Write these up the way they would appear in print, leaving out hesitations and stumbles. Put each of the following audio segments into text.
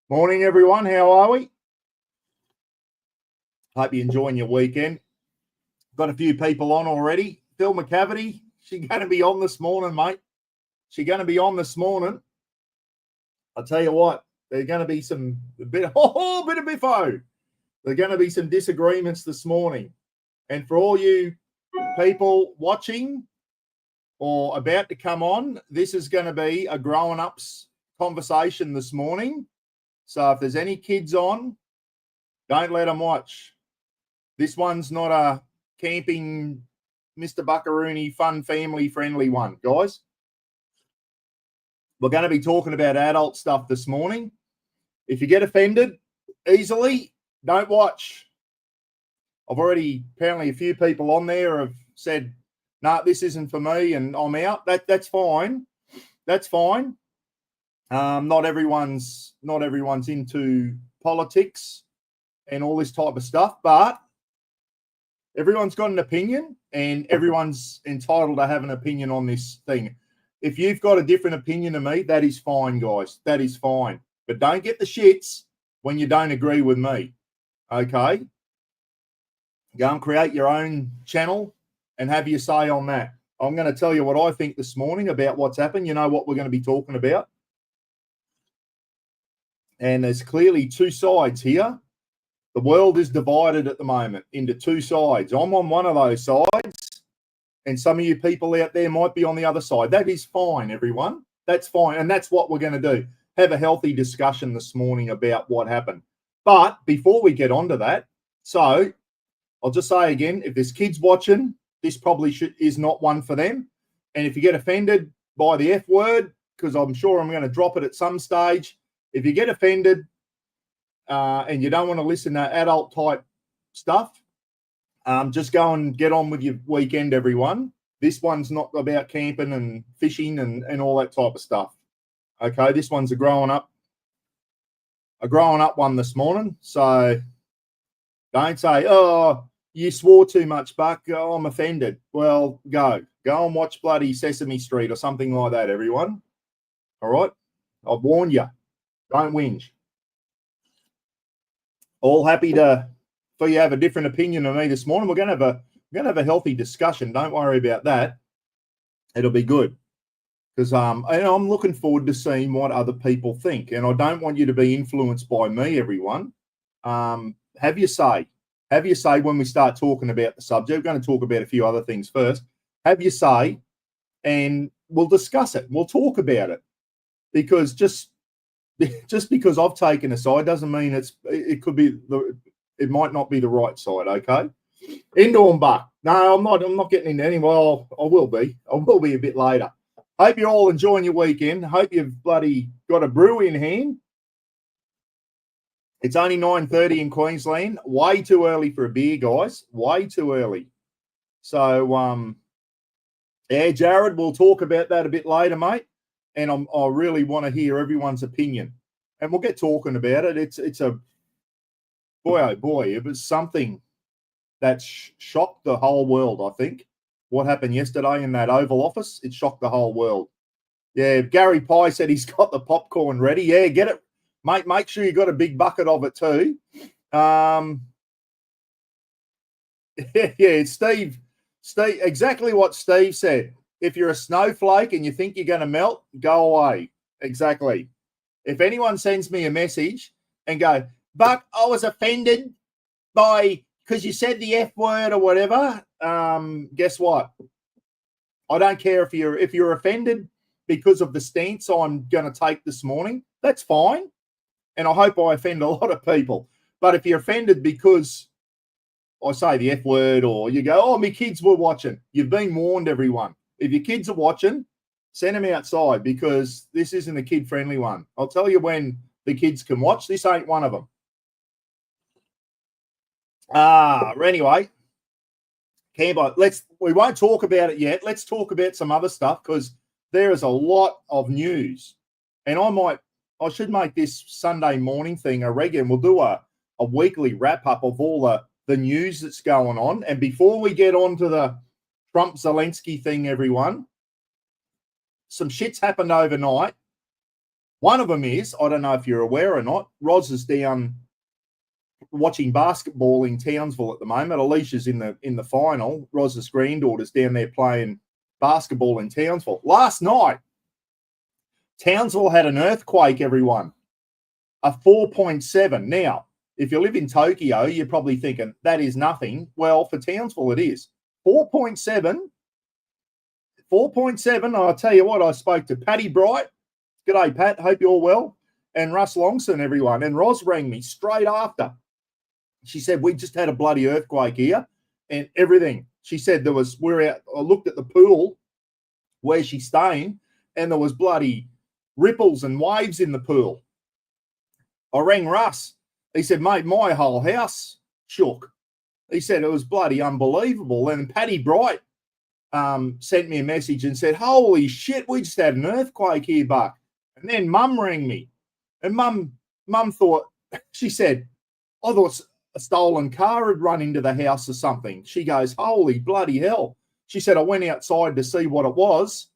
Morning, everyone. How are we? Hope you're enjoying your weekend. Got a few people on already. Phil McCavity, she's going to be on this morning, mate. She's going to be on this morning. I'll tell you what, there's going to be a bit of biffo. There's going to be some disagreements this morning. And for all you people watching or about to come on, this is going to be a grown-ups conversation this morning. So if there's any kids on, don't let them watch. This one's not a camping Mr. Buckaroony fun family friendly one, guys. We're going to be talking about adult stuff this morning. If you get offended easily, don't watch. Apparently a few people on there have said, no, this isn't for me and I'm out. That's fine. That's fine. Not everyone's into politics and all this type of stuff, but everyone's got an opinion and everyone's entitled to have an opinion on this thing. If you've got a different opinion to me, that is fine, guys. That is fine. But don't get the shits when you don't agree with me, okay? Go and create your own channel and have your say on that. I'm going to tell you what I think this morning about what's happened. You know what we're going to be talking about. And there's clearly two sides here. The world is divided at the moment into two sides. I'm on one of those sides, and some of you people out there might be on the other side. That is fine, everyone. That's fine, and that's what we're going to do. Have a healthy discussion this morning about what happened. But before we get on to that, so I'll just say again, if there's kids watching, this probably is not one for them. And if you get offended by the F word, because I'm sure I'm going to drop it at some stage, if you get offended and you don't want to listen to adult type stuff, just go and get on with your weekend, everyone. This one's not about camping and fishing and all that type of stuff. Okay, this one's a growing up one this morning. So don't say, oh, you swore too much, Buck. Oh, I'm offended. Well, go and watch bloody Sesame Street or something like that, everyone. All right, I've warned you. Don't whinge. All happy for you to have a different opinion than me this morning. We're going to have a healthy discussion. Don't worry about that. It'll be good because I'm looking forward to seeing what other people think. And I don't want you to be influenced by me, everyone. Have your say. Have your say when we start talking about the subject. We're going to talk about a few other things first. Have your say, and we'll discuss it. We'll talk about it because just because I've taken a side doesn't mean it might not be the right side, okay? Indoor and Buck. No, I'm not getting into any. Well, I will be a bit later. Hope you're all enjoying your weekend. Hope you've bloody got a brew in hand. It's only 9:30 in Queensland. Way too early for a beer, guys. Way too early. So, yeah, Jared, we'll talk about that a bit later, mate. And I really want to hear everyone's opinion. And we'll get talking about it. It's a boy, oh boy, it was something that shocked the whole world, I think. What happened yesterday in that Oval Office, it shocked the whole world. Yeah, Gary Pye said he's got the popcorn ready. Yeah, get it. Mate, make sure you got a big bucket of it too. Yeah, Steve, exactly what Steve said. If you're a snowflake and you think you're going to melt, go away. Exactly. If anyone sends me a message and go, Buck, I was offended because you said the F word or whatever, guess what? I don't care if you're offended because of the stance I'm going to take this morning. That's fine. And I hope I offend a lot of people. But if you're offended because I say the F word or you go, oh, my kids were watching, you've been warned, everyone. If your kids are watching, send them outside because this isn't a kid-friendly one. I'll tell you when the kids can watch. This ain't one of them. Anyway, Cambo, we won't talk about it yet. Let's talk about some other stuff because there is a lot of news. And I should make this Sunday morning thing a regular, and we'll do a weekly wrap-up of all the news that's going on. And before we get on to the Trump-Zelensky thing, everyone, some shit's happened overnight. One of them is, I don't know if you're aware or not, Roz is down watching basketball in Townsville at the moment. Alicia's in the final. Roz's granddaughter's down there playing basketball in Townsville. Last night, Townsville had an earthquake, everyone. A 4.7. Now, if you live in Tokyo, you're probably thinking, that is nothing. Well, for Townsville, it is. 4.7. 4.7. I'll tell you what, I spoke to Patty Bright. G'day, Pat. Hope you're well. And Russ Longson, everyone. And Roz rang me straight after. She said, we just had a bloody earthquake here and everything. She said we're out. I looked at the pool where she's staying and there was bloody ripples and waves in the pool. I rang Russ. He said, mate, my whole house shook. He said it was bloody unbelievable. And Patty Bright sent me a message and said, holy shit, we just had an earthquake here, Buck. And then Mum rang me. And Mum thought, she said, I thought a stolen car had run into the house or something. She goes, holy bloody hell. She said, I went outside to see what it was.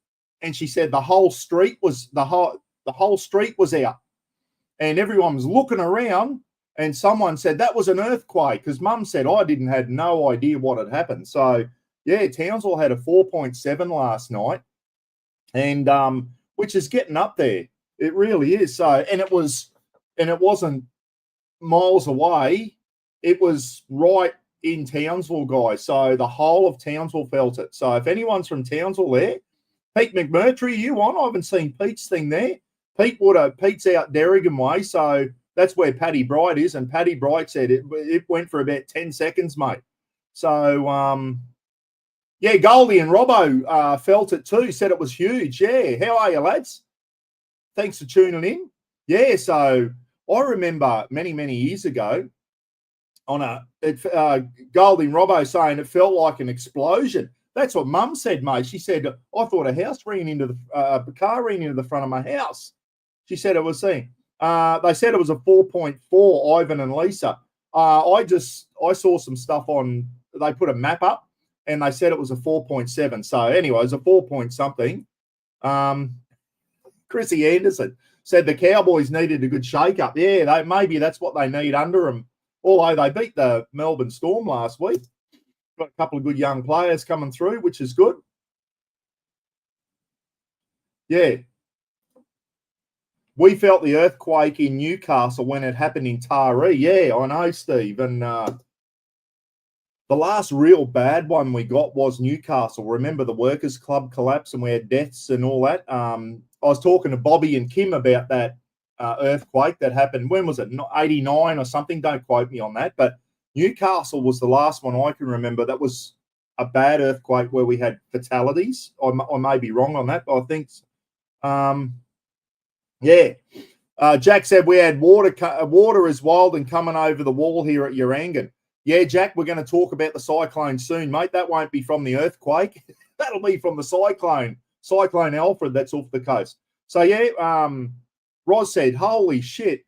And she said the whole street was the whole street was out. And everyone was looking around. And someone said that was an earthquake because Mum said I had no idea what had happened. So yeah, Townsville had a 4.7 last night, and which is getting up there. It really is. So and it wasn't miles away. It was right in Townsville, guys. So the whole of Townsville felt it. So if anyone's from Townsville there, Pete McMurtry, you on? I haven't seen Pete's thing there. Pete's out Derrigan way, so that's where Patty Bright is. And Patty Bright said it went for about 10 seconds, mate. So, yeah, Goldie and Robbo felt it too, said it was huge. Yeah, how are you, lads? Thanks for tuning in. Yeah, so I remember many, many years ago on Goldie and Robbo saying it felt like an explosion. That's what Mum said, mate. She said, I thought a house ran into the car ran into the front of my house. She said it was seen. They said it was a 4.4, Ivan and Lisa. I saw some stuff they put a map up and they said it was a 4.7. So anyway, it was a 4 point something. Chrissy Anderson said the Cowboys needed a good shake-up. Yeah, maybe that's what they need under them. Although they beat the Melbourne Storm last week. Got a couple of good young players coming through, which is good. Yeah. We felt the earthquake in Newcastle when it happened in Taree. Yeah, I know, Steve. And the last real bad one we got was Newcastle. Remember the Workers' Club collapse and we had deaths and all that? I was talking to Bobby and Kim about that earthquake that happened. When was it? 89 or something? Don't quote me on that. But Newcastle was the last one I can remember. That was a bad earthquake where we had fatalities. I may be wrong on that, but I think yeah. Jack said we had water is wild and coming over the wall here at Urangan. Yeah, Jack, we're going to talk about the cyclone soon, mate. That won't be from the earthquake. That'll be from the Cyclone Alfred that's off the coast. So, yeah, Roz said, holy shit.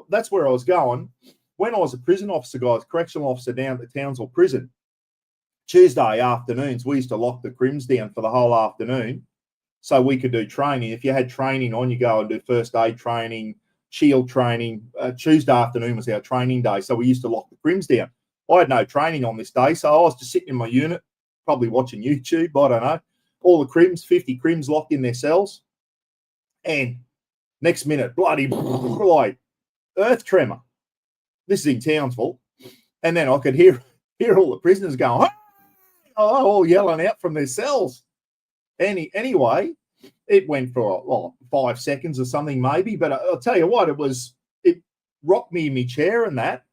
That's where I was going. When I was a prison officer, guys, correctional officer down at the Townsville prison, Tuesday afternoons, we used to lock the crims down for the whole afternoon so we could do training. If you had training on, you go and do first aid training, shield training. Tuesday afternoon was our training day, so we used to lock the crims down. I had no training on this day, so I was just sitting in my unit, probably watching YouTube, I don't know. All the crims, 50 crims locked in their cells. And next minute, bloody like earth tremor. This is in Townsville. And then I could hear all the prisoners going, all yelling out from their cells. Anyway, it went for 5 seconds or something maybe. But I'll tell you what, it rocked me in my chair and that.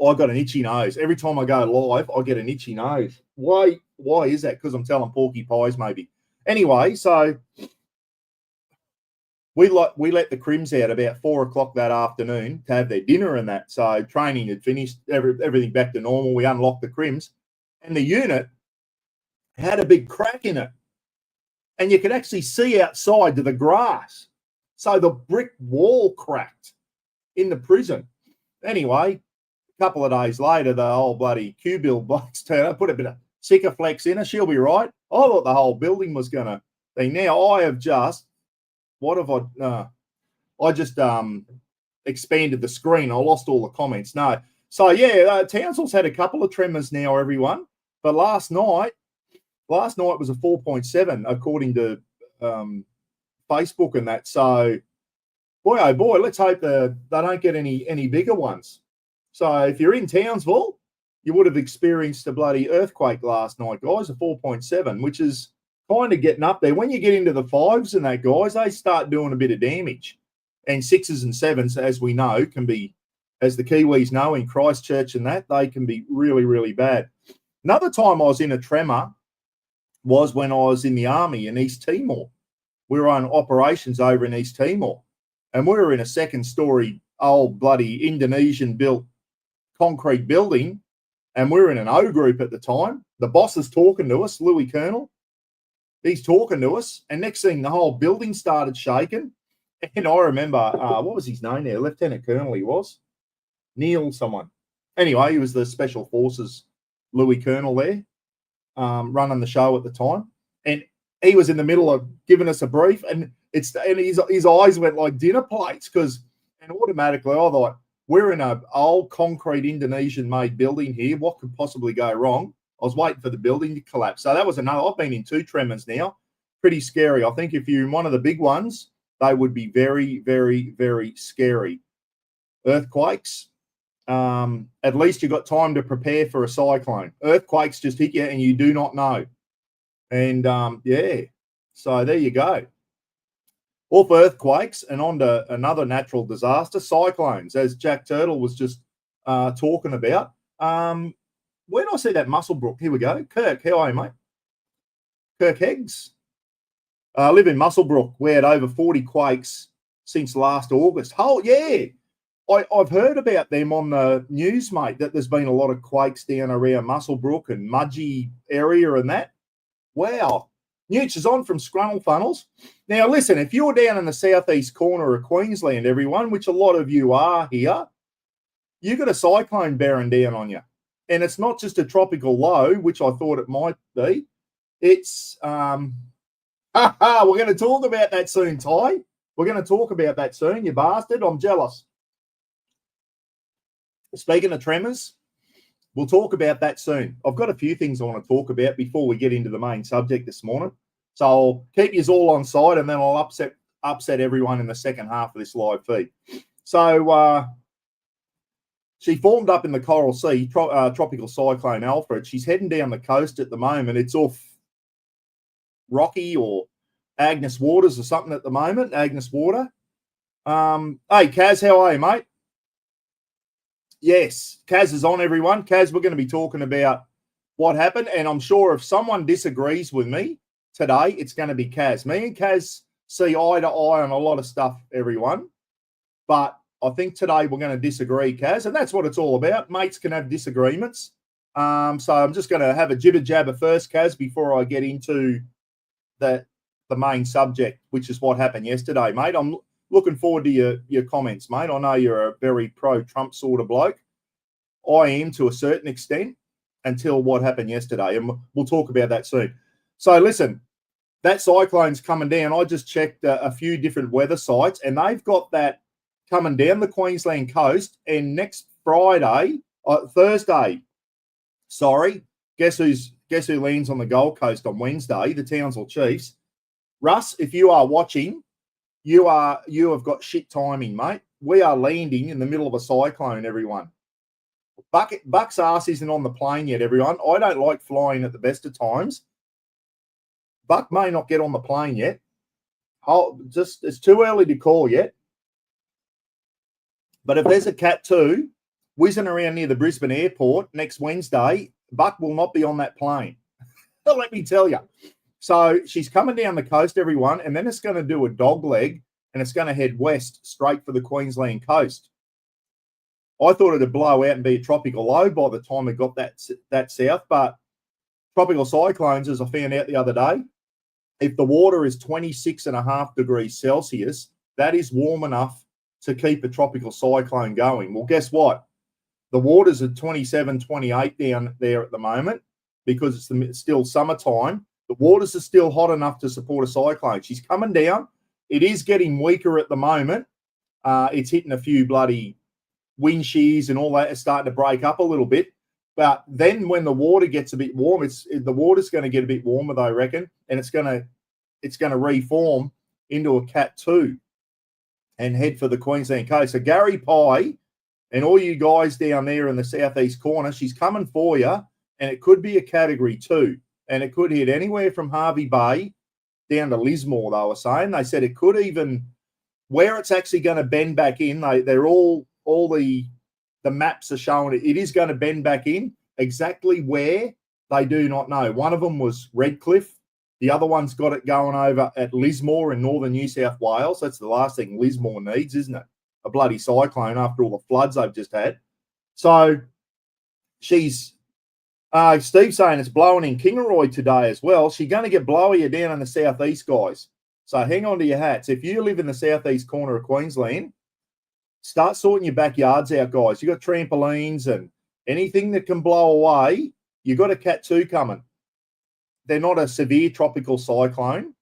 I got an itchy nose. Every time I go live, I get an itchy nose. Why is that? Because I'm telling porcupines maybe. Anyway, so we let the crims out about 4 o'clock that afternoon to have their dinner and that. So training had finished, everything back to normal. We unlocked the crims. And the unit had a big crack in it. And you could actually see outside to the grass. So the brick wall cracked in the prison. Anyway, a couple of days later, the whole bloody Q-bill box turned up, put a bit of Sikaflex in her. She'll be right. I thought the whole building was going to thing. Now, I have just what have I just expanded the screen. I lost all the comments. No. So, yeah, Townsville's had a couple of tremors now, everyone. But last night was a 4.7, according to Facebook and that. So, boy, oh boy, let's hope they don't get any bigger ones. So if you're in Townsville, you would have experienced a bloody earthquake last night, guys, a 4.7, which is kind of getting up there. When you get into the 5s and that, guys, they start doing a bit of damage. And 6s and 7s, as we know, can be, as the Kiwis know, in Christchurch and that, they can be really, really bad. Another time I was in a tremor was when I was in the army in East Timor. We were on operations over in East Timor, and we were in a second-story old bloody Indonesian-built concrete building, and we were in an O group at the time. The boss is talking to us, Louis Colonel. He's talking to us, and next thing, the whole building started shaking. And I remember, what was his name there? Lieutenant Colonel he was. Neil someone. Anyway, he was the Special Forces Louis Colonel there, running the show at the time. And he was in the middle of giving us a brief, and his eyes went like dinner plates, and automatically I thought, we're in an old concrete Indonesian-made building here. What could possibly go wrong? I was waiting for the building to collapse. So that was another. I've been in 2 tremors now. Pretty scary. I think if you're in one of the big ones, they would be very, very, very scary. Earthquakes, at least you've got time to prepare for a cyclone. Earthquakes just hit you and you do not know. And, yeah, so there you go. Off earthquakes and on to another natural disaster, cyclones, as Jack Turtle was just talking about. Where did I see that Muswellbrook? Here we go. Kirk, how are you, mate? Kirk Heggs. I live in Muswellbrook. We had over 40 quakes since last August. Oh, yeah. I've heard about them on the news, mate, that there's been a lot of quakes down around Muswellbrook and Mudgee area and that. Wow. Newts is on from Scrunnel Funnels. Now, listen, if you're down in the southeast corner of Queensland, everyone, which a lot of you are here, you've got a cyclone bearing down on you. And it's not just a tropical low, which I thought it might be. It's, we're going to talk about that soon, Ty. We're going to talk about that soon, you bastard. I'm jealous. Speaking of tremors, we'll talk about that soon. I've got a few things I want to talk about before we get into the main subject this morning. So I'll keep you all on side, and then I'll upset everyone in the second half of this live feed. So she formed up in the Coral Sea, tropical cyclone Alfred. She's heading down the coast at the moment. It's off Rocky or Agnes Waters or something at the moment, Agnes Water. Hey, Kaz, how are you, mate? Yes, Kaz is on, everyone. Kaz, we're going to be talking about what happened, and I'm sure if someone disagrees with me today, it's going to be Kaz. Me and Kaz see eye to eye on a lot of stuff, everyone, but I think today we're going to disagree, Kaz, and that's what it's all about. Mates can have disagreements. So I'm just going to have a jibber-jabber first, Kaz, before I get into the main subject, which is what happened yesterday, mate. I'm looking forward to your comments, mate. I know you're a very pro-Trump sort of bloke. I am to a certain extent until what happened yesterday, and we'll talk about that soon. So listen, that cyclone's coming down. I just checked a few different weather sites, and they've got that coming down the Queensland coast, and next Thursday, guess who lands on the Gold Coast on Wednesday? The Townsville Chiefs. Russ, if you are watching, you have got shit timing, mate. We are landing in the middle of a cyclone, everyone. Buck's ass isn't on the plane yet, everyone. I don't like flying at the best of times. Buck may not get on the plane yet. It's too early to call yet. But if there's a Cat 2 whizzing around near the Brisbane airport next Wednesday, Buck will not be on that plane. Let me tell you. So she's coming down the coast, everyone, and then it's going to do a dog leg, and it's going to head west straight for the Queensland coast. I thought it'd blow out and be a tropical low by the time it got that south, but tropical cyclones, as I found out the other day, if the water is 26.5 degrees Celsius, that is warm enough to keep a tropical cyclone going. Well, guess what? The water's at 27, 28 down there at the moment because it's still summertime. The waters are still hot enough to support a cyclone. She's coming down. it is getting weaker at the moment. It's hitting a few bloody wind shears and all that is starting to break up a little bit. But then when the water gets a bit warm, the water's going to get a bit warmer, I reckon, and it's going to reform into a Cat 2 and head for the Queensland coast. So Gary Pye and all you guys down there in the southeast corner, she's coming for you, and it could be a Category 2, and it could hit anywhere from Hervey Bay down to Lismore, they were saying. They said it could even, where it's actually going to bend back in, they're all the maps are showing it is going to bend back in. Exactly where, they do not know. One of them was Redcliffe. The other one's got it going over at Lismore in northern New South Wales. That's the last thing Lismore needs, isn't it? A bloody cyclone after all the floods they've just had. So she's, Steve's saying it's blowing in Kingaroy today as well. She's going to get blowier down in the southeast, guys. So hang on to your hats. If you live in the southeast corner of Queensland, start sorting your backyards out, guys. You've got trampolines and anything that can blow away. You've got a Cat 2 coming. They're not a severe tropical cyclone,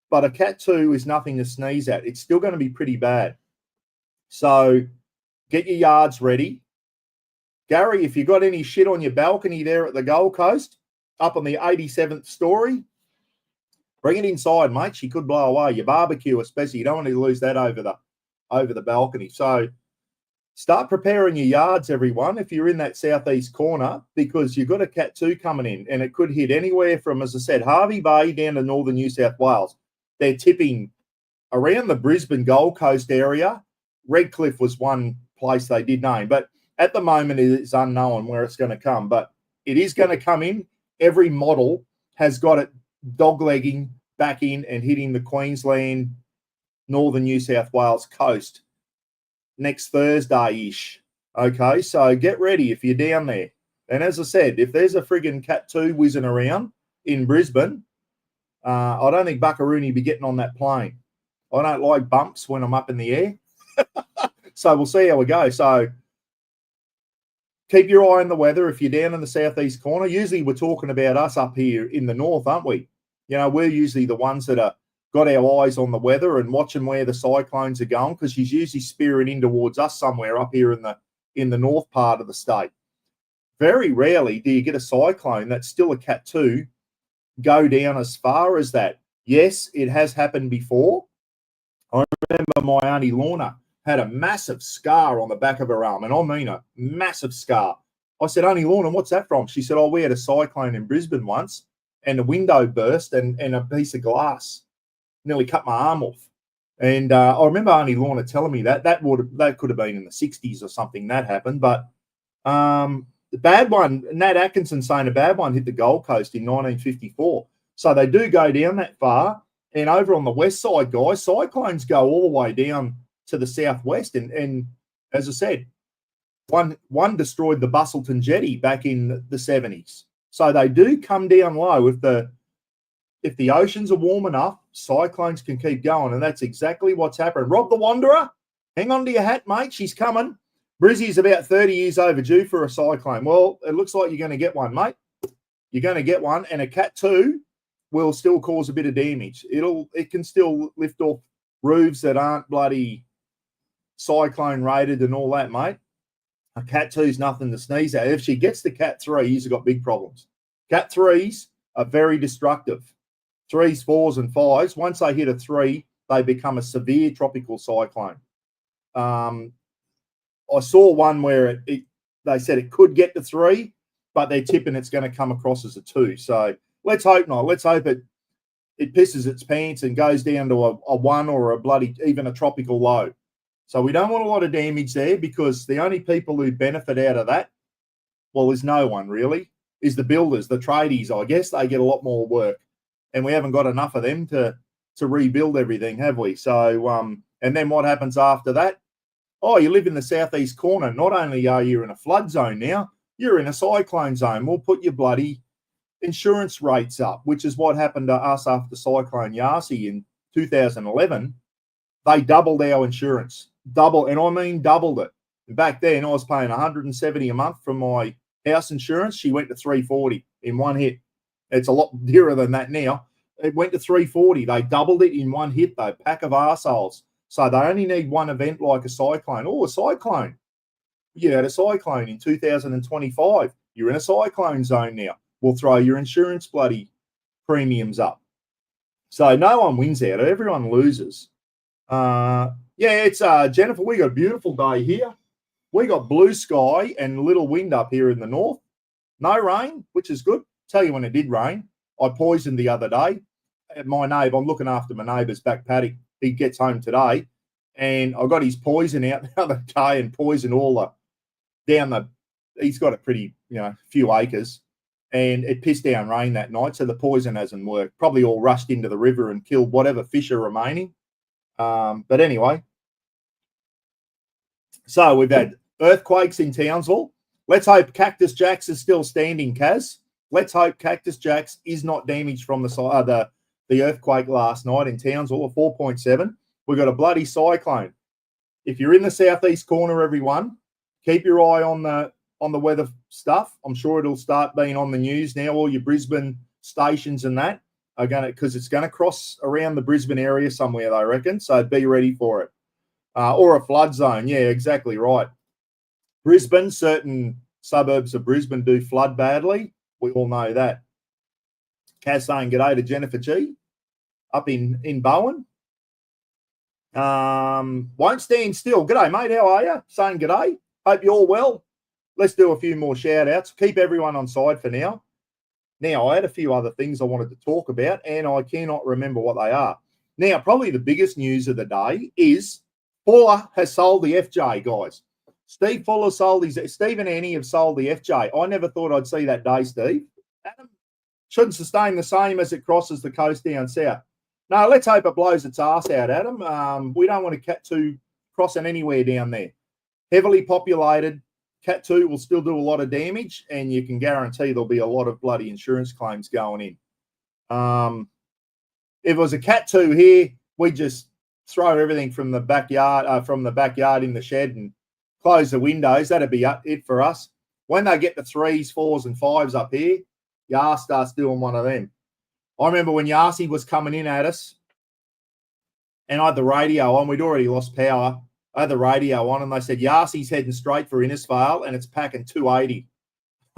but a Cat 2 is nothing to sneeze at. It's still going to be pretty bad. So get your yards ready. Gary, if you've got any shit on your balcony there at the Gold Coast, up on the 87th story, bring it inside, mate. She could blow away. Your barbecue, especially. You don't want to lose that over the balcony. So start preparing your yards, everyone, if you're in that southeast corner, because you've got a Cat 2 coming in, and it could hit anywhere from, as I said, Hervey Bay down to northern New South Wales. They're tipping around the Brisbane Gold Coast area. Redcliffe was one place they did name, but at the moment it's unknown where it's going to come. But it is going to come in. Every model has got it doglegging back in and hitting the Queensland, northern New South Wales coast next Thursday-ish. Okay, so get ready if you're down there. And as I said, if there's a friggin' Cat 2 whizzing around in Brisbane, I don't think Buckaroo will be getting on that plane. I don't like bumps when I'm up in the air. So we'll see how we go. So keep your eye on the weather if you're down in the southeast corner. Usually we're talking about us up here in the north, aren't we? You know, we're usually the ones that are got our eyes on the weather and watching where the cyclones are going, because she's usually spearing in towards us somewhere up here in the north part of the state. Very rarely do you get a cyclone that's still a Cat 2 go down as far as that. Yes, it has happened before. I remember my Auntie Lorna had a massive scar on the back of her arm, and I mean a massive scar. I said, Auntie Lorna, what's that from? She said, we had a cyclone in Brisbane once, and a window burst and a piece of glass nearly cut my arm off. And I remember Auntie Lorna telling me that could have been in the 60s or something that happened. But the bad one, Nat Atkinson saying a bad one hit the Gold Coast in 1954. So they do go down that far. And over on the west side, guys, cyclones go all the way down to the southwest. And as I said, one destroyed the Bustleton Jetty back in the 70s. So they do come down low. If the oceans are warm enough, cyclones can keep going, and that's exactly what's happening. Rob the Wanderer, hang on to your hat, mate. She's coming. Brizzy's about 30 years overdue for a cyclone. Well, it looks like you're going to get one, mate. You're going to get one, and a Cat 2 will still cause a bit of damage. It can still lift off roofs that aren't bloody cyclone rated and all that, mate. A Cat 2's nothing to sneeze at. If she gets the Cat 3, you've got big problems. Cat 3s are very destructive. 3s, 4s, and 5s, once they hit a 3, they become a severe tropical cyclone. I saw one where they said it could get to 3, but they're tipping it's going to come across as a 2. So let's hope not. Let's hope it pisses its pants and goes down to a 1 or a bloody even a tropical low. So we don't want a lot of damage there, because the only people who benefit out of that, well, there's no one really, is the builders, the tradies. I guess they get a lot more work, and we haven't got enough of them to rebuild everything, have we? So, and then what happens after that? Oh, you live in the southeast corner. Not only are you in a flood zone now, you're in a cyclone zone. We'll put your bloody insurance rates up, which is what happened to us after Cyclone Yasi in 2011. They doubled our insurance. And I mean doubled it. And back then, I was paying $170 a month for my house insurance. She went to $340 in one hit. It's a lot dearer than that now. It went to 340. They doubled it in one hit, though. Pack of arseholes. So they only need one event like a cyclone. Oh, a cyclone. You had a cyclone in 2025. You're in a cyclone zone now. We'll throw your insurance bloody premiums up. So no one wins out. Everyone loses. Yeah, it's Jennifer. We got a beautiful day here. We got blue sky and little wind up here in the north. No rain, which is good. Tell you when it did rain. I poisoned the other day. My neighbour, I'm looking after my neighbour's back paddock. He gets home today, and I got his poison out the other day and poisoned all the down the. He's got a pretty, few acres, and it pissed down rain that night, so the poison hasn't worked. Probably all rushed into the river and killed whatever fish are remaining. But anyway, so we've had earthquakes in Townsville. Let's hope Cactus Jacks is still standing, Kaz. Let's hope Cactus Jacks is not damaged from the earthquake last night in Townsville, a 4.7. We've got a bloody cyclone. If you're in the southeast corner, everyone, keep your eye on the weather stuff. I'm sure it'll start being on the news now. All your Brisbane stations and that are going to, because it's going to cross around the Brisbane area somewhere, they reckon. So be ready for it. Or a flood zone. Yeah, exactly right. Brisbane, certain suburbs of Brisbane do flood badly. We all know that. Kaz saying g'day to Jennifer G up in Bowen. Won't stand still. G'day, mate. How are you? Saying g'day. Hope you're all well. Let's do a few more shout outs. Keep everyone on side for now. Now, I had a few other things I wanted to talk about, and I cannot remember what they are. Now, probably the biggest news of the day is Fuller has sold the FJ, guys. Steve Fuller sold Steve and Annie have sold the FJ. I never thought I'd see that day, Steve. Adam shouldn't sustain the same as it crosses the coast down south. No, let's hope it blows its ass out, Adam. We don't want a Cat 2 crossing anywhere down there. Heavily populated. Cat 2 will still do a lot of damage, and you can guarantee there'll be a lot of bloody insurance claims going in. If it was a Cat 2 here, we'd just throw everything from the backyard in the shed and close the windows. That'd be it for us. When they get the 3s, 4s, and 5s up here, Yar starts doing one of them. I remember when Yarsi was coming in at us, and I had the radio on. We'd already lost power. I had the radio on, and they said Yarsi's heading straight for Innisfail, and it's packing 280.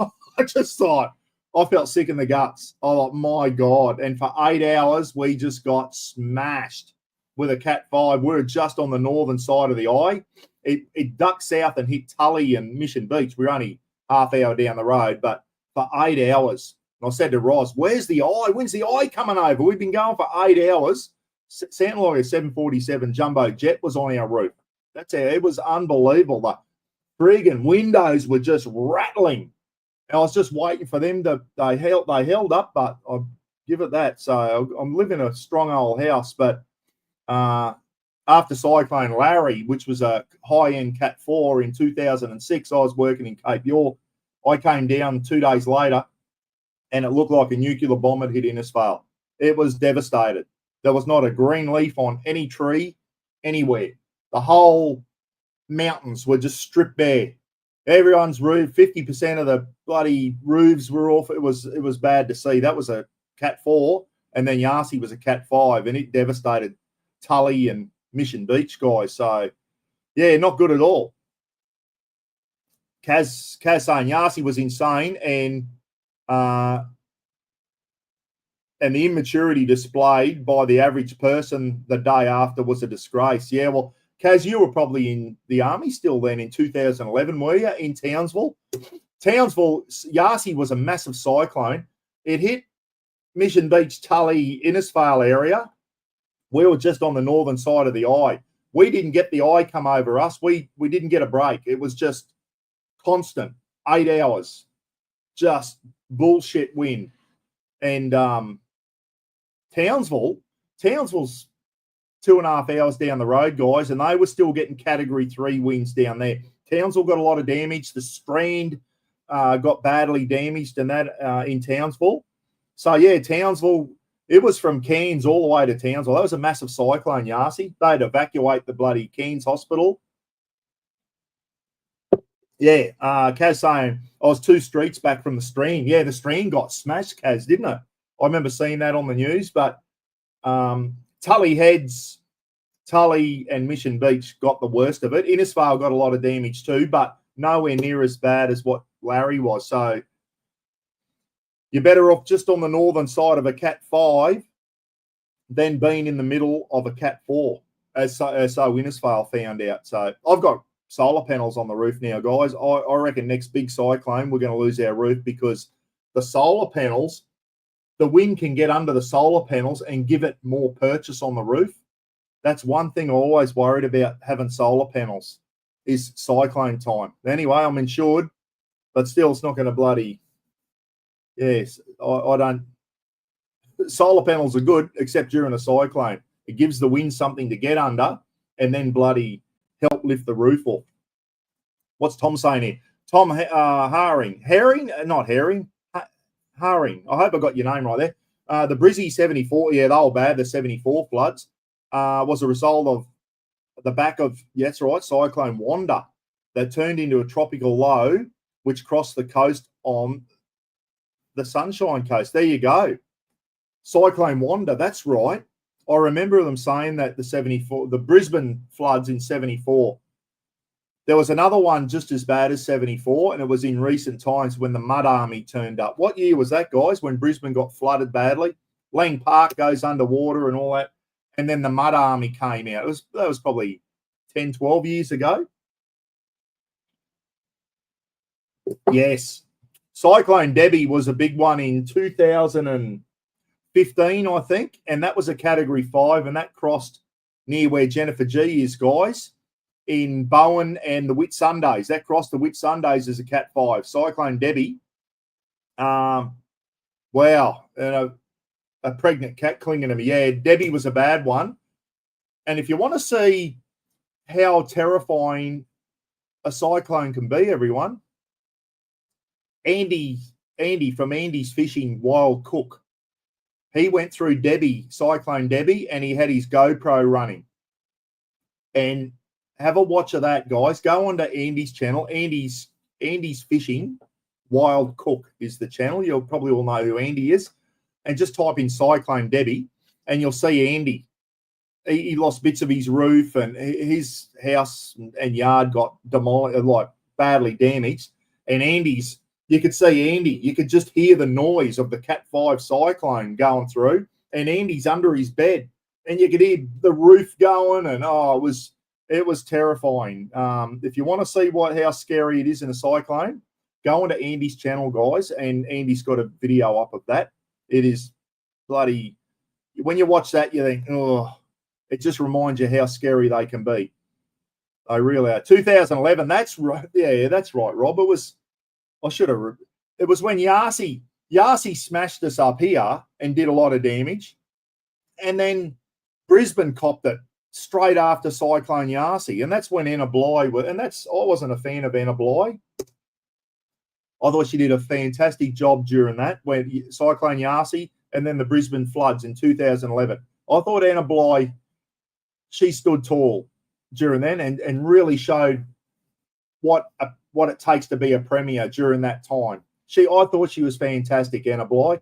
I just thought, I felt sick in the guts. I thought, my God. And for 8 hours, we just got smashed with a Cat 5. We were just on the northern side of the eye. It ducked south and hit Tully and Mission Beach. We were only half hour down the road, but for 8 hours. And I said to Ross, where's the eye? When's the eye coming over? We've been going for 8 hours. Sounded like a 747 jumbo jet was on our roof. It was unbelievable. The friggin' windows were just rattling. And I was just waiting for them to, they held up, but I'll give it that. So I'm living in a strong old house, but after Cyclone Larry, which was a high-end Cat 4 in 2006, I was working in Cape York. I came down 2 days later, and it looked like a nuclear bomb had hit Innisfail. It was devastated. There was not a green leaf on any tree anywhere. The whole mountains were just stripped bare. Everyone's roof, 50% of the bloody roofs were off. It was bad to see. That was a Cat 4, and then Yarsi was a Cat 5, and it devastated Tully and Mission Beach guys. So, yeah, not good at all. Kaz saying Yarsi was insane, and the immaturity displayed by the average person the day after was a disgrace. Yeah, well, Kaz, you were probably in the army still then in 2011, were you, in Townsville? Yarsi was a massive cyclone. It hit Mission Beach, Tully, Innisfail area. We were just on the northern side of the eye. We didn't get the eye come over us. We didn't get a break. It was just constant, 8 hours, just bullshit wind. And Townsville's 2.5 hours down the road, guys, and they were still getting Category 3 winds down there. Townsville got a lot of damage. The Strand got badly damaged in Townsville. So, yeah, Townsville, it was from Cairns all the way to Townsville. That was a massive cyclone, Yarsi. They'd evacuate the bloody Cairns hospital. Yeah, Kaz saying, I was 2 streets back from the Strand. Yeah, the Strand got smashed, Kaz, didn't it? I remember seeing that on the news. But Tully Heads, Tully and Mission Beach got the worst of it. Innisfail got a lot of damage too, but nowhere near as bad as what Larry was. So you're better off just on the northern side of a Cat 5 than being in the middle of a Cat 4, as so Innisfail found out. So I've got solar panels on the roof now, guys. I reckon next big cyclone, we're going to lose our roof because the solar panels, the wind can get under the solar panels and give it more purchase on the roof. That's one thing I always worried about having solar panels is cyclone time. Anyway, I'm insured, but still it's not going to bloody... Yes, I don't... Solar panels are good, except during a cyclone. It gives the wind something to get under and then bloody help lift the roof off. What's Tom saying here? Tom Haring. Haring. I hope I got your name right there. The Brizzy 74, yeah, they were bad, the 74 floods. Was a result of the back of, yeah, that's right, Cyclone Wanda that turned into a tropical low, which crossed the coast on the Sunshine Coast. There you go. Cyclone Wanda, that's right. I remember them saying that the Brisbane floods in 74. There was another one just as bad as 74, and it was in recent times when the Mud Army turned up. What year was that, guys, when Brisbane got flooded badly? Lang Park goes underwater and all that. And then the Mud Army came out. That was probably 10, 12 years ago. Yes. Cyclone Debbie was a big one in 2015, I think. And that was a Category 5, and that crossed near where Jennifer G is, guys, in Bowen and the Whitsundays. That crossed the Whitsundays as a Cat 5. Cyclone Debbie. Wow. A pregnant cat clinging to me. Yeah, Debbie was a bad one. And if you want to see how terrifying a cyclone can be, everyone, Andy from Andy's Fishing Wild Cook, he went through Cyclone Debbie, and he had his GoPro running. And have a watch of that, guys. Go onto Andy's channel. Andy's Fishing Wild Cook is the channel. You'll probably all know who Andy is. And just type in Cyclone Debbie, and you'll see Andy. He lost bits of his roof, and his house and yard got demolished, like badly damaged. And Andy's, you could see Andy. You could just hear the noise of the Cat 5 cyclone going through, and Andy's under his bed, and you could hear the roof going, and it was terrifying. If you want to see how scary it is in a cyclone, go onto Andy's channel, guys, and Andy's got a video up of that. It is bloody... When you watch that, you think, oh, it just reminds you how scary they can be. They really are. 2011, that's right. Yeah, that's right, Rob. It was when Yasi smashed us up here and did a lot of damage. And then Brisbane copped it straight after Cyclone Yasi. And that's when Anna Bligh was, and I wasn't a fan of Anna Bligh. I thought she did a fantastic job during that, when Cyclone Yasi and then the Brisbane floods in 2011. I thought Anna Bligh, she stood tall during then and really showed what it takes to be a premier during that time. I thought she was fantastic, Anna Bligh.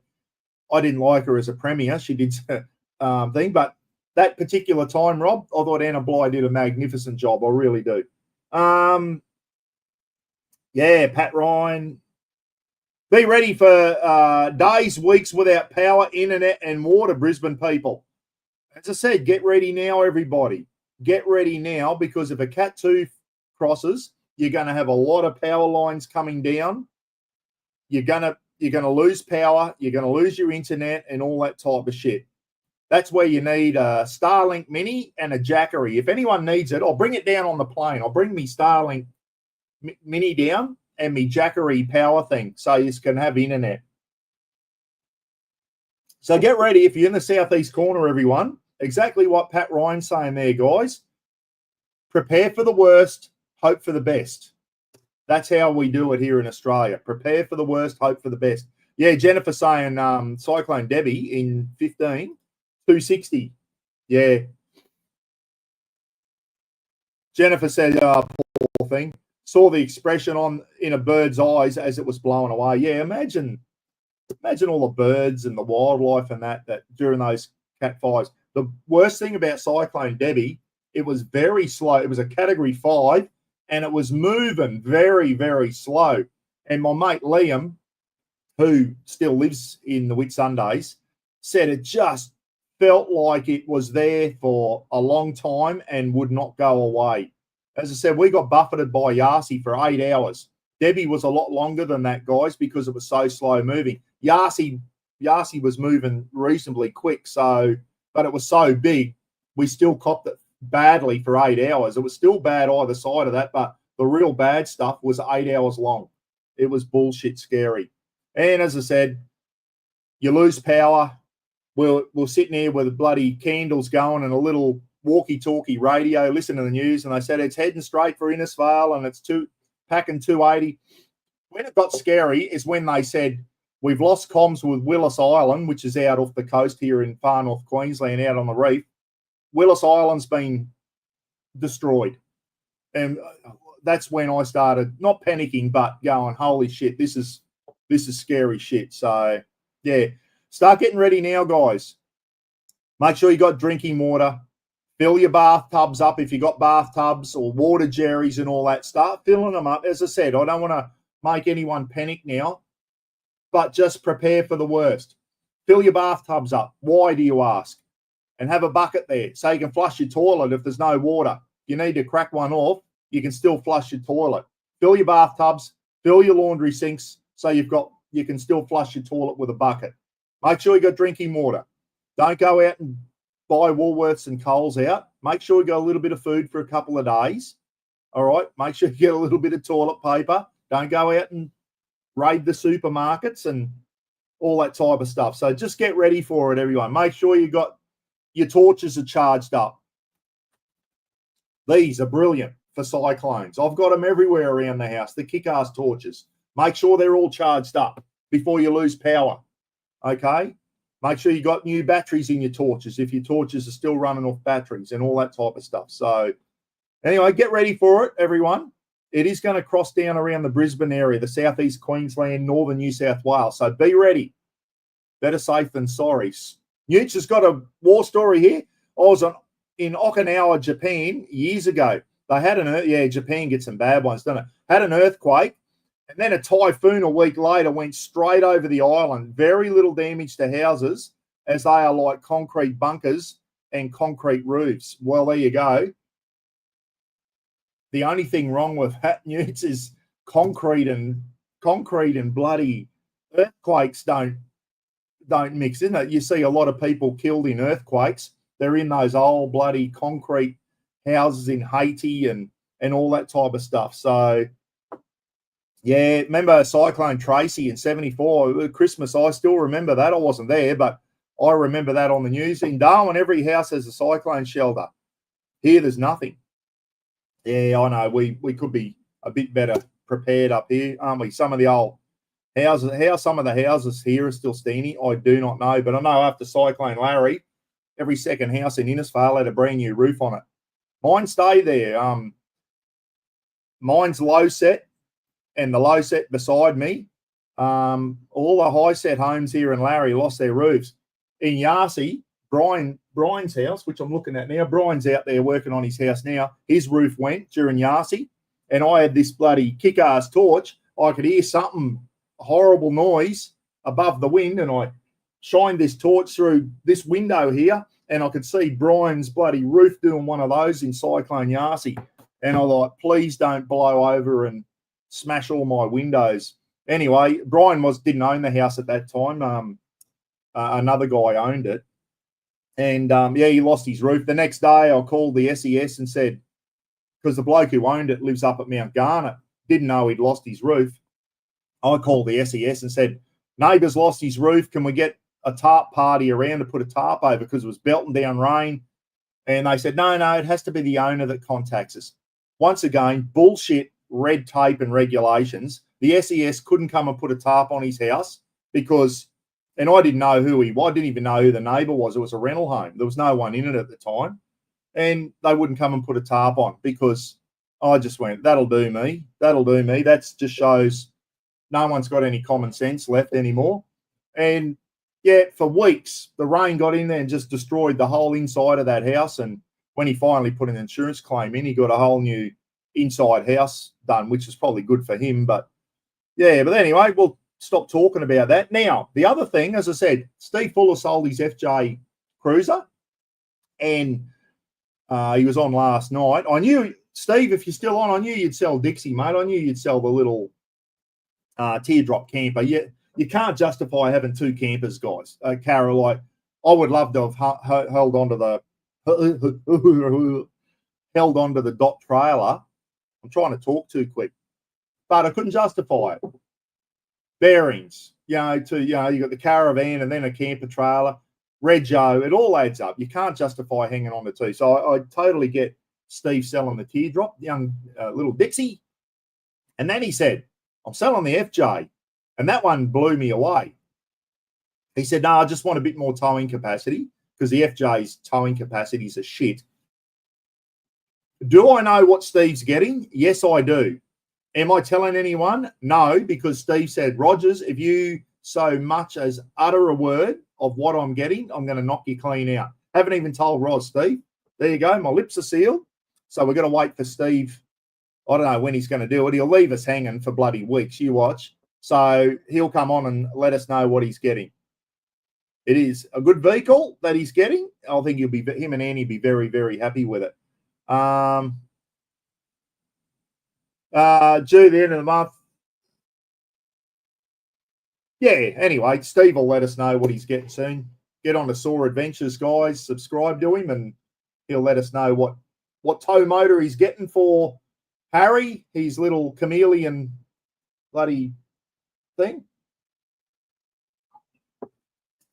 I didn't like her as a premier. She did thing, but that particular time, Rob, I thought Anna Bligh did a magnificent job. I really do. Yeah, Pat Ryan. Be ready for days, weeks without power, internet, and water, Brisbane people. As I said, get ready now, everybody. Get ready now, because if a Cat 2 crosses, you're going to have a lot of power lines coming down. You're going to lose power. You're going to lose your internet and all that type of shit. That's where you need a Starlink Mini and a Jackery. If anyone needs it, I'll bring it down on the plane. I'll bring me Starlink Mini down and me Jackery power thing so you can have internet. So get ready if you're in the southeast corner, everyone. Exactly what Pat Ryan's saying there, guys. Prepare for the worst, hope for the best. That's how we do it here in Australia. Prepare for the worst, hope for the best. Yeah, Jennifer saying Cyclone Debbie in 15, 260. Yeah. Jennifer said, poor thing. Saw the expression in a bird's eyes as it was blown away. Yeah, imagine imagine all the birds and the wildlife and that during those Cat 5s. The worst thing about Cyclone Debbie, it was very slow. It was a Category 5, and it was moving very, very slow. And my mate Liam, who still lives in the Whitsundays, said it just felt like it was there for a long time and would not go away. As I said, we got buffeted by Yasi for 8 hours. Debbie was a lot longer than that, guys, because it was so slow moving. Yasi was moving reasonably quick, but it was so big, we still copped it badly for 8 hours. It was still bad either side of that, but the real bad stuff was 8 hours long. It was bullshit scary. And as I said, you lose power. We're sitting here with the bloody candles going and a little walkie-talkie radio, listen to the news, and they said it's heading straight for Innisfail and it's packing 280. When it got scary is when they said, we've lost comms with Willis Island, which is out off the coast here in far north Queensland, out on the reef. Willis Island's been destroyed. And that's when I started not panicking, but going, holy shit, this is scary shit. So, yeah, start getting ready now, guys. Make sure you got drinking water. Fill your bathtubs up if you got bathtubs or water jerrys and all that. Start filling them up. As I said, I don't want to make anyone panic now, but just prepare for the worst. Fill your bathtubs up. Why, do you ask? And have a bucket there so you can flush your toilet if there's no water. You need to crack one off, you can still flush your toilet. Fill your bathtubs, fill your laundry sinks so you can still flush your toilet with a bucket. Make sure you got drinking water. Don't go out and buy Woolworths and Coles out. Make sure you got a little bit of food for a couple of days. All right. Make sure you get a little bit of toilet paper. Don't go out and raid the supermarkets and all that type of stuff. So just get ready for it, everyone. Make sure you got your torches are charged up. These are brilliant for cyclones. I've got them everywhere around the house, the kick-ass torches. Make sure they're all charged up before you lose power, okay? Make sure you got new batteries in your torches if your torches are still running off batteries and all that type of stuff. So anyway, get ready for it, everyone. It is going to cross down around the Brisbane area, the southeast Queensland, northern New South Wales. So be ready. Better safe than sorry. Newt's has got a war story here. I was in Okinawa, Japan, years ago. They had Japan gets some bad ones, don't it? Had an earthquake, and then a typhoon a week later went straight over the island. Very little damage to houses, as they are like concrete bunkers and concrete roofs. Well, there you go. The only thing wrong with that, Newts, is concrete and bloody earthquakes don't mix, isn't it? You see a lot of people killed in earthquakes. They're in those old bloody concrete houses in Haiti and all that type of stuff. So, yeah, remember Cyclone Tracy in 74, Christmas, I still remember that. I wasn't there, but I remember that on the news. In Darwin, every house has a cyclone shelter. Here, there's nothing. Yeah, I know. We could be a bit better prepared up here, aren't we? Some of the old houses, how some of the houses here are still steamy, I do not know. But I know after Cyclone Larry, every second house in Innisfail had a brand new roof on it. Mine stayed there. Mine's low set, and the low set beside me. All the high set homes here in Larry lost their roofs. In Yasi, Brian's house, which I'm looking at now, Brian's out there working on his house now. His roof went during Yasi, and I had this bloody kick-ass torch. I could hear something, horrible noise above the wind, and I shined this torch through this window here, and I could see Brian's bloody roof doing one of those in Cyclone Yasi. And I thought, please don't blow over and smash all my windows. Anyway, Brian didn't own the house at that time. Another guy owned it. And, he lost his roof. The next day I called the SES and said, because the bloke who owned it lives up at Mount Garnet, didn't know he'd lost his roof. I called the SES and said, neighbour's lost his roof. Can we get a tarp party around to put a tarp over because it was belting down rain? And they said, no, it has to be the owner that contacts us. Once again, bullshit red tape and regulations. The SES couldn't come and put a tarp on his house because, and I didn't know who he was. I didn't even know who the neighbour was. It was a rental home. There was no one in it at the time. And they wouldn't come and put a tarp on because I just went, that'll do me. That just shows no one's got any common sense left anymore. And yeah, for weeks, the rain got in there and just destroyed the whole inside of that house. And when he finally put an insurance claim in, he got a whole new inside house done, which is probably good for him. But yeah, but anyway, we'll stop talking about that. Now, the other thing, as I said, Steve Fuller sold his FJ Cruiser, and he was on last night. I knew, Steve, if you're still on, I knew you'd sell Dixie, mate. I knew you'd sell the little teardrop camper. You can't justify having two campers, guys. Carol, like, I would love to have held on to the dot trailer. I'm trying to talk too quick, but I couldn't justify it. Bearings, you got the caravan and then a camper trailer, rego, it all adds up. You can't justify hanging on to two. So I totally get Steve selling the teardrop, young little Dixie. And then he said, I'm selling the FJ. And that one blew me away. He said, no, I just want a bit more towing capacity because the FJ's towing capacity is a shit. Do I know what Steve's getting? Yes, I do. Am I telling anyone? No, because Steve said, Rogers, if you so much as utter a word of what I'm getting, I'm going to knock you clean out. Haven't even told Roz, Steve. There you go. My lips are sealed. So we're going to wait for Steve. I don't know when he's going to do it. He'll leave us hanging for bloody weeks. You watch. So he'll come on and let us know what he's getting. It is a good vehicle that he's getting. I think him and Annie be very, very happy with it. Due the end of the month. Yeah, anyway, Steve will let us know what he's getting soon. Get on to Soar Adventures, guys. Subscribe to him and he'll let us know what tow motor he's getting for Harry, his little chameleon bloody thing.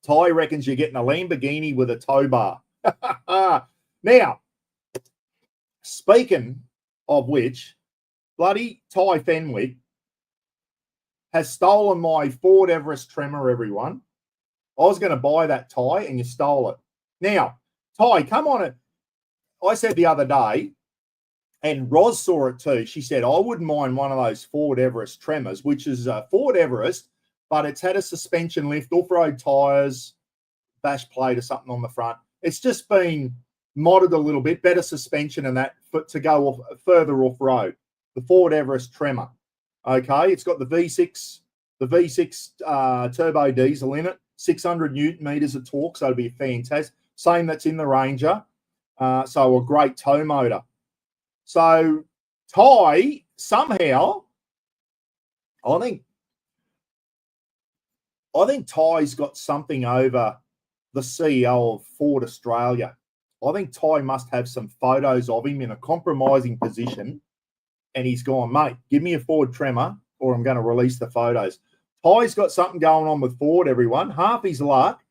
Ty reckons you're getting a Lamborghini with a tow bar. Now, speaking of which, bloody Ty Fenwick has stolen my Ford Everest Tremor, everyone. I was going to buy that, Ty, and you stole it. Now, Ty, come on it. I said the other day, and Roz saw it too. She said, I wouldn't mind one of those Ford Everest Tremors, which is a Ford Everest, but it's had a suspension lift, off-road tyres, bash plate or something on the front. It's just been modded a little bit, better suspension and that to go further off-road. The Ford Everest Tremor. Okay, it's got the V6 turbo diesel in it, 600 Newton meters of torque, so it'll be fantastic. Same that's in the Ranger. So a great tow motor. So Ty, somehow, I think Ty's got something over the CEO of Ford Australia. I think Ty must have some photos of him in a compromising position, and he's gone, mate, give me a Ford Tremor or I'm going to release the photos. Ty's got something going on with Ford, everyone. Half his luck.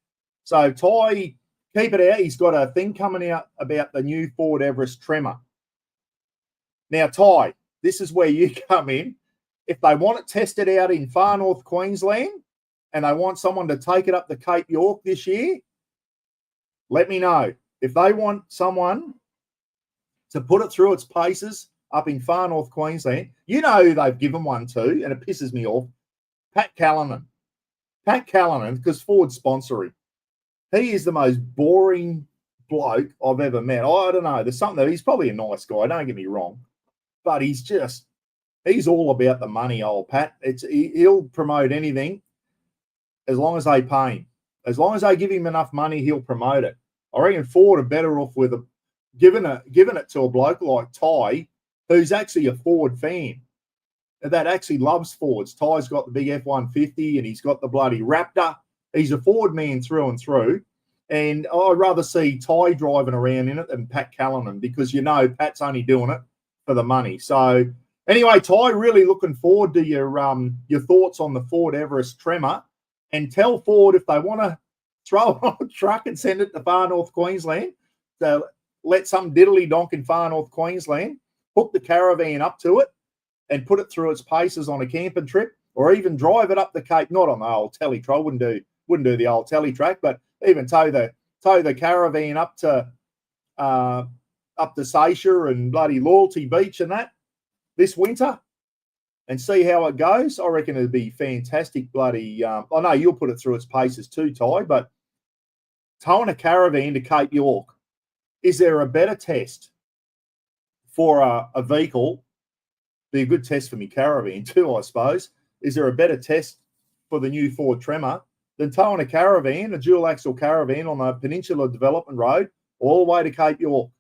So Ty, keep it out. He's got a thing coming out about the new Ford Everest Tremor. Now, Ty, this is where you come in. If they want it tested out in far north Queensland and they want someone to take it up the Cape York this year, let me know. If they want someone to put it through its paces up in far north Queensland, you know who they've given one to, and it pisses me off, Pat Callanan. Pat Callanan, because Ford's sponsoring. He is the most boring bloke I've ever met. I don't know. There's something that he's probably a nice guy, don't get me wrong. But he's all about the money, old Pat. He'll promote anything as long as they pay him. As long as they give him enough money, he'll promote it. I reckon Ford are better off with giving it to a bloke like Ty, who's actually a Ford fan, that actually loves Fords. Ty's got the big F-150 and he's got the bloody Raptor. He's a Ford man through and through. And I'd rather see Ty driving around in it than Pat Callanan, because you know Pat's only doing it for the money. So anyway, Ty, really looking forward to your thoughts on the Ford Everest Tremor, and tell Ford if they want to throw it on a truck and send it to far north Queensland, to let some diddly donk in far north Queensland hook the caravan up to it and put it through its paces on a camping trip, or even drive it up the Cape, not on the old telly track, wouldn't do the old telly track, but even tow the caravan up to Seisha and bloody Loyalty Beach and that this winter. and see how it goes. I reckon it'd be fantastic. Bloody, I know you'll put it through its paces too, Ty. But towing a caravan to Cape York, is there a better test for a vehicle? Be a good test for me caravan too, I suppose. Is there a better test for the new Ford Tremor than towing a caravan, a dual axle caravan on the Peninsula Development Road all the way to Cape York?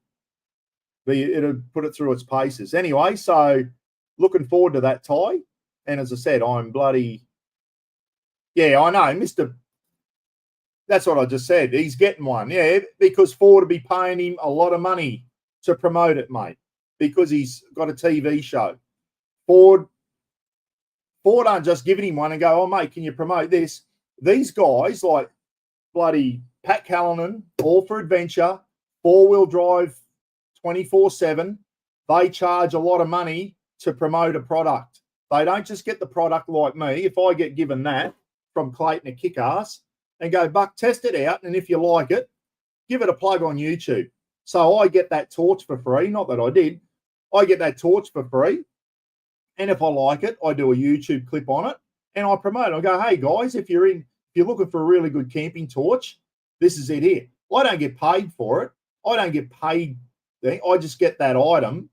It'll put it through its paces. Anyway, so looking forward to that, Ty. And as I said, I'm bloody, yeah, I know, Mr. That's what I just said. He's getting one, yeah, because Ford will be paying him a lot of money to promote it, mate, because he's got a TV show. Ford aren't just giving him one and go, oh, mate, can you promote this? These guys like bloody Pat Callanan, All for Adventure, four-wheel drive 24/7, they charge a lot of money to promote a product. They don't just get the product like me. If I get given that from Clayton at Kickass and go, Buck, test it out, and if you like it, give it a plug on YouTube. So I get that torch for free. Not that I did. I get that torch for free. And if I like it, I do a YouTube clip on it and I promote it. I go, hey guys, if you're looking for a really good camping torch, this is it here. I don't get paid for it. I don't get paid. I just get that item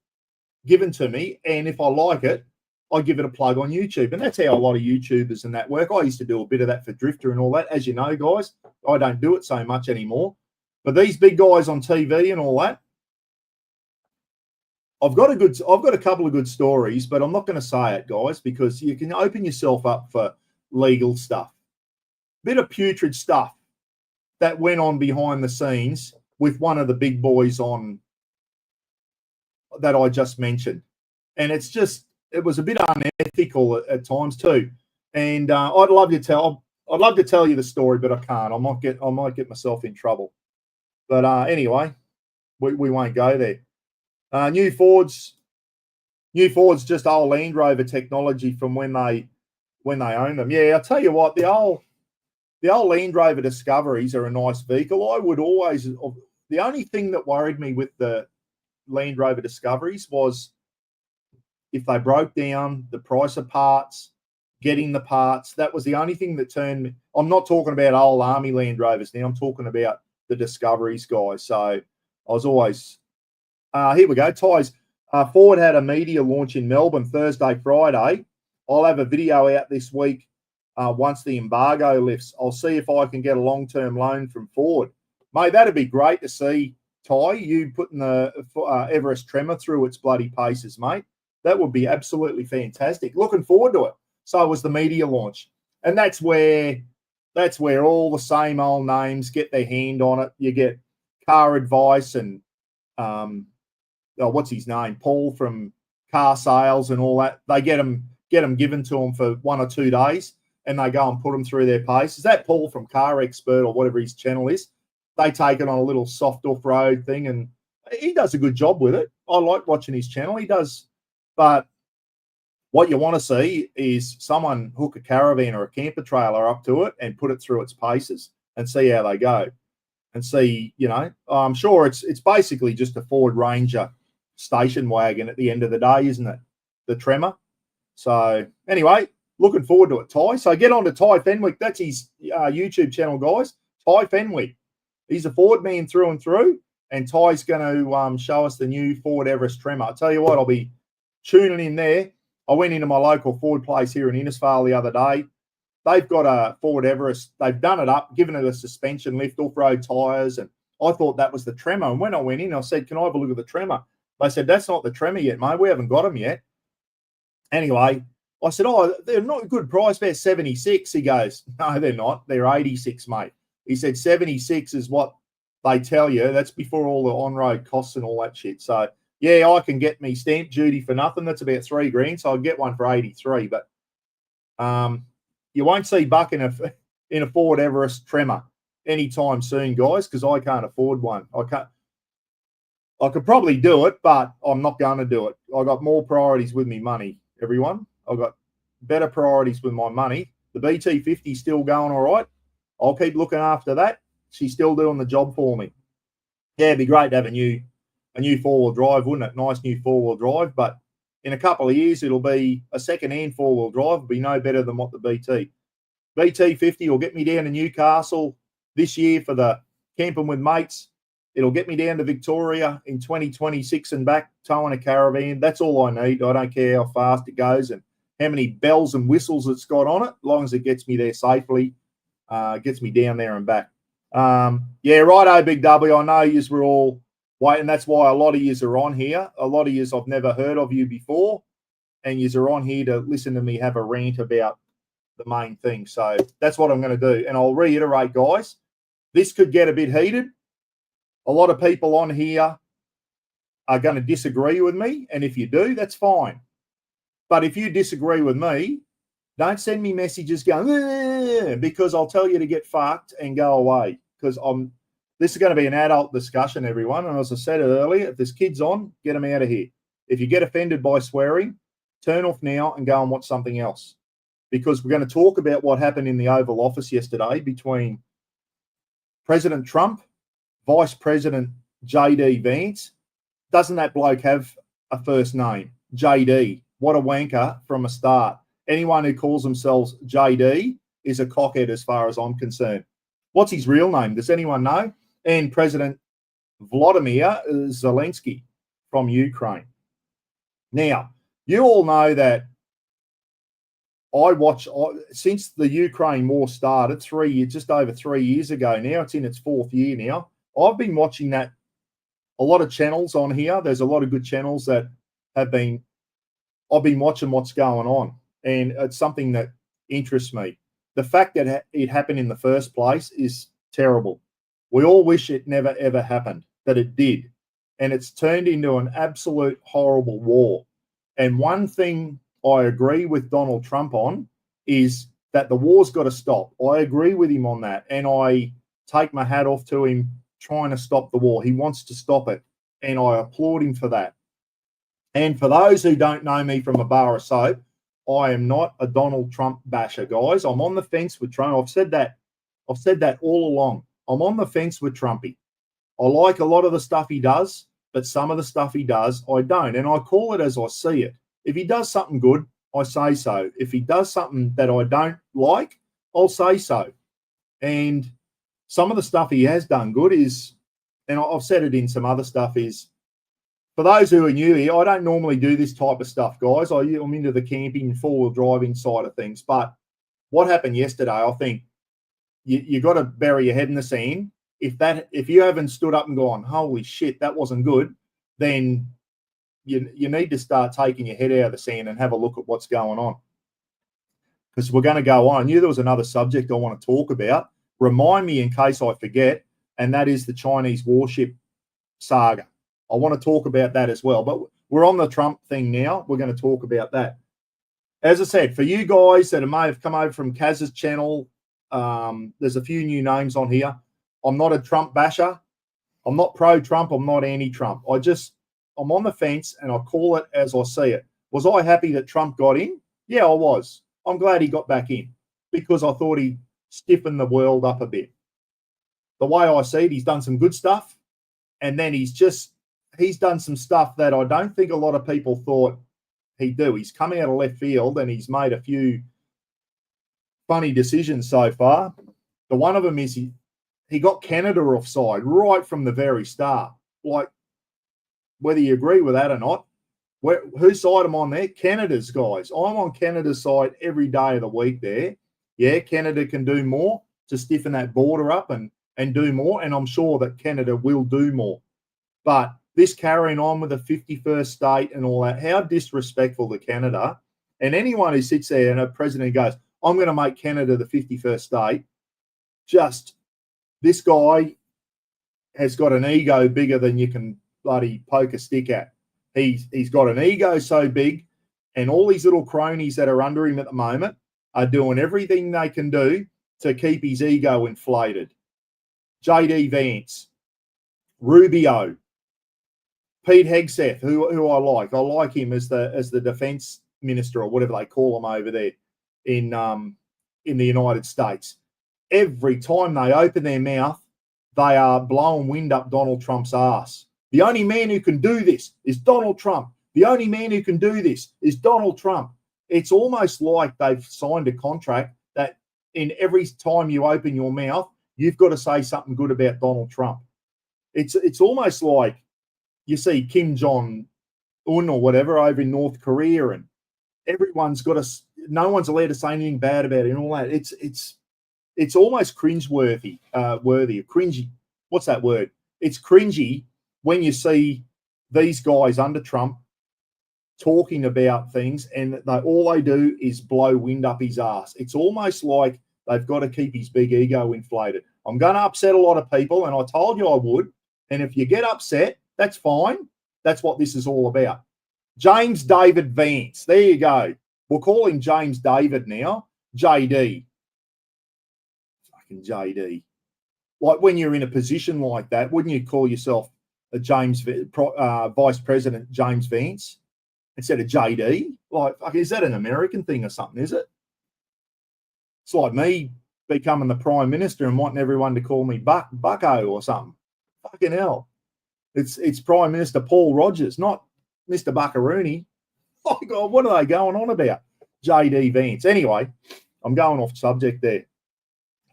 given to me. And if I like it, I give it a plug on YouTube. And that's how a lot of YouTubers and that work. I used to do a bit of that for Drifter and all that. As you know, guys, I don't do it so much anymore. But these big guys on TV and all that, I've got a couple of good stories, but I'm not going to say it, guys, because you can open yourself up for legal stuff. Bit of putrid stuff that went on behind the scenes with one of the big boys on that I just mentioned. And it was a bit unethical at times too. And I'd love to tell you the story, but I can't. I might get myself in trouble. But anyway, we won't go there. New Ford's just old Land Rover technology from when they own them. Yeah, I'll tell you what, the old Land Rover Discoveries are a nice vehicle. The only thing that worried me with the Land Rover Discoveries was if they broke down, the price of parts, getting the parts. That was the only thing that turned me. I'm not talking about old Army Land Rovers now. I'm talking about the Discoveries, guys. So I was always here we go. Ties. Ford had a media launch in Melbourne Thursday, Friday. I'll have a video out this week once the embargo lifts. I'll see if I can get a long-term loan from Ford. Mate, that'd be great to see, Ty, you putting the Everest Tremor through its bloody paces, mate. That would be absolutely fantastic. Looking forward to it. So was the media launch. And that's where all the same old names get their hand on it. You get Car Advice and what's his name? Paul from Car Sales and all that. They get them given to them for 1 or 2 days and they go and put them through their paces. That Paul from Car Expert or whatever his channel is, they take it on a little soft off-road thing and he does a good job with it. I like watching his channel. He does. But what you want to see is someone hook a caravan or a camper trailer up to it and put it through its paces and see how they go. And see, I'm sure it's basically just a Ford Ranger station wagon at the end of the day, isn't it? The Tremor. So anyway, looking forward to it, Ty. So get on to Ty Fenwick. That's his YouTube channel, guys. Ty Fenwick. He's a Ford man through and through. And Ty's going to show us the new Ford Everest Tremor. I'll tell you what, I'll be tuning in there. I went into my local Ford place here in Innisfail the other day. They've got a Ford Everest. They've done it up, given it a suspension lift, off-road tyres, and I thought that was the Tremor. And when I went in, I said, can I have a look at the Tremor? They said, that's not the Tremor yet, mate. We haven't got them yet. Anyway, I said, oh, they're not a good price. They're 76. He goes, no, they're not. They're 86, mate. He said 76 is what they tell you. That's before all the on-road costs and all that shit. So, yeah, I can get me stamp duty for nothing. That's about $3,000. So I'll get one for 83. But you won't see Buck in a Ford Everest Tremor anytime soon, guys, because I can't afford one. I could probably do it, but I'm not going to do it. I got more priorities with me money, everyone. I've got better priorities with my money. The BT50 is still going all right. I'll keep looking after that. She's still doing the job for me. Yeah, it'd be great to have a new four-wheel drive, wouldn't it? Nice new four-wheel drive. But In a couple of years, it'll be a second-hand four-wheel drive. It'll be no better than what the BT50 will get me down to Newcastle this year for the camping with mates. It'll get me down to Victoria in 2026 and back, towing a caravan. That's all I need. I don't care how fast it goes and how many bells and whistles it's got on it, as long as it gets me there safely, gets me down there and back. Yeah, righto, Big W. I know yous were all waiting. That's why a lot of yous are on here. A lot of yous I've never heard of you before, and yous are on here to listen to me have a rant about the main thing. So that's what I'm going to do. And I'll reiterate, guys, this could get a bit heated. A lot of people on here are going to disagree with me, and if you do, that's fine. But if you disagree with me, don't send me messages going, because I'll tell you to get fucked and go away. Because this is going to be an adult discussion, everyone. And as I said earlier, if there's kids on, get them out of here. If you get offended by swearing, turn off now and go and watch something else. Because we're going to talk about what happened in the Oval Office yesterday between President Trump, Vice President JD Vance. Doesn't that bloke have a first name? JD. What a wanker from a start. Anyone who calls themselves JD is a cockhead as far as I'm concerned. What's his real name? Does anyone know? And President Vladimir Zelensky from Ukraine. Now, you all know that since the Ukraine war started just over 3 years ago now, it's in its fourth year now, I've been watching that. A lot of channels on here. There's a lot of good channels that I've been watching what's going on, and it's something that interests me. The fact that it happened in the first place is terrible. We all wish it never, ever happened, but it did. And it's turned into an absolute horrible war. And one thing I agree with Donald Trump on is that the war's got to stop. I agree with him on that. And I take my hat off to him trying to stop the war. He wants to stop it. And I applaud him for that. And for those who don't know me from a bar of soap, I am not a Donald Trump basher, guys. I'm on the fence with Trump. I've said that all along. I'm on the fence with Trumpy. I like a lot of the stuff he does, but some of the stuff he does, I don't. And I call it as I see it. If he does something good, I say so. If he does something that I don't like, I'll say so. And some of the stuff he has done good is, and I've said it in some other stuff, is, for those who are new here, I don't normally do this type of stuff, guys. I'm into the camping, four-wheel driving side of things. But what happened yesterday, I think you got to bury your head in the sand. If you haven't stood up and gone, holy shit, that wasn't good, then you need to start taking your head out of the sand and have a look at what's going on. Because we're going to go on. I knew there was another subject I want to talk about. Remind me in case I forget, and that is the Chinese warship saga. I want to talk about that as well. But we're on the Trump thing now. We're going to talk about that. As I said, for you guys that may have come over from Kaz's channel, there's a few new names on here. I'm not a Trump basher. I'm not pro-Trump. I'm not anti-Trump. I'm on the fence, and I call it as I see it. Was I happy that Trump got in? Yeah, I was. I'm glad he got back in because I thought he stiffened the world up a bit. The way I see it, he's done some good stuff, and then he's done some stuff that I don't think a lot of people thought he'd do. He's come out of left field, and he's made a few funny decisions so far. The one of them is he got Canada offside right from the very start. Like, whether you agree with that or not, whose side am I on there? Canada's, guys. I'm on Canada's side every day of the week there. Yeah, Canada can do more to stiffen that border up and do more, and I'm sure that Canada will do more. But this carrying on with the 51st state and all that, how disrespectful to Canada. And anyone who sits there and a president goes, I'm going to make Canada the 51st state, this guy has got an ego bigger than you can bloody poke a stick at. He's got an ego so big, and all these little cronies that are under him at the moment are doing everything they can do to keep his ego inflated. JD Vance, Rubio, Pete Hegseth, who I like. I like him as the defense minister or whatever they call him over there in the United States. Every time they open their mouth, they are blowing wind up Donald Trump's ass. The only man who can do this is Donald Trump. The only man who can do this is Donald Trump. It's almost like they've signed a contract that in every time you open your mouth, you've got to say something good about Donald Trump. It's almost like you see Kim Jong-un or whatever over in North Korea, and everyone's got to, no one's allowed to say anything bad about it and all that. It's almost cringeworthy, cringy. What's that word? It's cringy when you see these guys under Trump talking about things, and all they do is blow wind up his ass. It's almost like they've got to keep his big ego inflated. I'm going to upset a lot of people, and I told you I would. And if you get upset, that's fine. That's what this is all about. James David Vance. There you go. We'll call him James David now. JD. Fucking JD. Like when you're in a position like that, wouldn't you call yourself a Vice President James Vance instead of JD? Like, is that an American thing or something, is it? It's like me becoming the Prime Minister and wanting everyone to call me Bucko or something. Fucking hell. It's Prime Minister Paul Rogers, not Mr. Buckaroony. Oh, God, what are they going on about? JD Vance. Anyway, I'm going off subject there.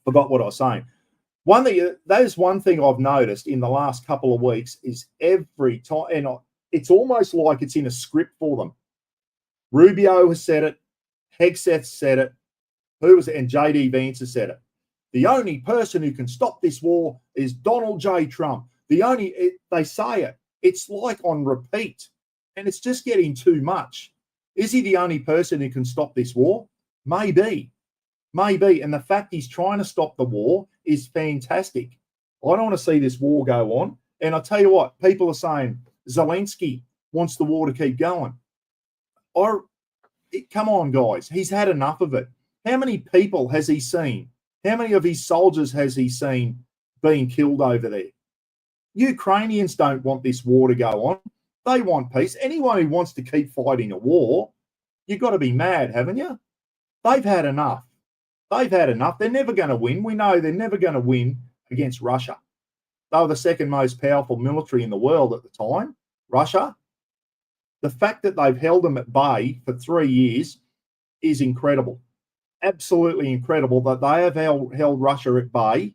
Forgot what I was saying. There's one thing I've noticed in the last couple of weeks is every time, and it's almost like it's in a script for them. Rubio has said it. Hegseth said it. And JD Vance has said it. The only person who can stop this war is Donald J. Trump. They say it. It's like on repeat, and it's just getting too much. Is he the only person who can stop this war? Maybe. And the fact he's trying to stop the war is fantastic. I don't want to see this war go on. And I'll tell you what, people are saying Zelensky wants the war to keep going. Come on, guys. He's had enough of it. How many people has he seen? How many of his soldiers has he seen being killed over there? Ukrainians don't want this war to go on. They want peace. Anyone who wants to keep fighting a war, you've got to be mad, haven't you? They've had enough. They're never going to win. We know they're never going to win against Russia. They were the second most powerful military in the world at the time, Russia. The fact that they've held them at bay for 3 years is incredible. Absolutely incredible that they have held Russia at bay.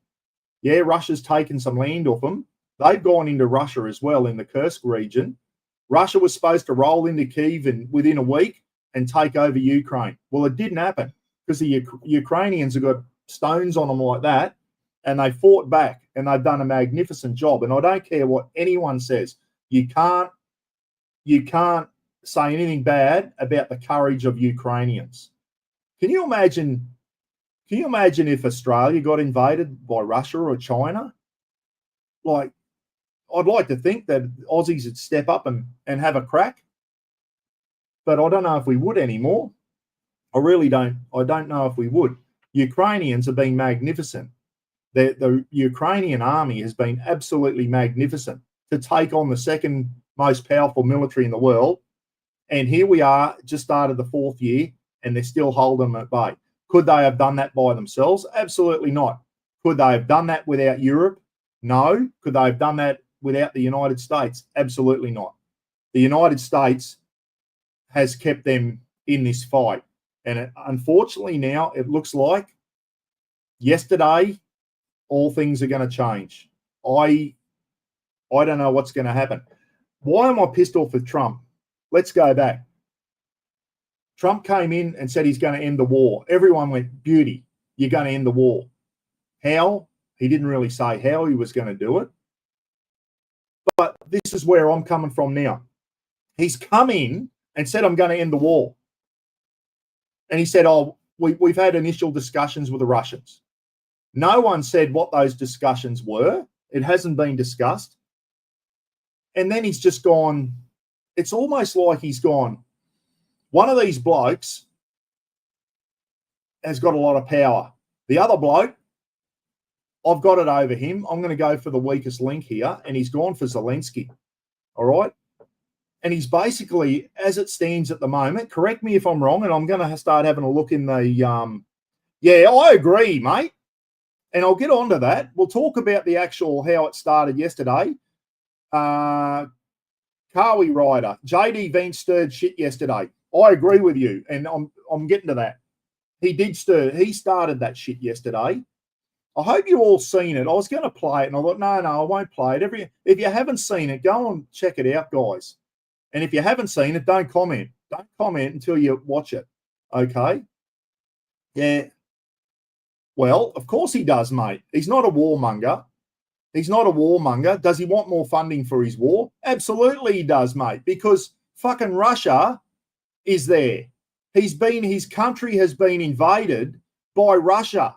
Yeah, Russia's taken some land off them. They've gone into Russia as well in the Kursk region. Russia was supposed to roll into Kyiv within a week and take over Ukraine. Well, it didn't happen because the Ukrainians have got stones on them like that, and they fought back, and they've done a magnificent job. And I don't care what anyone says. You can't say anything bad about the courage of Ukrainians. Can you imagine if Australia got invaded by Russia or China? Like, I'd like to think that Aussies would step up and have a crack. But I don't know if we would anymore. I really don't. I don't know if we would. Ukrainians have been magnificent. The Ukrainian army has been absolutely magnificent to take on the second most powerful military in the world. And here we are, just started the 4th year, and they're still holding them at bay. Could they have done that by themselves? Absolutely not. Could they have done that without Europe? No. Could they have done that without the United States? Absolutely not. The United States has kept them in this fight. And unfortunately now it looks like yesterday all things are going to change. I don't know what's going to happen. Why am I pissed off with Trump? Let's go back. Trump came in and said he's going to end the war. Everyone went, beauty, you're going to end the war. How? He didn't really say how he was going to do it. But this is where I'm coming from now. He's come in and said, I'm going to end the war. And he said, we've had initial discussions with the Russians. No one said what those discussions were. It hasn't been discussed. And then he's just gone, it's almost like he's gone, one of these blokes has got a lot of power. The other bloke, I've got it over him. I'm going to go for the weakest link here. And he's gone for Zelensky. All right. And he's basically, as it stands at the moment, correct me if I'm wrong, and I'm going to start having a look in the, yeah, I agree, mate. And I'll get on to that. We'll talk about the actual, how it started yesterday. Come Kawi Rider, JD Vance stirred shit yesterday. I agree with you, and I'm getting to that. He did stir. He started that shit yesterday. I hope you all seen it. I was going to play it, and I thought, no, I won't play it. If you haven't seen it, go and check it out, guys. And if you haven't seen it, don't comment. Don't comment until you watch it. Okay? Yeah. Well, of course he does, mate. He's not a warmonger. He's not a warmonger. Does he want more funding for his war? Absolutely he does, mate, because fucking Russia is there. His country has been invaded by Russia.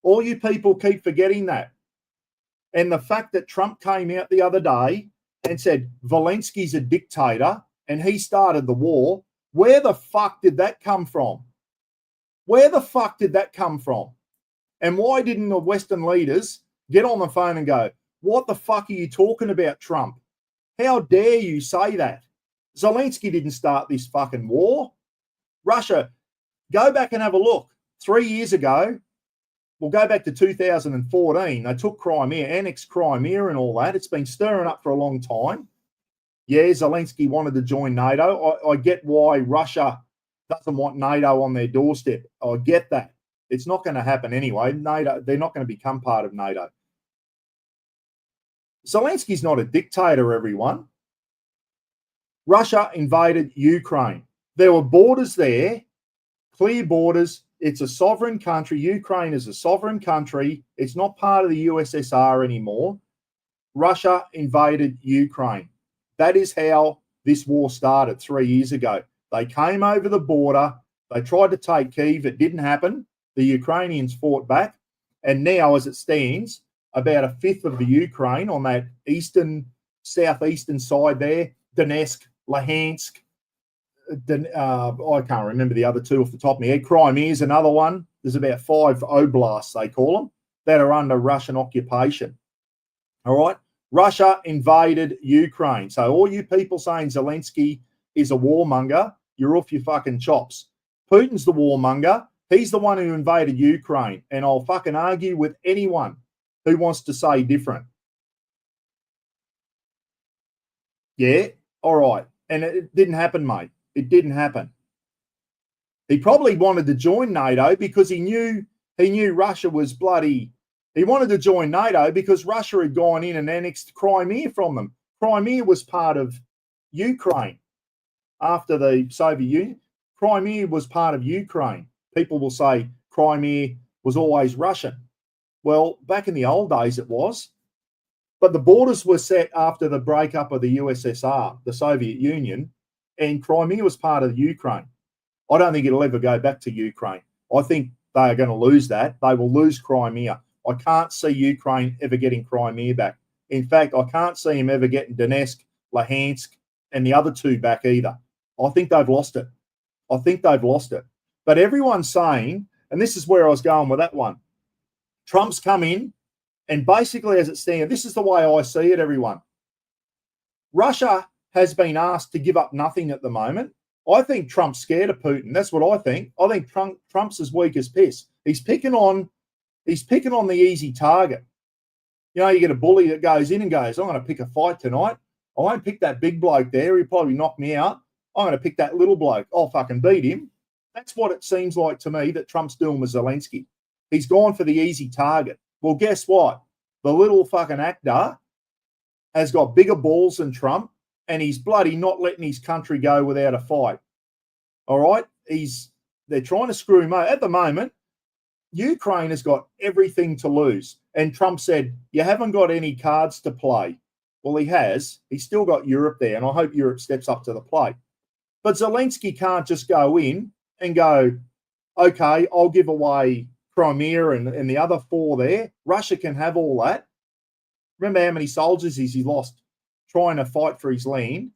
All you people keep forgetting that. And the fact that Trump came out the other day and said Zelensky's a dictator and he started the war, where the fuck did that come from? Where the fuck did that come from? And why didn't the Western leaders get on the phone and go, what the fuck are you talking about, Trump? How dare you say that? Zelensky didn't start this fucking war. Russia, go back and have a look. 3 years ago, we'll go back to 2014. They took Crimea, annexed Crimea and all that. It's been stirring up for a long time. Yeah, Zelensky wanted to join NATO. I get why Russia doesn't want NATO on their doorstep. I get that. It's not going to happen anyway. NATO, they're not going to become part of NATO. Zelensky's not a dictator, everyone. Russia invaded Ukraine. There were borders there, clear borders. It's a sovereign country. Ukraine is a sovereign country. It's not part of the USSR anymore. Russia invaded Ukraine. That is how this war started 3 years ago. They came over the border. They tried to take Kyiv. It didn't happen. The Ukrainians fought back. And now, as it stands, about a fifth of the Ukraine on that southeastern side there, Donetsk, Luhansk, I can't remember the other two off the top of my head. Crimea is another one. There's about 5 oblasts, they call them, that are under Russian occupation. All right? Russia invaded Ukraine. So all you people saying Zelensky is a warmonger, you're off your fucking chops. Putin's the warmonger. He's the one who invaded Ukraine. And I'll fucking argue with anyone who wants to say different. Yeah, all right. And it didn't happen, mate. It didn't happen. He probably wanted to join NATO because he knew Russia was bloody. He wanted to join NATO because Russia had gone in and annexed Crimea from them. Crimea was part of Ukraine after the Soviet Union. Crimea was part of Ukraine. People will say Crimea was always Russian. Well, back in the old days it was. But the borders were set after the breakup of the USSR, the Soviet Union, and Crimea was part of Ukraine. I don't think it'll ever go back to Ukraine. I think they are going to lose that. They will lose Crimea. I can't see Ukraine ever getting Crimea back. In fact, I can't see him ever getting Donetsk, Luhansk, and the other two back either. I think they've lost it. I think they've lost it. But everyone's saying, and this is where I was going with that one, Trump's come in, and basically as it stands, this is the way I see it, everyone. Russia has been asked to give up nothing at the moment. I think Trump's scared of Putin. That's what I think. I think Trump's as weak as piss. He's picking on the easy target. You know, you get a bully that goes in and goes, I'm going to pick a fight tonight. I won't pick that big bloke there. He'll probably knock me out. I'm going to pick that little bloke. I'll fucking beat him. That's what it seems like to me that Trump's doing with Zelensky. He's gone for the easy target. Well, guess what? The little fucking actor has got bigger balls than Trump, and he's bloody not letting his country go without a fight. All right? They're trying to screw him over. At the moment, Ukraine has got everything to lose. And Trump said, you haven't got any cards to play. Well, he has. He's still got Europe there, and I hope Europe steps up to the plate. But Zelensky can't just go in and go, okay, I'll give away Crimea and the other 4 there. Russia can have all that. Remember how many soldiers he lost trying to fight for his land?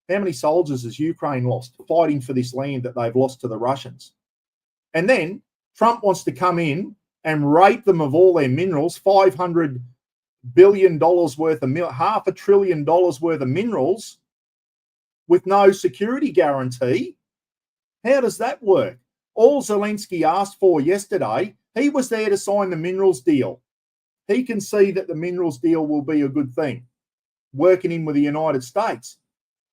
How many soldiers has Ukraine lost fighting for this land that they've lost to the Russians? And then Trump wants to come in and rape them of all their minerals, $500 billion worth of $500 billion worth of minerals with no security guarantee. How does that work? All Zelensky asked for yesterday, he was there to sign the minerals deal. He can see that the minerals deal will be a good thing, working in with the United States.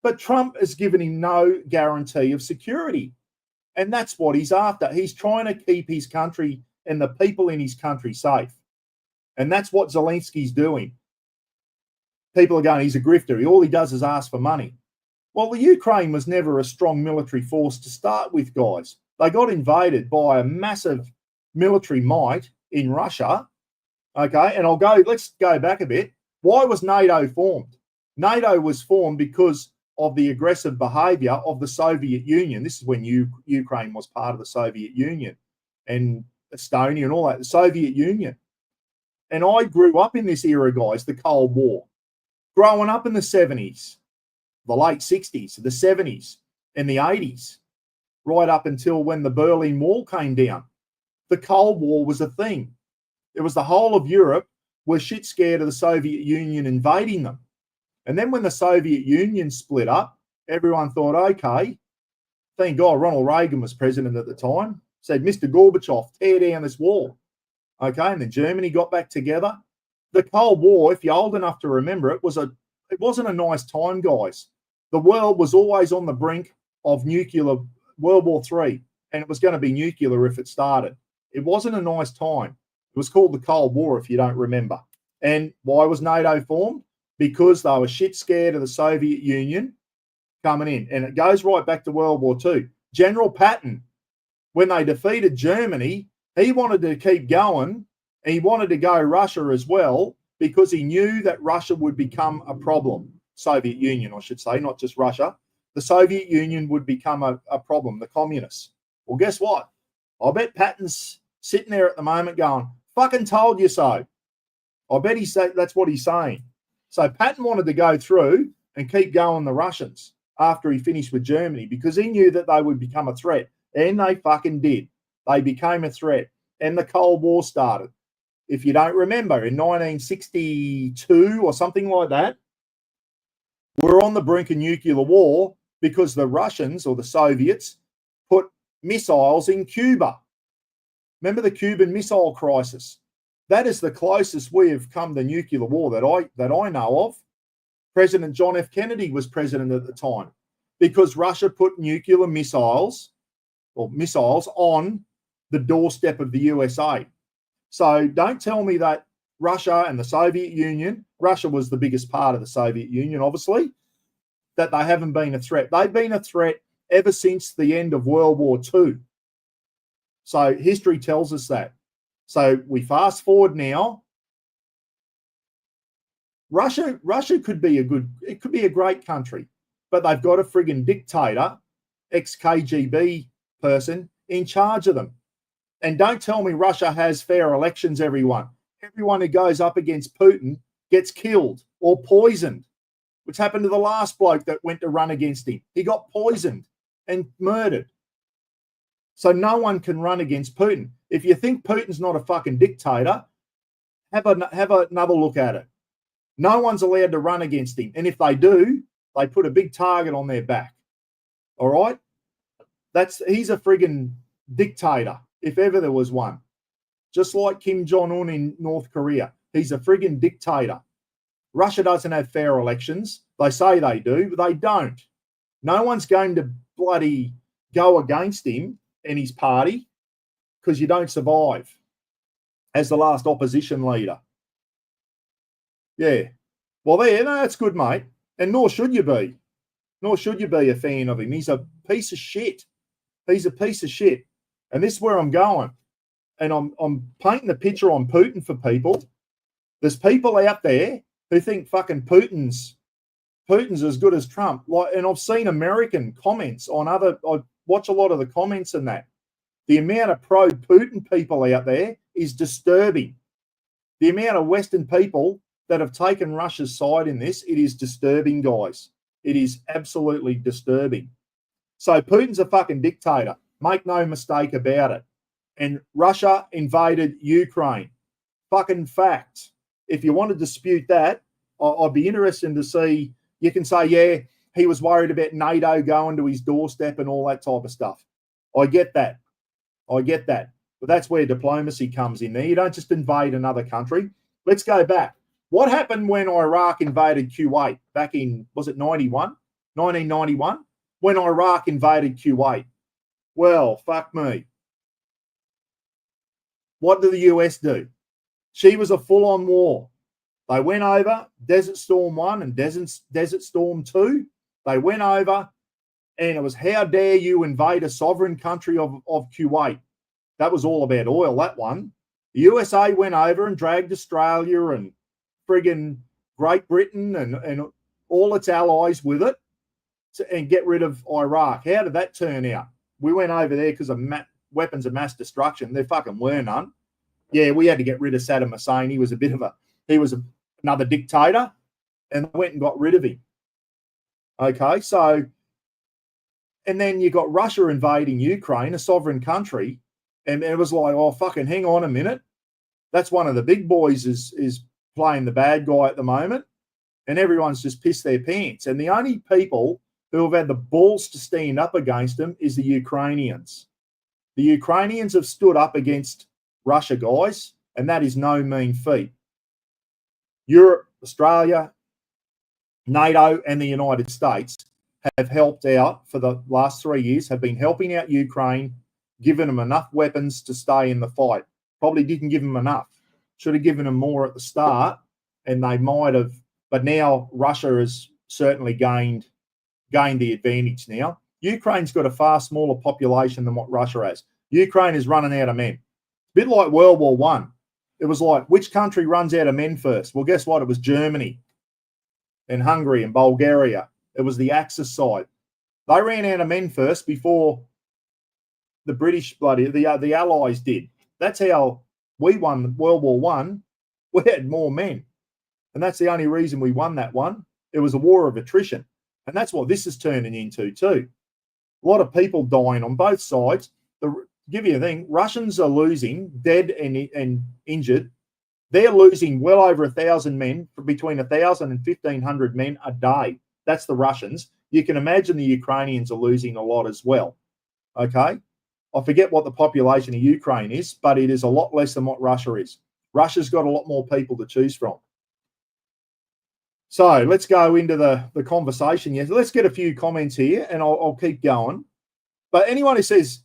But Trump has given him no guarantee of security. And that's what he's after. He's trying to keep his country and the people in his country safe. And that's what Zelensky's doing. People are going, he's a grifter. All he does is ask for money. Well, the Ukraine was never a strong military force to start with, guys. They got invaded by a massive military might in Russia. Okay, and let's go back a bit. Why was NATO formed? NATO was formed because of the aggressive behavior of the Soviet Union. This is when Ukraine was part of the Soviet Union and Estonia and all that, the Soviet Union. And I grew up in this era, guys, the Cold War. Growing up in the 70s, the late 60s, the 70s, and the 80s, right up until when the Berlin Wall came down. The Cold War was a thing. It was the whole of Europe was shit scared of the Soviet Union invading them. And then when the Soviet Union split up, everyone thought, okay, thank God Ronald Reagan was president at the time, said, Mr. Gorbachev, tear down this wall. Okay, and then Germany got back together. The Cold War, if you're old enough to remember it, it wasn't a nice time, guys. The world was always on the brink of nuclear World War III, and it was going to be nuclear if it started. It wasn't a nice time. It was called the Cold War, if you don't remember. And why was NATO formed? Because they were shit scared of the Soviet Union coming in. And it goes right back to World War II. General Patton, when they defeated Germany, he wanted to keep going. And he wanted to go Russia as well because he knew that Russia would become a problem. Soviet Union, I should say, not just Russia. The Soviet Union would become a problem, the communists. Well, guess what? I bet Patton's sitting there at the moment going, fucking told you so. I bet that's what he's saying. So Patton wanted to go through and keep going the Russians after he finished with Germany because he knew that they would become a threat. And they fucking did. They became a threat. And the Cold War started. If you don't remember, in 1962 or something like that, we're on the brink of nuclear war because the Russians or the Soviets put missiles in Cuba. Remember the Cuban Missile Crisis? That is the closest we have come to nuclear war that I know of. President John F. Kennedy was president at the time because Russia put nuclear missiles on the doorstep of the USA. So don't tell me that Russia and the Soviet Union, Russia was the biggest part of the Soviet Union, obviously, that they haven't been a threat. They've been a threat ever since the end of World War II. So history tells us that. So we fast forward now. Russia could be a great country, but they've got a friggin' dictator, ex-KGB person in charge of them. And don't tell me Russia has fair elections, everyone. Everyone who goes up against Putin gets killed or poisoned, which happened to the last bloke that went to run against him. He got poisoned and murdered. So no one can run against Putin. If you think Putin's not a fucking dictator, have another look at it. No one's allowed to run against him. And if they do, they put a big target on their back. All right? He's a friggin' dictator, if ever there was one. Just like Kim Jong-un in North Korea. He's a friggin' dictator. Russia doesn't have fair elections. They say they do, but they don't. No one's going to bloody go against him and his party because you don't survive as the last opposition leader. Yeah. Well, that's good, mate. And nor should you be. Nor should you be a fan of him. He's a piece of shit. He's a piece of shit. And this is where I'm going. And I'm painting the picture on Putin for people. There's people out there who think fucking Putin's as good as Trump. And I've seen American comments on I watch a lot of the comments in that. The amount of pro-Putin people out there is disturbing. The amount of Western people that have taken Russia's side in this, it is disturbing, guys. It is absolutely disturbing. So Putin's a fucking dictator. Make no mistake about it. And Russia invaded Ukraine. Fucking fact. If you want to dispute that, I'd be interested to see. You can say, yeah, he was worried about NATO going to his doorstep and all that type of stuff. I get that. But that's where diplomacy comes in there. You don't just invade another country. Let's go back. What happened when Iraq invaded Kuwait back in, was it 91? 1991, when Iraq invaded Kuwait. Well, fuck me. What did the US do? She was a full-on war. They went over Desert Storm 1 and Desert Storm 2. They went over, and it was, how dare you invade a sovereign country of Kuwait. That was all about oil, that one. The USA went over and dragged Australia and friggin' Great Britain and all its allies with it and get rid of Iraq. How did that turn out? We went over there because of weapons of mass destruction. There fucking were none. Yeah, we had to get rid of Saddam Hussein. He was another dictator, and went and got rid of him. Okay, so, and then you got Russia invading Ukraine, a sovereign country, and it was like, oh, fucking hang on a minute. That's one of the big boys is playing the bad guy at the moment, and everyone's just pissed their pants. And the only people who have had the balls to stand up against them is the Ukrainians. The Ukrainians have stood up against Russia, guys, and that is no mean feat. Europe, Australia, NATO, and the United States have helped out for the last 3 years, have been helping out Ukraine, giving them enough weapons to stay in the fight. Probably didn't give them enough. Should have given them more at the start, and they might have. But now Russia has certainly gained the advantage now. Ukraine's got a far smaller population than what Russia has. Ukraine is running out of men. A bit like World War One. It was like, which country runs out of men first? Well, guess what? It was Germany and Hungary and Bulgaria. It was the Axis side. They ran out of men first before the British the Allies did. That's how we won World War One. We had more men. And that's the only reason we won that one. It was a war of attrition. And that's what this is turning into too. A lot of people dying on both sides. Give you a thing, Russians are losing, dead and injured. They're losing well over 1,000 men, between 1,000 and 1,500 men a day. That's the Russians. You can imagine the Ukrainians are losing a lot as well. Okay? I forget what the population of Ukraine is, but it is a lot less than what Russia is. Russia's got a lot more people to choose from. So let's go into the conversation here. Let's get a few comments here, and I'll keep going. But anyone who says,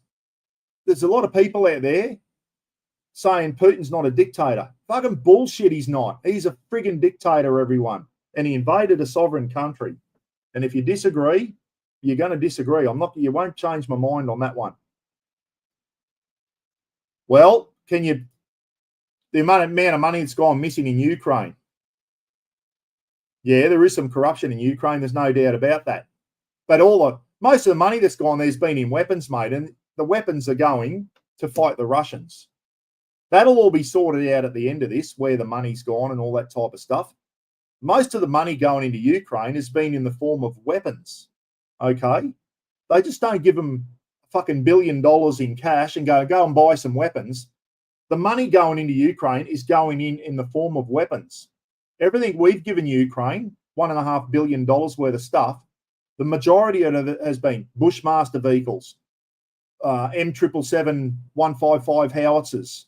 there's a lot of people out there saying Putin's not a dictator. Fucking bullshit, he's not. He's a friggin' dictator, everyone. And he invaded a sovereign country. And if you disagree, you're going to disagree. You won't change my mind on that one. Well, the amount of money that's gone missing in Ukraine. Yeah, there is some corruption in Ukraine. There's no doubt about that. But most of the money that's gone there's been in weapons, mate. And the weapons are going to fight the Russians. That'll all be sorted out at the end of this, where the money's gone and all that type of stuff. Most of the money going into Ukraine has been in the form of weapons. Okay? They just don't give them fucking $1 billion in cash and go and buy some weapons. The money going into Ukraine is going in the form of weapons. Everything we've given Ukraine, $1.5 billion worth of stuff, the majority of it has been Bushmaster vehicles, M777 155 howitzers,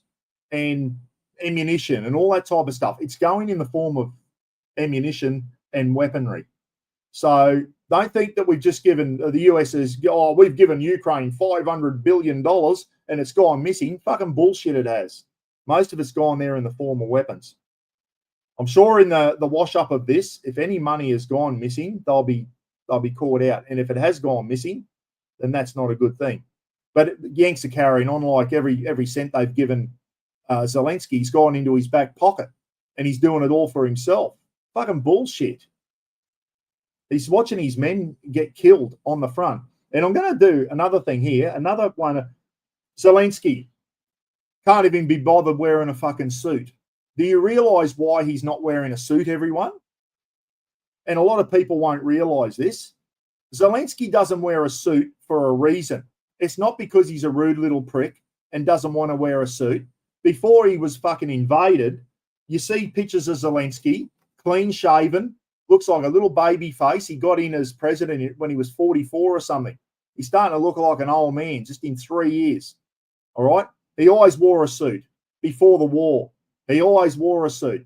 and ammunition and all that type of stuff. It's going in the form of ammunition and weaponry. So don't think that we've just given the US we've given Ukraine $500 billion and it's gone missing. Fucking bullshit it has. Most of it's gone there in the form of weapons. I'm sure in the wash up of this, if any money has gone missing, they'll be caught out. And if it has gone missing, then that's not a good thing. But Yanks are carrying on like every cent they've given Zelensky's gone into his back pocket, and he's doing it all for himself. Fucking bullshit. He's watching his men get killed on the front. And I'm going to do another thing here, another one. Zelensky can't even be bothered wearing a fucking suit. Do you realise why he's not wearing a suit, everyone? And a lot of people won't realise this. Zelensky doesn't wear a suit for a reason. It's not because he's a rude little prick and doesn't want to wear a suit. Before he was fucking invaded, you see pictures of Zelensky, clean shaven, looks like a little baby face. He got in as president when he was 44 or something. He's starting to look like an old man just in 3 years. All right? He always wore a suit before the war. He always wore a suit.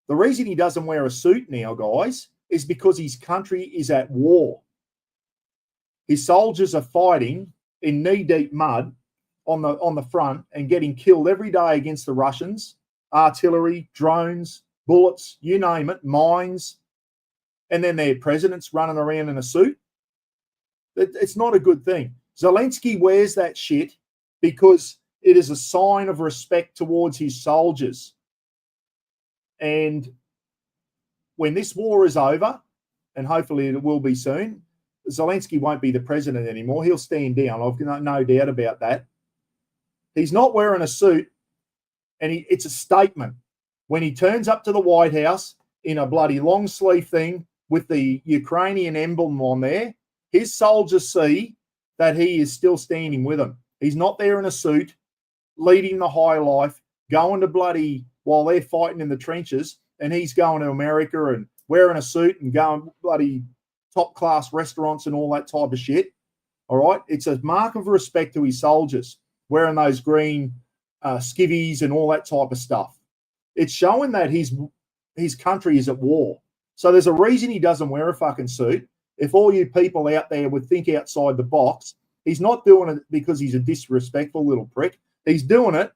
The reason he doesn't wear a suit now, guys, is because his country is at war. His soldiers are fighting in knee-deep mud on the front and getting killed every day against the Russians, artillery, drones, bullets, you name it, mines, and then their president's running around in a suit. It's not a good thing. Zelensky wears that shit because it is a sign of respect towards his soldiers. And when this war is over, and hopefully it will be soon, Zelensky won't be the president anymore. He'll stand down. I've no doubt about that. He's not wearing a suit, and it's a statement. When he turns up to the White House in a bloody long sleeve thing with the Ukrainian emblem on there, his soldiers see that he is still standing with them. He's not there in a suit, leading the high life, going to bloody, while they're fighting in the trenches, and he's going to America and wearing a suit and going bloody top-class restaurants and all that type of shit. All right? It's a mark of respect to his soldiers, wearing those green skivvies and all that type of stuff. It's showing that his country is at war. So there's a reason he doesn't wear a fucking suit. If all you people out there would think outside the box, he's not doing it because he's a disrespectful little prick. He's doing it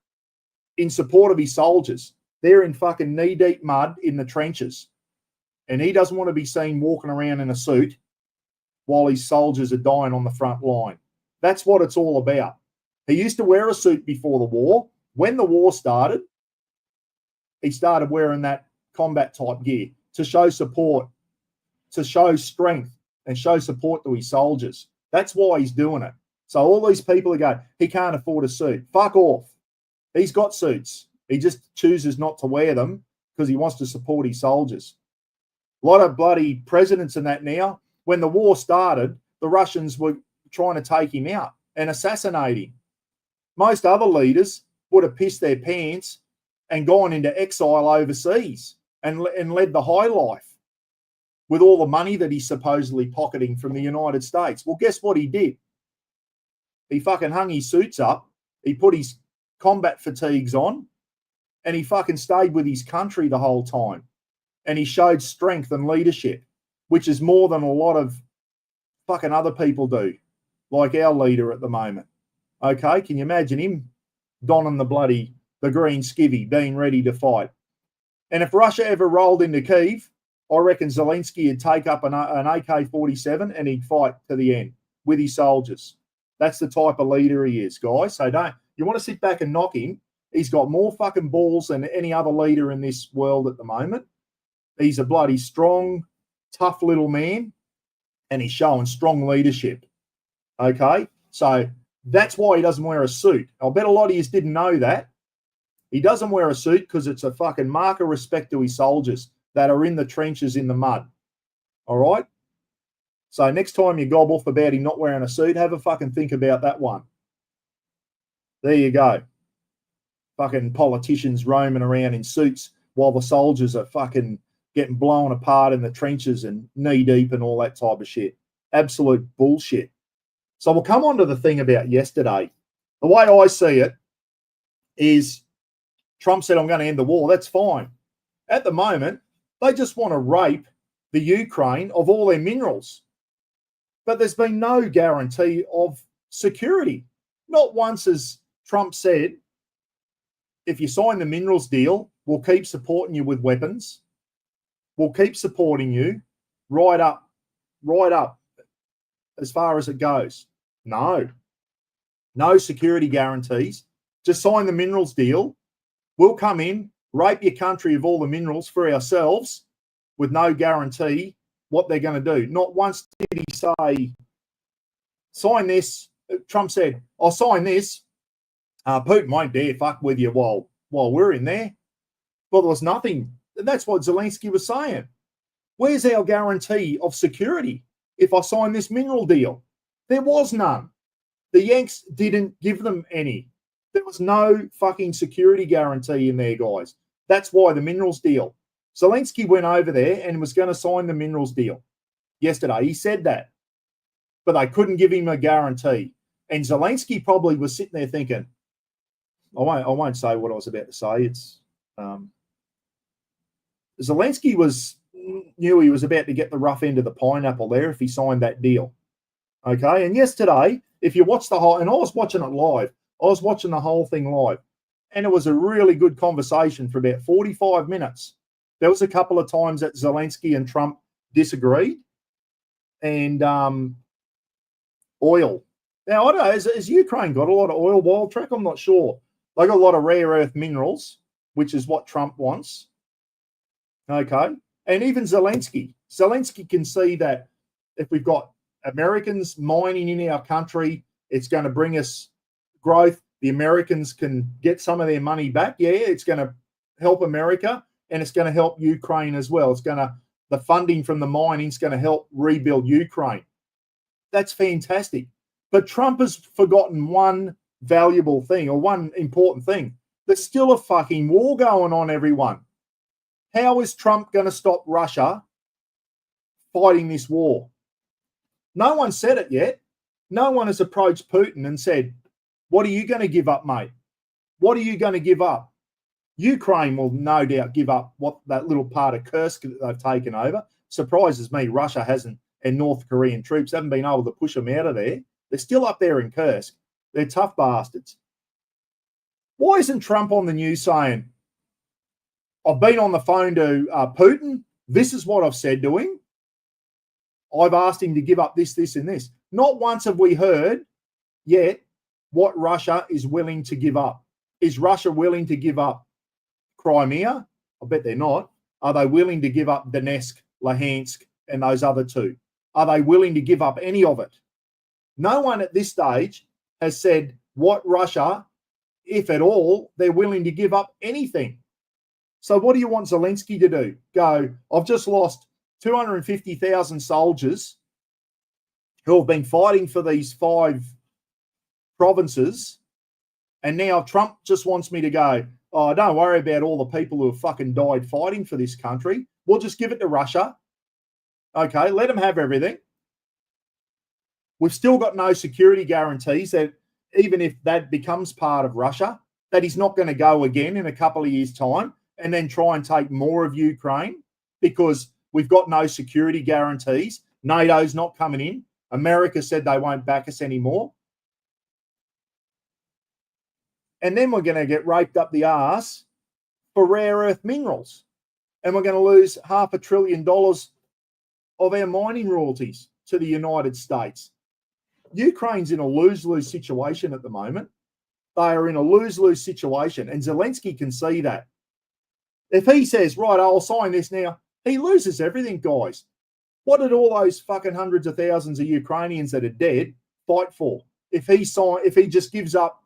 in support of his soldiers. They're in fucking knee-deep mud in the trenches. And he doesn't want to be seen walking around in a suit while his soldiers are dying on the front line. That's what it's all about. He used to wear a suit before the war. When the war started, he started wearing that combat type gear to show support, to show strength and show support to his soldiers. That's why he's doing it. So all these people are going, he can't afford a suit. Fuck off. He's got suits. He just chooses not to wear them because he wants to support his soldiers. A lot of bloody presidents in that now. When the war started, the Russians were trying to take him out and assassinate him. Most other leaders would have pissed their pants and gone into exile overseas and led the high life with all the money that he's supposedly pocketing from the United States. Well, guess what he did? He fucking hung his suits up. He put his combat fatigues on and he fucking stayed with his country the whole time. And he showed strength and leadership, which is more than a lot of fucking other people do, like our leader at the moment. Okay, can you imagine him donning the green skivvy, being ready to fight? And if Russia ever rolled into Kyiv, I reckon Zelensky would take up an AK-47 and he'd fight to the end with his soldiers. That's the type of leader he is, guys. So you want to sit back and knock him. He's got more fucking balls than any other leader in this world at the moment. He's a bloody strong, tough little man, and he's showing strong leadership. Okay? So that's why he doesn't wear a suit. I'll bet a lot of you didn't know that. He doesn't wear a suit because it's a fucking mark of respect to his soldiers that are in the trenches in the mud. All right? So next time you gob off about him not wearing a suit, have a fucking think about that one. There you go. Fucking politicians roaming around in suits while the soldiers are fucking getting blown apart in the trenches and knee deep and all that type of shit. Absolute bullshit. So we'll come on to the thing about yesterday. The way I see it is Trump said, I'm going to end the war. That's fine. At the moment, they just want to rape the Ukraine of all their minerals. But there's been no guarantee of security. Not once has Trump said, if you sign the minerals deal, we'll keep supporting you with weapons. We'll keep supporting you right up as far as it goes. No security guarantees. Just sign the minerals deal. We'll come in, rape your country of all the minerals for ourselves with no guarantee what they're going to do. Not once did he say, sign this. Trump said, I'll sign this. Putin won't dare fuck with you while we're in there. Well, there was nothing. That's what Zelensky was saying. Where's our guarantee of security if I sign this mineral deal? There was none. The Yanks didn't give them any. There was no fucking security guarantee in there, guys. That's why the minerals deal. Zelensky went over there and was going to sign the minerals deal yesterday. He said that. But they couldn't give him a guarantee. And Zelensky probably was sitting there thinking, I won't say what I was about to say. It's Zelensky was knew he was about to get the rough end of the pineapple there if he signed that deal. Okay, and yesterday, if you watch the whole, and I was watching it live, I was watching the whole thing live, and it was a really good conversation for about 45 minutes. There was a couple of times that Zelensky and Trump disagreed, and oil. Now, I don't know, has Ukraine got a lot of oil, Wild Track? I'm not sure. They got a lot of rare earth minerals, which is what Trump wants. Okay, and even Zelensky can see that if we've got Americans mining in our country, it's going to bring us growth. The Americans can get some of their money back. Yeah, it's going to help America, and it's going to help Ukraine as well. The funding from the mining is going to help rebuild Ukraine. That's fantastic. But Trump has forgotten one valuable thing, or one important thing. There's still a fucking war going on, everyone. How is Trump going to stop Russia fighting this war? No one said it yet. No one has approached Putin and said, what are you going to give up, mate? What are you going to give up? Ukraine will no doubt give up what that little part of Kursk that they've taken over. Surprises me, Russia hasn't, and North Korean troops haven't been able to push them out of there. They're still up there in Kursk. They're tough bastards. Why isn't Trump on the news saying, I've been on the phone to Putin. This is what I've said to him. I've asked him to give up this, this, and this. Not once have we heard yet what Russia is willing to give up. Is Russia willing to give up Crimea? I bet they're not. Are they willing to give up Donetsk, Luhansk, and those other two? Are they willing to give up any of it? No one at this stage has said what Russia, if at all, they're willing to give up anything. So what do you want Zelensky to do? Go, I've just lost 250,000 soldiers who have been fighting for these 5 provinces, and now Trump just wants me to go, oh, don't worry about all the people who have fucking died fighting for this country. We'll just give it to Russia. Okay, let them have everything. We've still got no security guarantees that even if that becomes part of Russia, that he's not going to go again in a couple of years' time and then try and take more of Ukraine, because we've got no security guarantees. NATO's not coming in. America said they won't back us anymore. And then we're going to get raped up the arse for rare earth minerals. And we're going to lose $500 billion of our mining royalties to the United States. Ukraine's in a lose-lose situation at the moment. They are in a lose-lose situation, and Zelensky can see that. If he says, right, I'll sign this now, he loses everything, guys. What did all those fucking hundreds of thousands of Ukrainians that are dead fight for? If he just gives up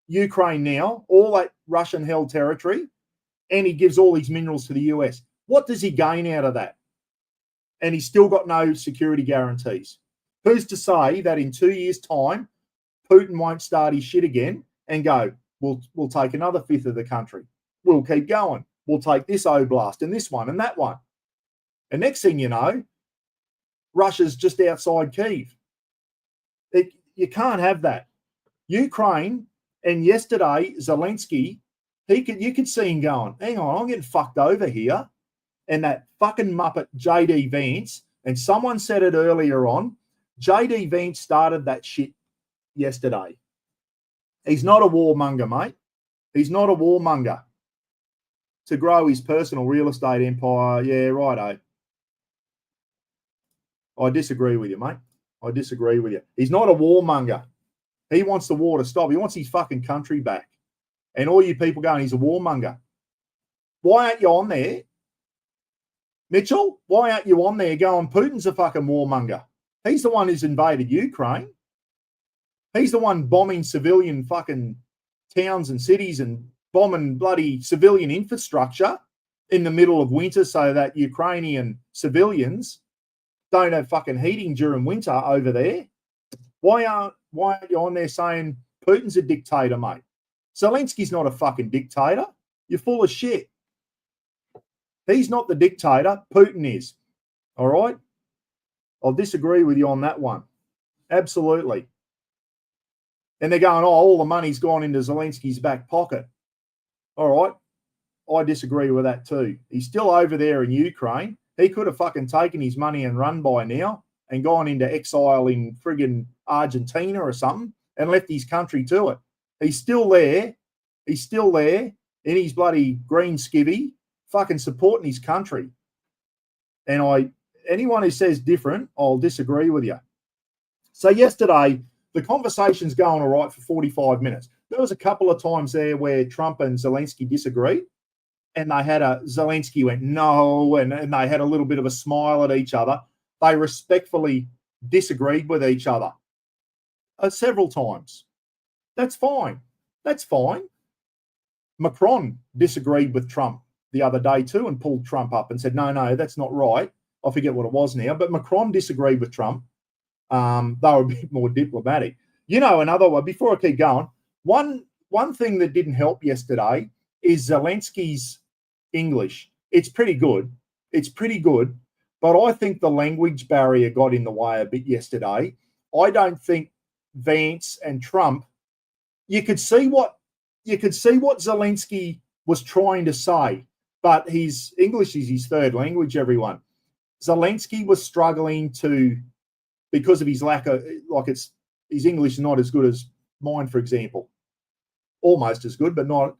Ukraine now, all that Russian-held territory, and he gives all these minerals to the US, what does he gain out of that? And he's still got no security guarantees. Who's to say that in 2 years' time, Putin won't start his shit again and go, we'll take another fifth of the country. We'll keep going. We'll take this oblast and this one and that one. And next thing you know, Russia's just outside Kyiv. You can't have that. Ukraine, and yesterday, Zelensky, you could see him going, hang on, I'm getting fucked over here. And that fucking muppet J.D. Vance, and someone said it earlier on, J.D. Vance started that shit yesterday. He's not a warmonger, mate. He's not a warmonger. To grow his personal real estate empire, yeah, righto. I disagree with you, mate. I disagree with you. He's not a warmonger. He wants the war to stop. He wants his fucking country back. And all you people going, he's a warmonger. Why aren't you on there? Mitchell, why aren't you on there going, Putin's a fucking warmonger? He's the one who's invaded Ukraine. He's the one bombing civilian fucking towns and cities and bombing bloody civilian infrastructure in the middle of winter so that Ukrainian civilians don't have fucking heating during winter over there. Why aren't you on there saying Putin's a dictator, mate? Zelensky's not a fucking dictator. You're full of shit. He's not the dictator. Putin is. All right? I'll disagree with you on that one. Absolutely. And they're going, oh, all the money's gone into Zelensky's back pocket. All right. I disagree with that too. He's still over there in Ukraine. He could have fucking taken his money and run by now and gone into exile in friggin' Argentina or something and left his country to it. He's still there. He's still there in his bloody green skivvy, fucking supporting his country. And anyone who says different, I'll disagree with you. So yesterday, the conversation's going all right for 45 minutes. There was a couple of times there where Trump and Zelensky disagreed, and Zelensky went, no, and they had a little bit of a smile at each other. They respectfully disagreed with each other several times. That's fine. That's fine. Macron disagreed with Trump the other day too and pulled Trump up and said, no, that's not right. I forget what it was now, but Macron disagreed with Trump. They were a bit more diplomatic. Another one, before I keep going, one thing that didn't help yesterday is Zelensky's English. It's pretty good. But I think the language barrier got in the way a bit yesterday. I don't think Vance and Trump, you could see what Zelensky was trying to say, but his English is his third language, everyone. Zelensky was struggling because of his lack of, his English is not as good as mine, for example. Almost as good, but not.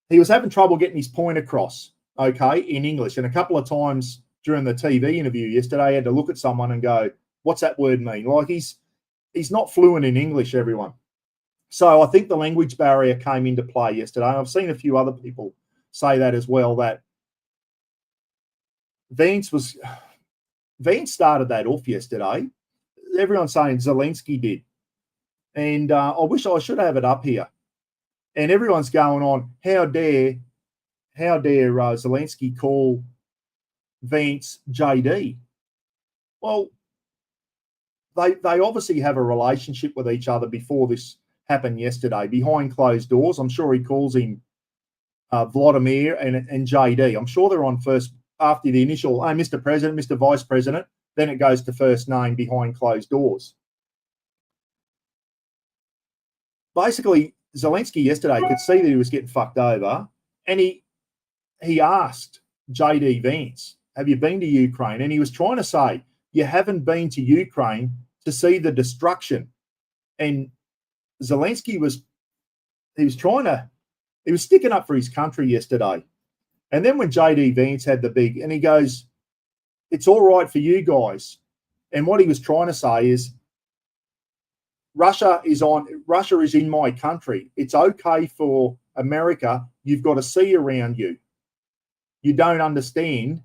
He was having trouble getting his point across, okay, in English. And a couple of times during the TV interview yesterday, I had to look at someone and go, what's that word mean? He's not fluent in English, everyone. So I think the language barrier came into play yesterday. I've seen a few other people say that as well, that Vance started that off yesterday. Everyone's saying Zelensky did. And I wish I should have it up here. And everyone's going on, how dare Zelensky call Vance JD? Well, they obviously have a relationship with each other before this happened yesterday, behind closed doors. I'm sure he calls him Vladimir and JD. I'm sure they're on first after the initial, Mr. President, Mr. Vice President, then it goes to first name behind closed doors. Basically, Zelensky yesterday could see that he was getting fucked over, and he asked JD Vance, have you been to Ukraine? And he was trying to say, you haven't been to Ukraine to see the destruction. And Zelensky was sticking up for his country yesterday. And then when JD Vance had and he goes, it's all right for you guys. And what he was trying to say is, Russia is in my country. It's okay for America. You've got a sea around you. You don't understand,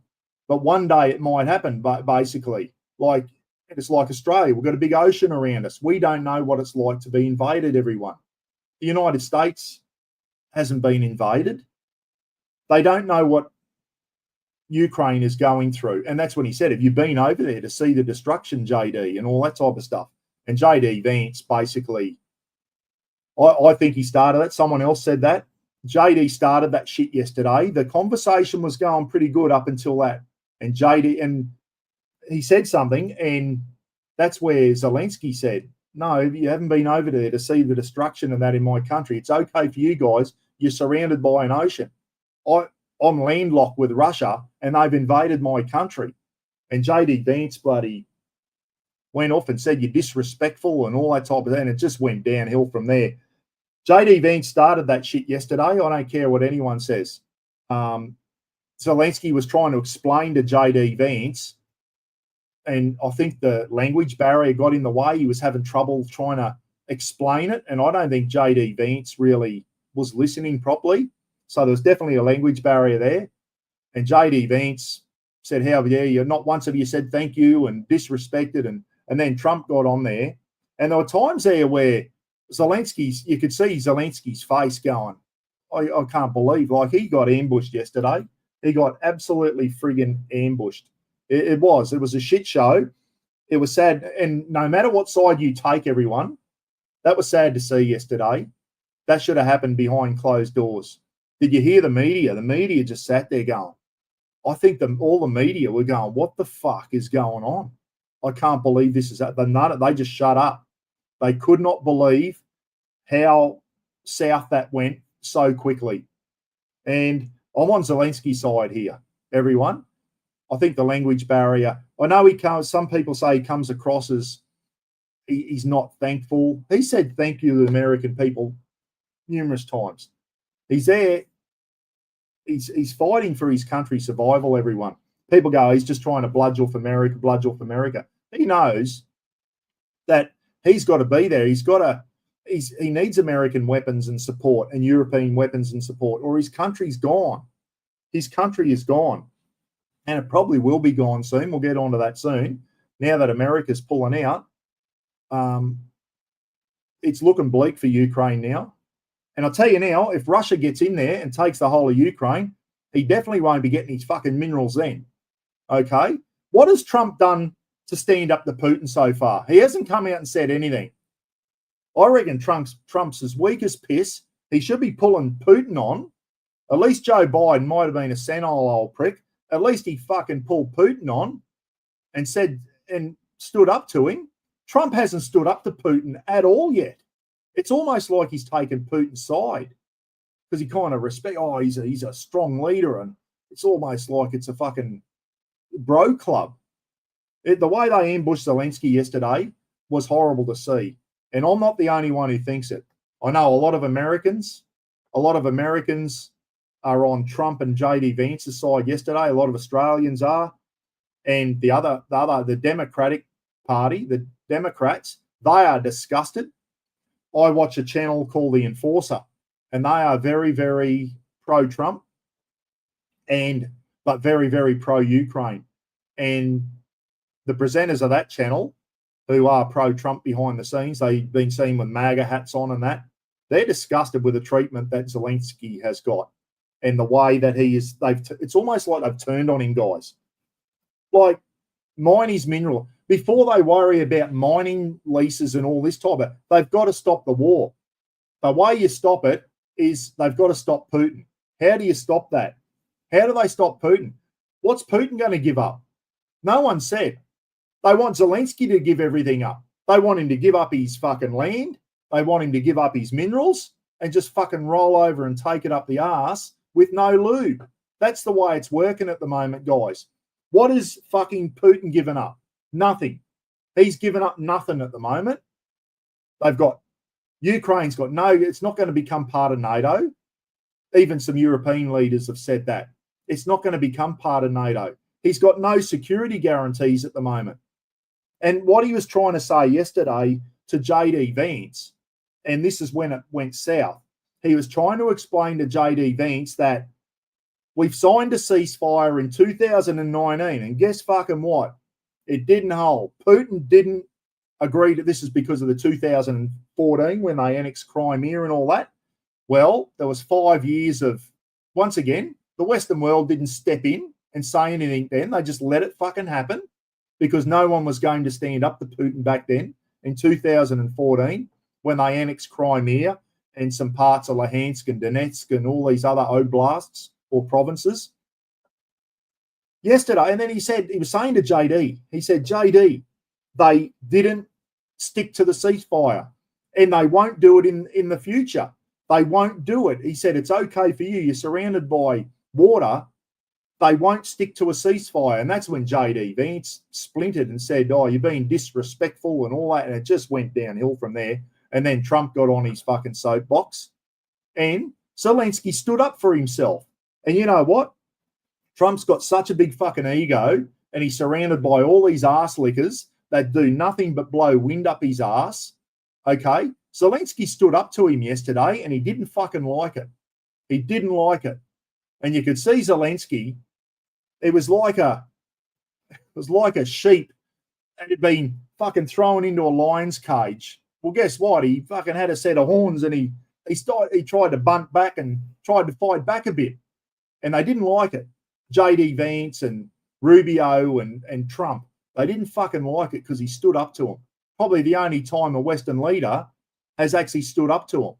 but one day it might happen, but basically. It's like Australia. We've got a big ocean around us. We don't know what it's like to be invaded, everyone. The United States hasn't been invaded. They don't know what Ukraine is going through. And that's when he said, have you been over there to see the destruction, JD, and all that type of stuff? And JD Vance basically, I think he started it. Someone else said that. JD started that shit yesterday. The conversation was going pretty good up until that. And he said something, and that's where Zelensky said, no, you haven't been over there to see the destruction of that in my country. It's okay for you guys. You're surrounded by an ocean. I'm landlocked with Russia, and they've invaded my country. And JD Vance bloody went off and said you're disrespectful and all that type of thing, and it just went downhill from there. JD Vance started that shit yesterday. I don't care what anyone says. Zelensky was trying to explain to JD Vance, and I think the language barrier got in the way. He was having trouble trying to explain it, and I don't think JD Vance really was listening properly. So there was definitely a language barrier there. And JD Vance said, you're not once have you said thank you, and disrespected, and then Trump got on there. And there were times there where you could see Zelensky's face going, I can't believe, he got ambushed yesterday. He got absolutely friggin' ambushed. It was a shit show. It was sad. And no matter what side you take, everyone, that was sad to see yesterday. That should have happened behind closed doors. Did you hear the media? The media just sat there going, I think all the media were going, what the fuck is going on? I can't believe this is that. They just shut up. They could not believe how south that went so quickly. And I'm on Zelensky's side here, everyone. I think the language barrier. I know he comes. Some people say he comes across as he's not thankful. He said thank you to the American people numerous times. He's there. He's fighting for his country's survival, everyone. People go, he's just trying to bludge off America. He knows that he's got to be there. He needs American weapons and support and European weapons and support, or his country's gone. His country is gone. And it probably will be gone soon. We'll get onto that soon. Now that America's pulling out, it's looking bleak for Ukraine now. And I'll tell you now, if Russia gets in there and takes the whole of Ukraine, he definitely won't be getting his fucking minerals then. Okay? What has Trump done to stand up to Putin so far? He hasn't come out and said anything. I reckon Trump's as weak as piss. He should be pulling Putin on. At least Joe Biden might have been a senile old prick. At least he fucking pulled Putin on and said and stood up to him. Trump hasn't stood up to Putin at all yet. It's almost like he's taken Putin's side because he kind of he's a strong leader, and it's almost like it's a fucking bro club. The way they ambushed Zelensky yesterday was horrible to see. And I'm not the only one who thinks it. I know a lot of Americans are on Trump and JD Vance's side yesterday. A lot of Australians are. And the Democratic Party, the Democrats, they are disgusted. I watch a channel called The Enforcer, and they are very, very pro-Trump, but very, very pro-Ukraine. And the presenters of that channel, who are pro-Trump behind the scenes, they've been seen with MAGA hats on and that, they're disgusted with the treatment that Zelensky has got and the way that he is. It's almost like they've turned on him, guys. Like, mine his mineral. Before they worry about mining leases and all this type of, they've got to stop the war. The way you stop it is they've got to stop Putin. How do you stop that? How do they stop Putin? What's Putin going to give up? No one said. They want Zelensky to give everything up. They want him to give up his fucking land. They want him to give up his minerals and just fucking roll over and take it up the arse with no lube. That's the way it's working at the moment, guys. What is fucking Putin giving up? Nothing. He's given up nothing at the moment. Ukraine's got it's not going to become part of NATO. Even some European leaders have said that. It's not going to become part of NATO. He's got no security guarantees at the moment. And what he was trying to say yesterday to JD Vance, and this is when it went south, he was trying to explain to JD Vance that we've signed a ceasefire in 2019, and guess fucking what? It didn't hold. Putin didn't agree to this. Is because of the 2014 when they annexed Crimea and all that. Well, there was 5 years of, once again, the Western world didn't step in and say anything then. They just let it fucking happen because no one was going to stand up to Putin back then in 2014 when they annexed Crimea and some parts of Luhansk and Donetsk and all these other oblasts or provinces. Yesterday, and then he was saying to JD, he said, JD, they didn't stick to the ceasefire and they won't do it in the future. They won't do it. He said, it's okay for you. You're surrounded by water. They won't stick to a ceasefire. And that's when JD Vance splintered and said, oh, you're being disrespectful and all that. And it just went downhill from there. And then Trump got on his fucking soapbox. And Zelensky stood up for himself. And you know what? Trump's got such a big fucking ego and he's surrounded by all these arse lickers that do nothing but blow wind up his ass. Okay? Zelensky stood up to him yesterday and he didn't fucking like it. He didn't like it. And you could see Zelensky, it was like a sheep that had been fucking thrown into a lion's cage. Well, guess what? He fucking had a set of horns and he tried to bunt back and tried to fight back a bit. And they didn't like it. JD Vance and Rubio and Trump, they didn't fucking like it because he stood up to him. Probably the only time a Western leader has actually stood up to him.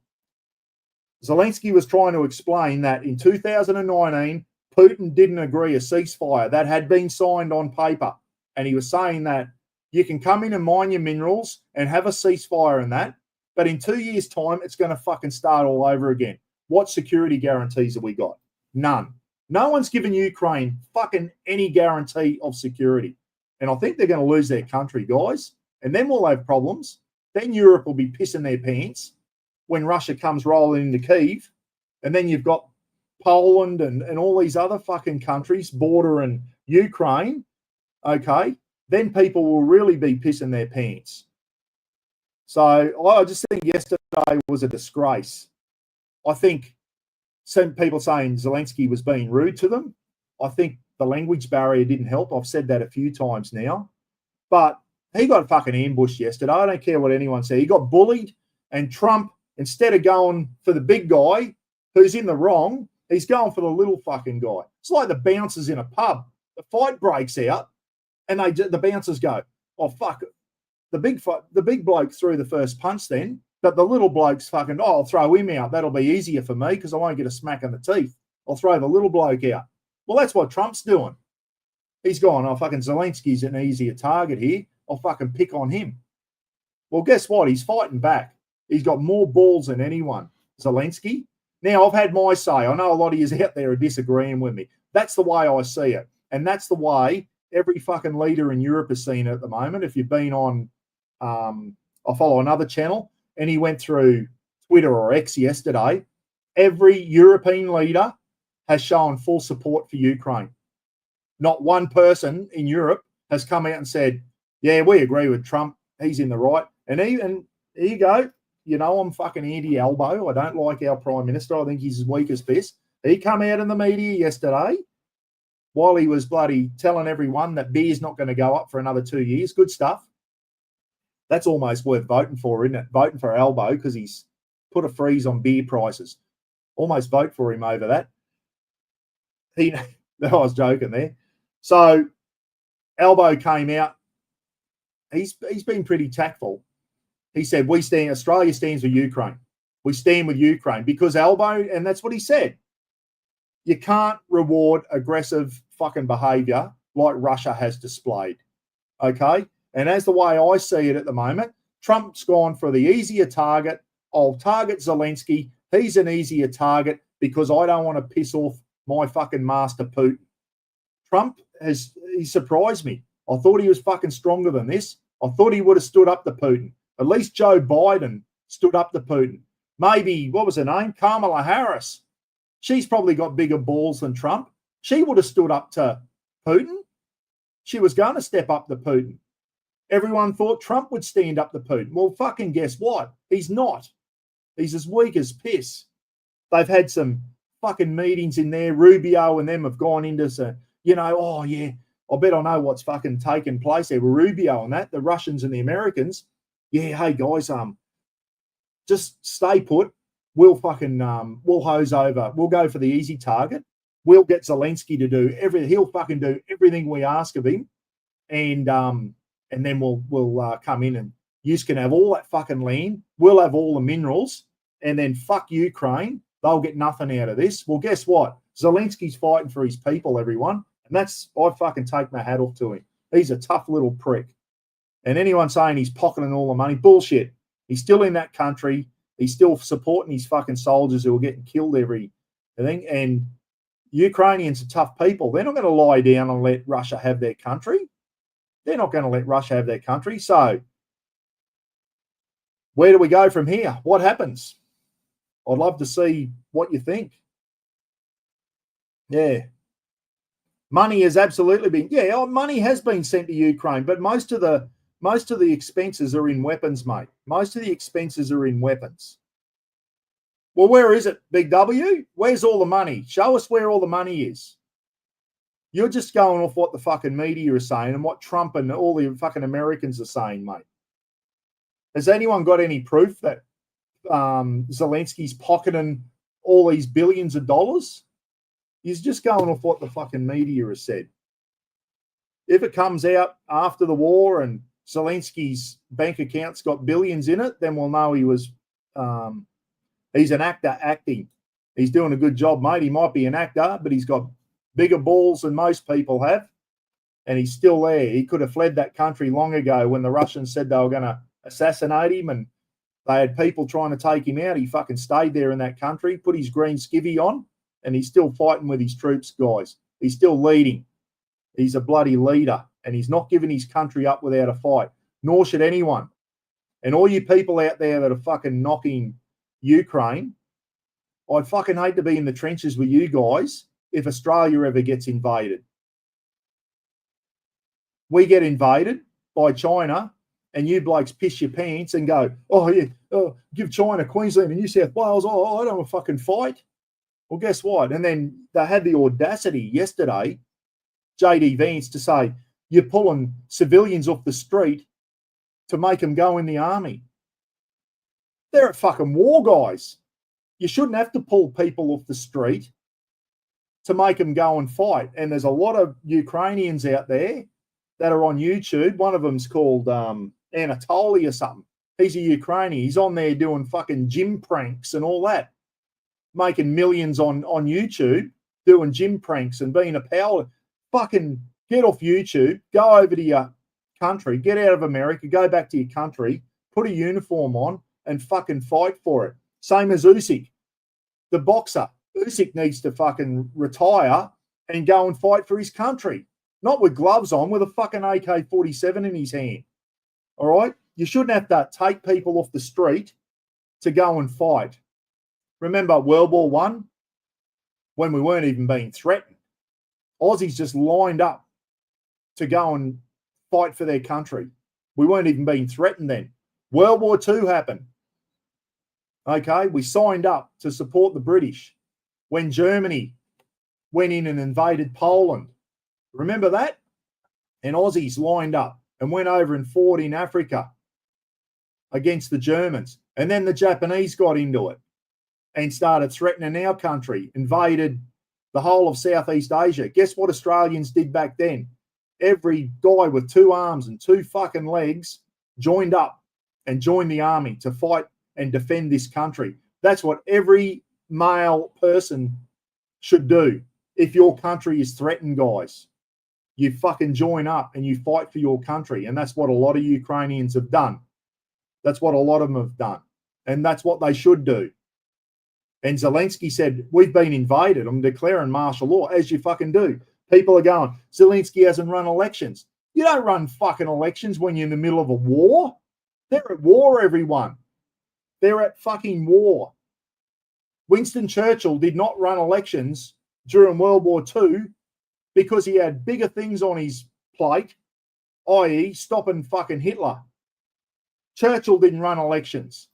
Zelensky was trying to explain that in 2019, Putin didn't agree a ceasefire that had been signed on paper. And he was saying that you can come in and mine your minerals and have a ceasefire and that, but in 2 years' time, it's going to fucking start all over again. What security guarantees have we got? None. No one's given Ukraine fucking any guarantee of security. And I think they're going to lose their country, guys. And then we'll have problems. Then Europe will be pissing their pants when Russia comes rolling into Kyiv. And then you've got Poland and all these other fucking countries bordering Ukraine. Okay. Then people will really be pissing their pants. So I just think yesterday was a disgrace. I think some people saying Zelensky was being rude to them. I think the language barrier didn't help. I've said that a few times now. But he got fucking ambushed yesterday. I don't care what anyone said. He got bullied, and Trump, instead of going for the big guy who's in the wrong, he's going for the little fucking guy. It's like the bouncers in a pub. The fight breaks out, and the bouncers go, oh, fuck it. The big bloke threw the first punch then, but the little bloke's fucking, oh, I'll throw him out. That'll be easier for me because I won't get a smack in the teeth. I'll throw the little bloke out. Well, that's what Trump's doing. He's gone, oh, fucking Zelensky's an easier target here. I'll fucking pick on him. Well, guess what? He's fighting back. He's got more balls than anyone, Zelensky. Now, I've had my say. I know a lot of you out there are disagreeing with me. That's the way I see it. And that's the way every fucking leader in Europe is seeing it at the moment. If you've been on, I follow another channel, and he went through Twitter or X yesterday. Every European leader has shown full support for Ukraine. Not one person in Europe has come out and said, yeah, we agree with Trump. He's in the right. And here you go. You know, I'm fucking anti-elbow. I don't like our Prime Minister. I think he's as weak as piss. He come out in the media yesterday while he was bloody telling everyone that beer's not going to go up for another 2 years. Good stuff. That's almost worth voting for, isn't it? Voting for Elbow because he's put a freeze on beer prices. Almost vote for him over that. I was joking there. So Elbow came out. He's been pretty tactful. He said, Australia stands with Ukraine. We stand with Ukraine because Elbow, and that's what he said. You can't reward aggressive fucking behavior like Russia has displayed. Okay? And as the way I see it at the moment, Trump's gone for the easier target. I'll target Zelensky. He's an easier target because I don't want to piss off my fucking master Putin. Trump he surprised me. I thought he was fucking stronger than this. I thought he would have stood up to Putin. At least Joe Biden stood up to Putin. Maybe, what was her name? Kamala Harris. She's probably got bigger balls than Trump. She would have stood up to Putin. She was going to step up to Putin. Everyone thought Trump would stand up to Putin. Well, fucking guess what? He's not. He's as weak as piss. They've had some fucking meetings in there. Rubio and them have gone into some, oh, yeah, I bet I know what's fucking taken place there with Rubio and that, the Russians and the Americans. Yeah, hey, guys, just stay put. We'll fucking, we'll hose over. We'll go for the easy target. We'll get Zelensky to do everything. He'll fucking do everything we ask of him. And then we'll come in and you can have all that fucking land. We'll have all the minerals. And then fuck Ukraine. They'll get nothing out of this. Well, guess what? Zelensky's fighting for his people, everyone. And I fucking take my hat off to him. He's a tough little prick. And anyone saying he's pocketing all the money, bullshit. He's still in that country. He's still supporting his fucking soldiers who are getting killed everything. And Ukrainians are tough people. They're not going to lie down and let Russia have their country. They're not going to let Russia have their country. So where do we go from here? What happens? I'd love to see what you think. Yeah. Money has absolutely been, money has been sent to Ukraine, but most of the expenses are in weapons, mate. Most of the expenses are in weapons. Well, where is it, Big W? Where's all the money? Show us where all the money is. You're just going off what the fucking media is saying and what Trump and all the fucking Americans are saying, mate. Has anyone got any proof that Zelensky's pocketing all these billions of dollars? He's just going off what the fucking media has said. If it comes out after the war and Zelensky's bank account's got billions in it, then we'll know he was he's an actor acting. He's doing a good job, mate. He might be an actor, but he's got bigger balls than most people have, and he's still there. He could have fled that country long ago when the Russians said they were going to assassinate him and they had people trying to take him out. He fucking stayed there in that country, put his green skivvy on, and he's still fighting with his troops, guys. He's still leading. He's a bloody leader, and he's not giving his country up without a fight, nor should anyone. And all you people out there that are fucking knocking Ukraine, I'd fucking hate to be in the trenches with you guys if Australia ever gets invaded. We get invaded by China, and you blokes piss your pants and go, oh, yeah, give China Queensland and New South Wales. Oh, I don't want to fucking fight. Well, guess what? And then they had the audacity yesterday, JD Vance, to say, you're pulling civilians off the street to make them go in the army. They're at fucking war, guys. You shouldn't have to pull people off the street to make them go and fight. And there's a lot of Ukrainians out there that are on YouTube. One of them's called Anatoly or something. He's a Ukrainian. He's on there doing fucking gym pranks and all that, making millions on YouTube, doing gym pranks and being a power. Fucking get off YouTube, go over to your country, get out of America, go back to your country, put a uniform on and fucking fight for it. Same as Usyk, the boxer. Usyk needs to fucking retire and go and fight for his country. Not with gloves on, with a fucking AK-47 in his hand. All right? You shouldn't have to take people off the street to go and fight. Remember World War I, when we weren't even being threatened? Aussies just lined up to go and fight for their country. We weren't even being threatened then. World War II happened. Okay, we signed up to support the British when Germany went in and invaded Poland. Remember that? And Aussies lined up and went over and fought in Africa against the Germans. And then the Japanese got into it and started threatening our country, invaded the whole of Southeast Asia. Guess what Australians did back then? Every guy with 2 arms and 2 fucking legs joined up and joined the army to fight and defend this country. That's what every male person should do. If your country is threatened, guys, you fucking join up and you fight for your country. And that's what a lot of Ukrainians have done. That's what a lot of them have done. And that's what they should do. And Zelensky said, we've been invaded. I'm declaring martial law, as you fucking do. People are going, Zelensky hasn't run elections. You don't run fucking elections when you're in the middle of a war. They're at war, everyone. They're at fucking war. Winston Churchill did not run elections during World War II because he had bigger things on his plate, i.e. stopping fucking Hitler. Churchill didn't run elections,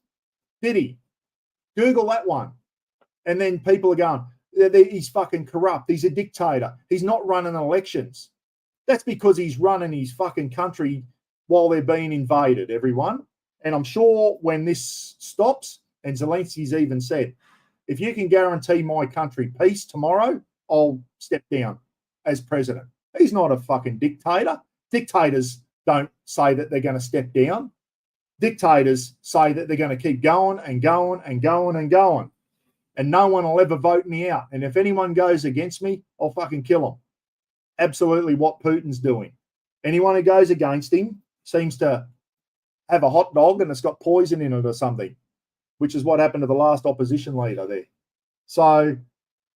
did he? Google that one. And then people are going, he's fucking corrupt. He's a dictator. He's not running elections. That's because he's running his fucking country while they're being invaded, everyone. And I'm sure when this stops, and Zelensky's even said, if you can guarantee my country peace tomorrow, I'll step down as president. He's not a fucking dictator. Dictators don't say that they're going to step down. Dictators say that they're going to keep going and going and going and going. And no one will ever vote me out. And if anyone goes against me, I'll fucking kill them. Absolutely what Putin's doing. Anyone who goes against him seems to have a hot dog and it's got poison in it or something, which is what happened to the last opposition leader there. So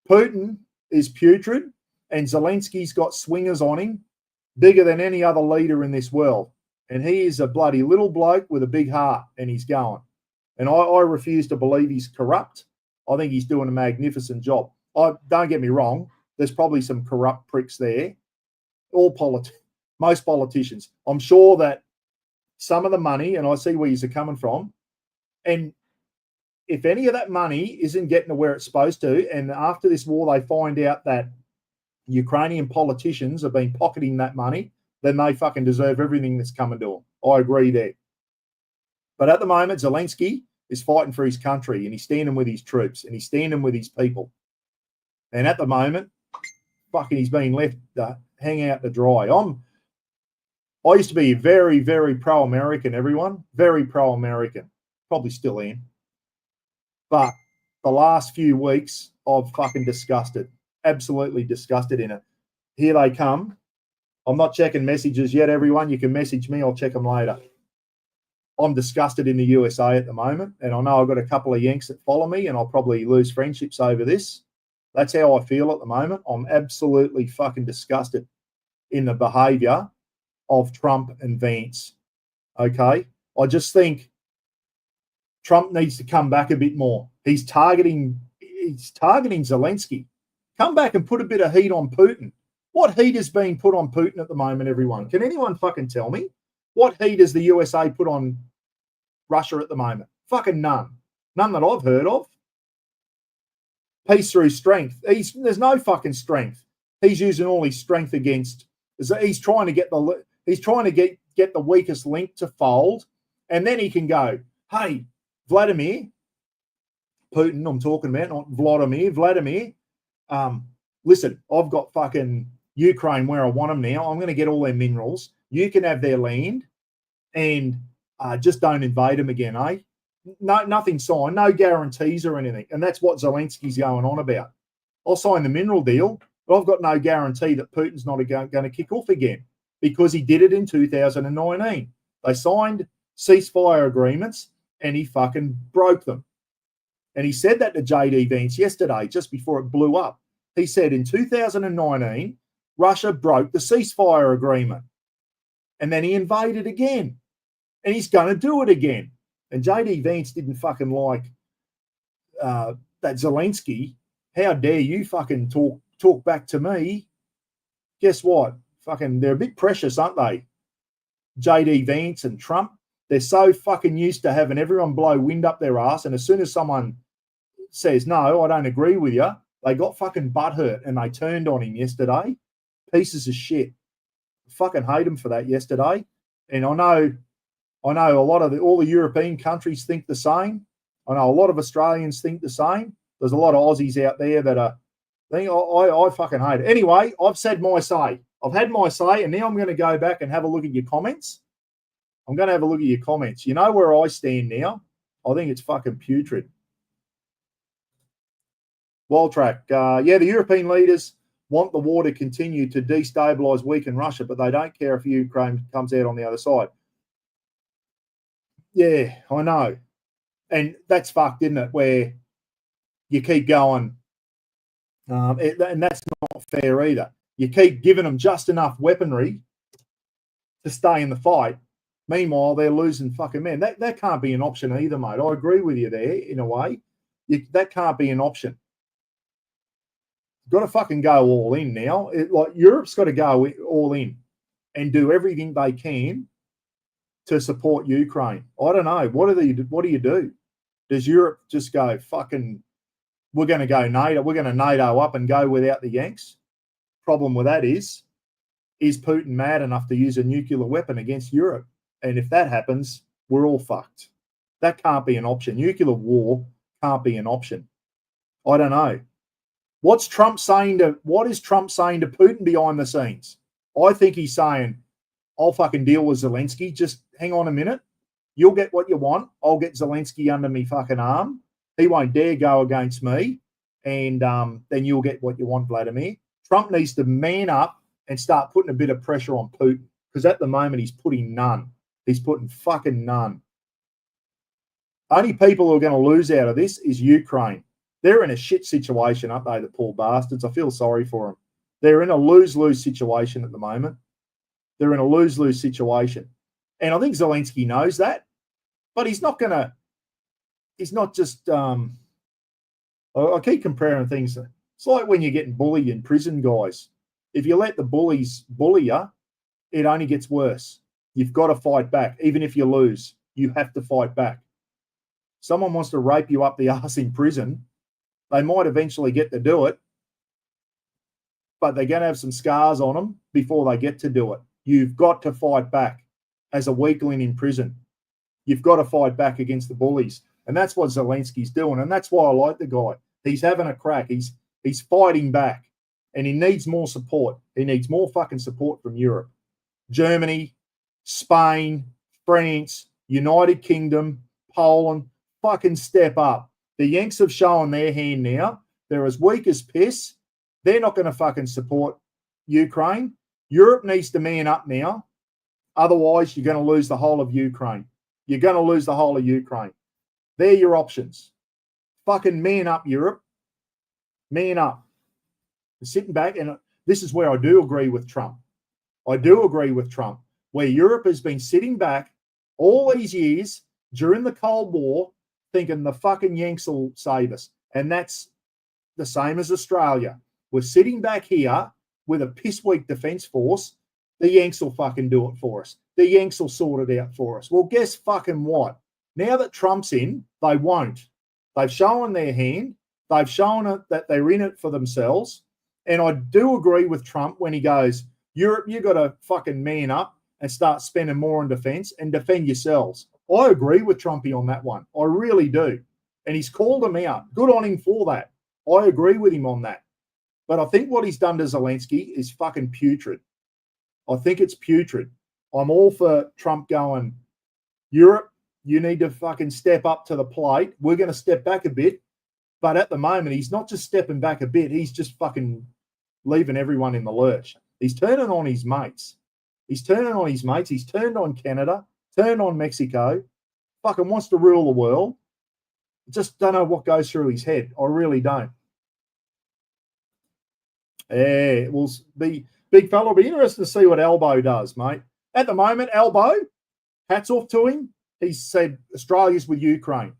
Putin is putrid and Zelensky's got swingers on him bigger than any other leader in this world. And he is a bloody little bloke with a big heart and he's going. And I refuse to believe he's corrupt. I think he's doing a magnificent job. Don't get me wrong. There's probably some corrupt pricks there. Most politicians. I'm sure that some of the money, and I see where you're coming from, and if any of that money isn't getting to where it's supposed to, and after this war they find out that Ukrainian politicians have been pocketing that money, then they fucking deserve everything that's coming to them. I agree there. But at the moment, Zelensky is fighting for his country and he's standing with his troops and he's standing with his people. And at the moment, fucking he's being left to hang out to dry. I used to be very, very pro-American, everyone. Very pro-American. Probably still am. But the last few weeks, I've fucking disgusted. Absolutely disgusted in it. Here they come. I'm not checking messages yet, everyone. You can message me. I'll check them later. I'm disgusted in the USA at the moment. And I know I've got a couple of Yanks that follow me and I'll probably lose friendships over this. That's how I feel at the moment. I'm absolutely fucking disgusted in the behaviour of Trump and Vance. Okay? I just think Trump needs to come back a bit more. He's targeting Zelensky. Come back and put a bit of heat on Putin. What heat is being put on Putin at the moment, everyone? Can anyone fucking tell me? What heat has the USA put on Russia at the moment? Fucking none. None that I've heard of. Peace through strength. There's no fucking strength. He's using all his strength against. He's trying to get the weakest link to fold, and then he can go, hey, Vladimir, Putin, I'm talking about, not Vladimir. Listen, I've got fucking Ukraine where I want them now. I'm going to get all their minerals. You can have their land, and just don't invade them again, eh? No, nothing signed, no guarantees or anything. And that's what Zelensky's going on about. I'll sign the mineral deal, but I've got no guarantee that Putin's not going to kick off again, because he did it in 2019. They signed ceasefire agreements and he fucking broke them. And he said that to JD Vance yesterday, just before it blew up. He said in 2019, Russia broke the ceasefire agreement. And then he invaded again. And he's going to do it again. And JD Vance didn't fucking like that Zelensky. How dare you fucking talk back to me? Guess what? Fucking, they're a bit precious, aren't they? JD Vance and Trump, they're so fucking used to having everyone blow wind up their ass. And as soon as someone says, no, I don't agree with you, they got fucking butthurt and they turned on him yesterday. Pieces of shit. Fucking hate him for that yesterday. And I know a lot of all the European countries think the same. I know a lot of Australians think the same. There's a lot of Aussies out there that are. I fucking hate it. Anyway, I've said my say. I've had my say, and now I'm going to go back and have a look at your comments. I'm going to have a look at your comments. You know where I stand now. I think it's fucking putrid. Wildtrack. The European leaders want the war to continue to destabilise, weaken Russia, but they don't care if Ukraine comes out on the other side. Yeah, I know. And that's fucked, isn't it? Where you keep going, and that's not fair either. You keep giving them just enough weaponry to stay in the fight. Meanwhile, they're losing fucking men. That can't be an option either, mate. I agree with you there in a way. That can't be an option. You've got to fucking go all in now. Europe's got to go all in and do everything they can to support Ukraine. I don't know. What do you do? Does Europe just go fucking, we're going to go NATO, we're going to NATO up and go without the Yanks? Problem with that is Putin mad enough to use a nuclear weapon against Europe? And if that happens, we're all fucked. That can't be an option. Nuclear war can't be an option. I don't know. What is Trump saying to Putin behind the scenes? I think he's saying, I'll fucking deal with Zelensky. Just hang on a minute. You'll get what you want. I'll get Zelensky under me fucking arm. He won't dare go against me. And then you'll get what you want, Vladimir. Trump needs to man up and start putting a bit of pressure on Putin, because at the moment he's putting none. He's putting fucking none. Only people who are going to lose out of this is Ukraine. They're in a shit situation, aren't they, the poor bastards? I feel sorry for them. They're in a lose-lose situation at the moment. They're in a lose-lose situation. And I think Zelensky knows that, but he's not just, I keep comparing things. It's like when you're getting bullied in prison, guys. If you let the bullies bully you, it only gets worse. You've got to fight back. Even if you lose, you have to fight back. Someone wants to rape you up the arse in prison, they might eventually get to do it, but they're going to have some scars on them before they get to do it. You've got to fight back as a weakling in prison. You've got to fight back against the bullies. And that's what Zelensky's doing. And that's why I like the guy. He's having a crack. He's fighting back. And he needs more support. He needs more fucking support from Europe. Germany, Spain, France, United Kingdom, Poland, fucking step up. The Yanks have shown their hand now. They're as weak as piss. They're not going to fucking support Ukraine. Europe needs to man up now. Otherwise, you're going to lose the whole of Ukraine. You're going to lose the whole of Ukraine. They're your options. Fucking man up, Europe. Man up. Sitting back, and this is where I do agree with Trump. I do agree with Trump, where Europe has been sitting back all these years during the Cold War thinking the fucking Yanks will save us. And that's the same as Australia. We're sitting back here with a piss-weak defence force. The Yanks will fucking do it for us. The Yanks will sort it out for us. Well, guess fucking what? Now that Trump's in, they won't. They've shown their hand. They've shown it that they're in it for themselves. And I do agree with Trump when he goes, Europe, you've got to fucking man up and start spending more on defence and defend yourselves. I agree with Trumpy on that one. I really do. And he's called him out. Good on him for that. I agree with him on that. But I think what he's done to Zelensky is fucking putrid. I think it's putrid. I'm all for Trump going, Europe, you need to fucking step up to the plate. We're going to step back a bit. But at the moment, he's not just stepping back a bit. He's just fucking leaving everyone in the lurch. He's turning on his mates. He's turning on his mates. He's turned on Canada, turned on Mexico, fucking wants to rule the world. Just don't know what goes through his head. I really don't. Yeah, it will be, big fella. It'll be interesting to see what Elbow does, mate. At the moment, Elbow, hats off to him. He said Australia's with Ukraine.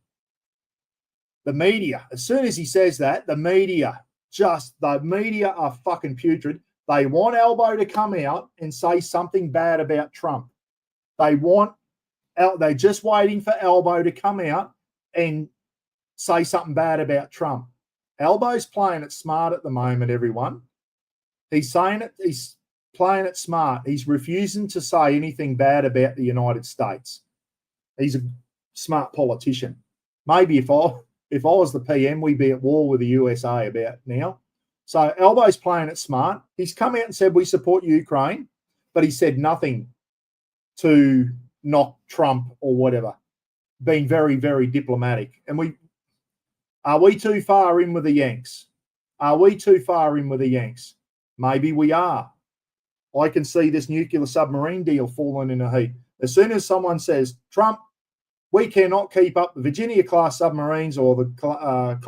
The media, as soon as he says that, the media are fucking putrid. They want Elbow to come out and say something bad about Trump. They're just waiting for Elbow to come out and say something bad about Trump. Elbow's playing it smart at the moment, everyone. He's saying it, he's playing it smart. He's refusing to say anything bad about the United States. He's a smart politician. Maybe if I was the PM, we'd be at war with the USA about now. So Elbow's playing it smart. He's come out and said we support Ukraine, but he said nothing to knock Trump or whatever. Being very, very diplomatic. And are we too far in with the Yanks? Are we too far in with the Yanks? Maybe we are. I can see this nuclear submarine deal falling in a heap. As soon as someone says, Trump, we cannot keep up the Virginia-class submarines or the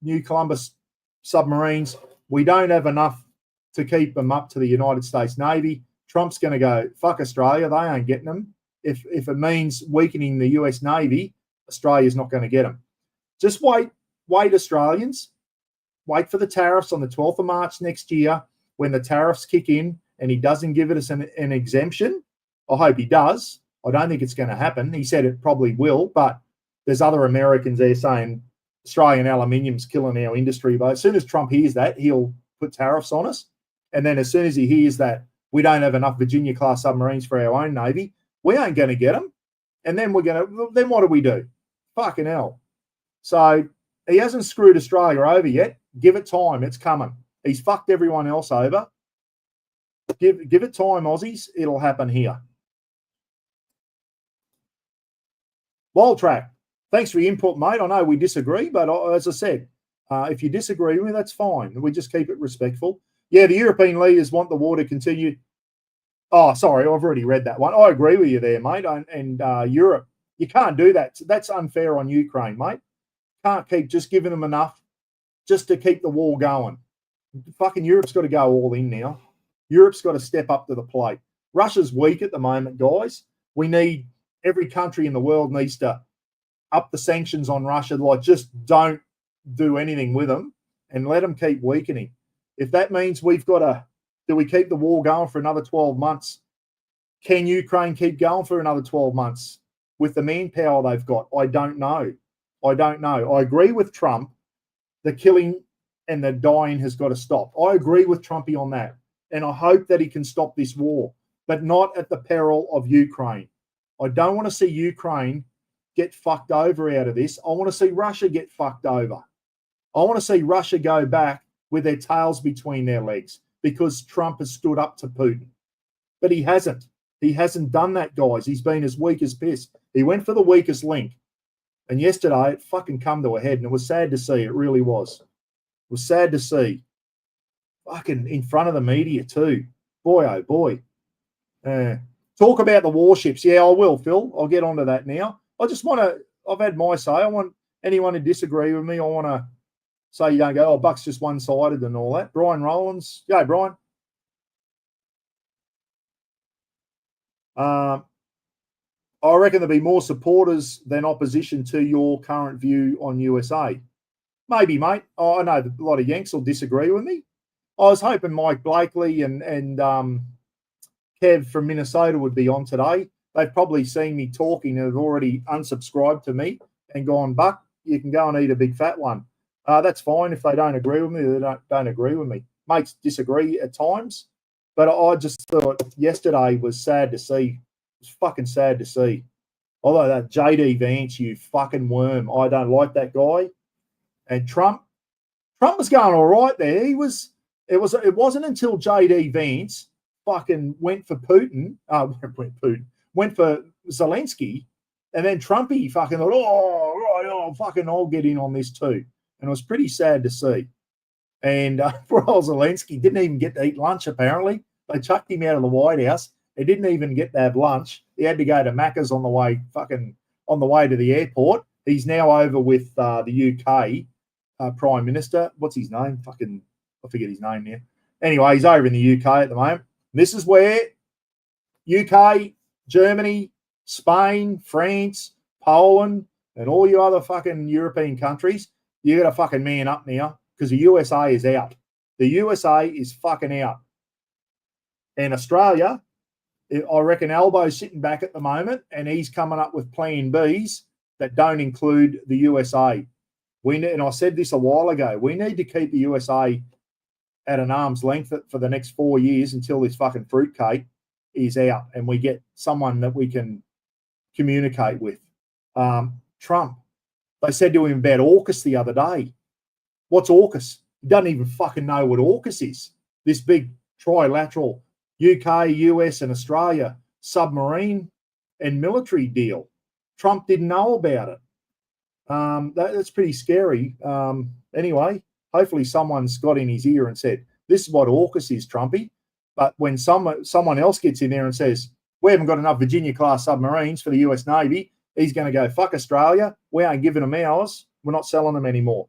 New Columbus submarines. We don't have enough to keep them up to the United States Navy. Trump's going to go, fuck Australia, they ain't getting them. If it means weakening the US Navy, Australia's not going to get them. Just wait, Australians. Wait for the tariffs on the 12th of March next year when the tariffs kick in and he doesn't give us an exemption. I hope he does. I don't think it's going to happen. He said it probably will, but there's other Americans there saying Australian aluminium's killing our industry. But as soon as Trump hears that, he'll put tariffs on us. And then as soon as he hears that we don't have enough Virginia-class submarines for our own Navy, we ain't going to get them. And then then what do we do? Fucking hell. So he hasn't screwed Australia over yet. Give it time. It's coming. He's fucked everyone else over. Give it time, Aussies. It'll happen here. Wild Track. Thanks for your input, mate. I know we disagree, but as I said, if you disagree with me, that's fine. We just keep it respectful. Yeah, the European leaders want the war to continue. Oh, sorry, I've already read that one. I agree with you there, mate. And Europe, you can't do that. That's unfair on Ukraine, mate. Can't keep just giving them enough just to keep the war going. Fucking Europe's got to go all in now. Europe's got to step up to the plate. Russia's weak at the moment, guys. Every country in the world needs to up the sanctions on Russia. Like, just don't do anything with them and let them keep weakening. If that means do we keep the war going for another 12 months? Can Ukraine keep going for another 12 months with the manpower they've got? I don't know. I agree with Trump. The killing and the dying has got to stop. I agree with Trumpy on that. And I hope that he can stop this war, but not at the peril of Ukraine. I don't want to see Ukraine get fucked over out of this. I want to see Russia get fucked over. I want to see Russia go back with their tails between their legs because Trump has stood up to Putin. But he hasn't. He hasn't done that, guys. He's been as weak as piss. He went for the weakest link. And yesterday, it fucking come to a head, and it was sad to see. It really was. It was sad to see. Fucking in front of the media too. Boy, oh boy. Talk about the warships. Yeah, I will, Phil. I'll get onto that now. I just want to, I've had my say. I want anyone to disagree with me. I want to So you don't go, oh, Buck's just one-sided and all that. Brian Rowlands. Go, Brian. I reckon there'll be more supporters than opposition to your current view on USA. Maybe, mate. I know a lot of Yanks will disagree with me. I was hoping Mike Blakely and Kev from Minnesota would be on today. They've probably seen me talking and have already unsubscribed to me and gone, Buck, you can go and eat a big fat one. That's fine. If they don't agree with me, they don't agree with me. Mates disagree at times. But I just thought yesterday was sad to see. It was fucking sad to see. Although that JD Vance, you fucking worm. I don't like that guy. And Trump was going all right there. It wasn't until JD Vance fucking went for Zelensky, and then Trumpy fucking thought, fucking I'll get in on this too. And it was pretty sad to see. And poor old Zelensky didn't even get to eat lunch, apparently. They chucked him out of the White House. He didn't even get to have lunch. He had to go to Macca's on the way to the airport. He's now over with the UK Prime Minister. What's his name? I forget his name now. Anyway, he's over in the UK at the moment. This is where UK, Germany, Spain, France, Poland, and all you other fucking European countries, you got to fucking man up now because the USA is out. The USA is fucking out. And Australia, I reckon Albo's sitting back at the moment and he's coming up with plan Bs that don't include the USA. And I said this a while ago, we need to keep the USA at an arm's length for the next 4 years until this fucking fruitcake is out and we get someone that we can communicate with. Trump, they said to him about AUKUS the other day. What's AUKUS? He doesn't even fucking know what AUKUS is. This big trilateral UK, US, and Australia submarine and military deal. Trump didn't know about it. That's pretty scary. Anyway, hopefully someone's got in his ear and said, this is what AUKUS is, Trumpy. But when someone else gets in there and says, we haven't got enough Virginia-class submarines for the US Navy, he's going to go, fuck Australia. We ain't giving them ours. We're not selling them anymore.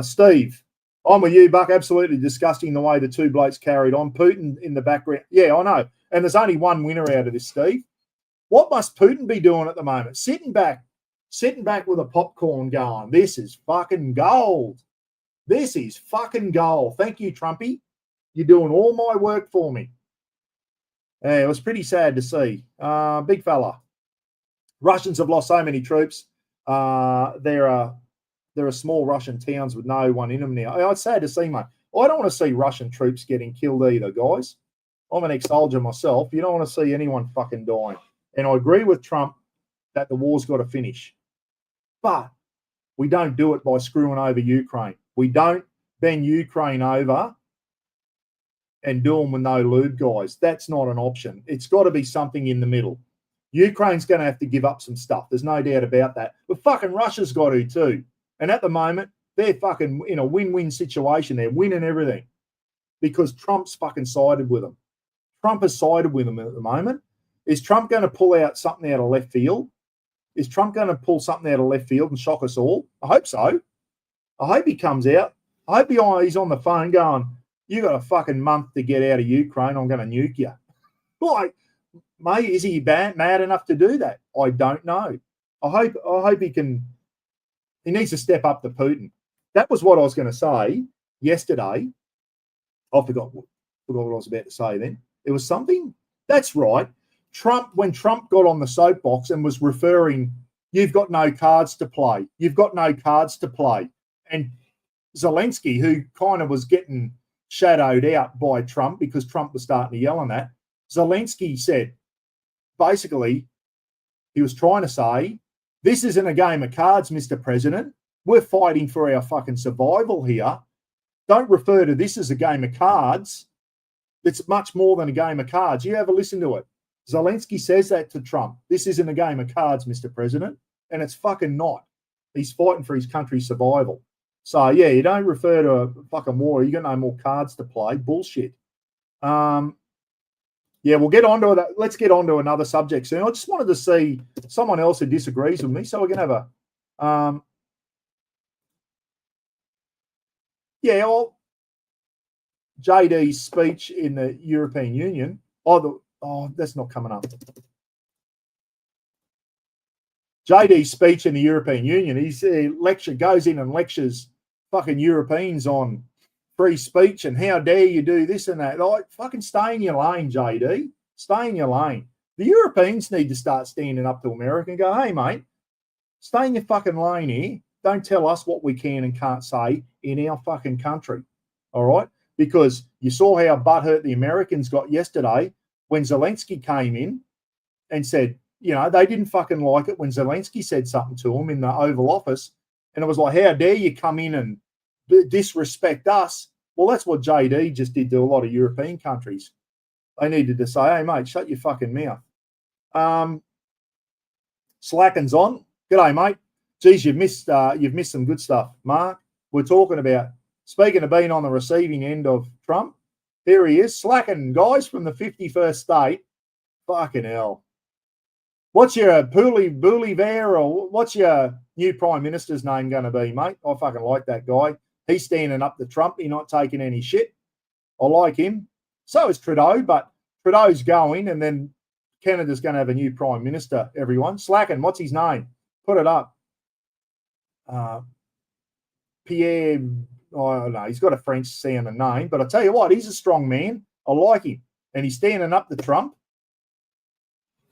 Steve, I'm with you, Buck. Absolutely disgusting the way the two blokes carried on. Putin in the background. Yeah, I know. And there's only one winner out of this, Steve. What must Putin be doing at the moment? Sitting back with a popcorn going, this is fucking gold. This is fucking gold. Thank you, Trumpy. You're doing all my work for me. Yeah, it was pretty sad to see. Big fella. Russians have lost so many troops. There are small Russian towns with no one in them now. It's sad to see, mate. I don't want to see Russian troops getting killed either, guys. I'm an ex-soldier myself. You don't want to see anyone fucking dying. And I agree with Trump that the war's got to finish. But we don't do it by screwing over Ukraine. We don't bend Ukraine over and do them with no lube, guys. That's not an option. It's got to be something in the middle. Ukraine's going to have to give up some stuff. There's no doubt about that. But fucking Russia's got to too. And at the moment, they're fucking in a win-win situation. They're winning everything because Trump's fucking sided with them. Trump has sided with them at the moment. Is Trump going to pull out something out of left field? Is Trump going to pull something out of left field and shock us all? I hope so. I hope he comes out. I hope he's on the phone going, you got a fucking month to get out of Ukraine. I'm going to nuke you. Like, mate, is he mad enough to do that? I don't know. I hope he can. He needs to step up to Putin. That was what I was going to say yesterday. I forgot what I was about to say then. It was something. That's right. When Trump got on the soapbox and was referring, you've got no cards to play. You've got no cards to play. And Zelensky, who kind of was getting shadowed out by Trump because Trump was starting to yell on that, Zelensky said, basically, he was trying to say, this isn't a game of cards, Mr. President. We're fighting for our fucking survival here. Don't refer to this as a game of cards. It's much more than a game of cards. You have a listen to it. Zelensky says that to Trump. This isn't a game of cards, Mr. President. And it's fucking not. He's fighting for his country's survival. So, yeah, you don't refer to a fucking war. You got no more cards to play. Bullshit. Yeah, we'll get on to that. Let's get on to another subject soon. I just wanted to see someone else who disagrees with me. So we're going to have Yeah, well, JD's speech in the European Union. Oh, that's not coming up. JD's speech in the European Union, his lecture goes in and lectures fucking Europeans on free speech and how dare you do this and that. Like, fucking stay in your lane, JD. Stay in your lane. The Europeans need to start standing up to America and go, hey, mate, stay in your fucking lane here. Don't tell us what we can and can't say in our fucking country. All right? Because you saw how butthurt the Americans got yesterday when Zelensky came in and said, you know, they didn't fucking like it when Zelensky said something to them in the Oval Office. And it was like, how dare you come in and disrespect us? Well, that's what JD just did to a lot of European countries. They needed to say, hey, mate, shut your fucking mouth. Slacken's on. G'day, mate. Geez, you've missed some good stuff. Mark, we're talking about, speaking of being on the receiving end of Trump, here he is, Slacken, guys, from the 51st state. Fucking hell. What's your Boulivaire or what's your new Prime Minister's name going to be, mate? I fucking like that guy. He's standing up to Trump. He's not taking any shit. I like him. So is Trudeau, but Trudeau's going, and then Canada's going to have a new Prime Minister, everyone. Slacken, what's his name? Put it up. Pierre, I don't know, he's got a French sounding name, but I tell you what, he's a strong man. I like him. And he's standing up to Trump.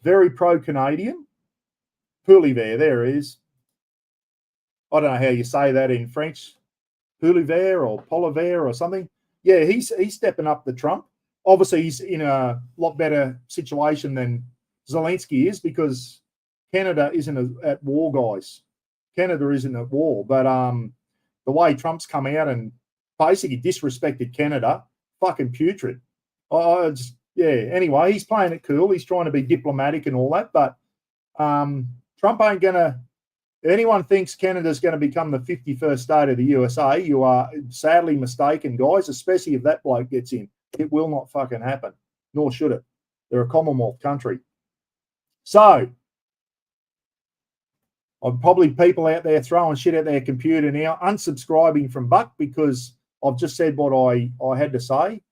Very pro-Canadian. Pouliver, there he is. I don't know how you say that in French. Pouliver or Poliver or something. Yeah, he's stepping up to Trump. Obviously, he's in a lot better situation than Zelensky is because Canada isn't at war, guys. Canada isn't at war. But the way Trump's come out and basically disrespected Canada, fucking putrid. Anyway, he's playing it cool. He's trying to be diplomatic and all that. But Trump ain't going to... If anyone thinks Canada's going to become the 51st state of the USA, you are sadly mistaken, guys, especially if that bloke gets in. It will not fucking happen, nor should it. They're a Commonwealth country. So, I'm probably people out there throwing shit at their computer now, unsubscribing from Buck because I've just said what I had to say.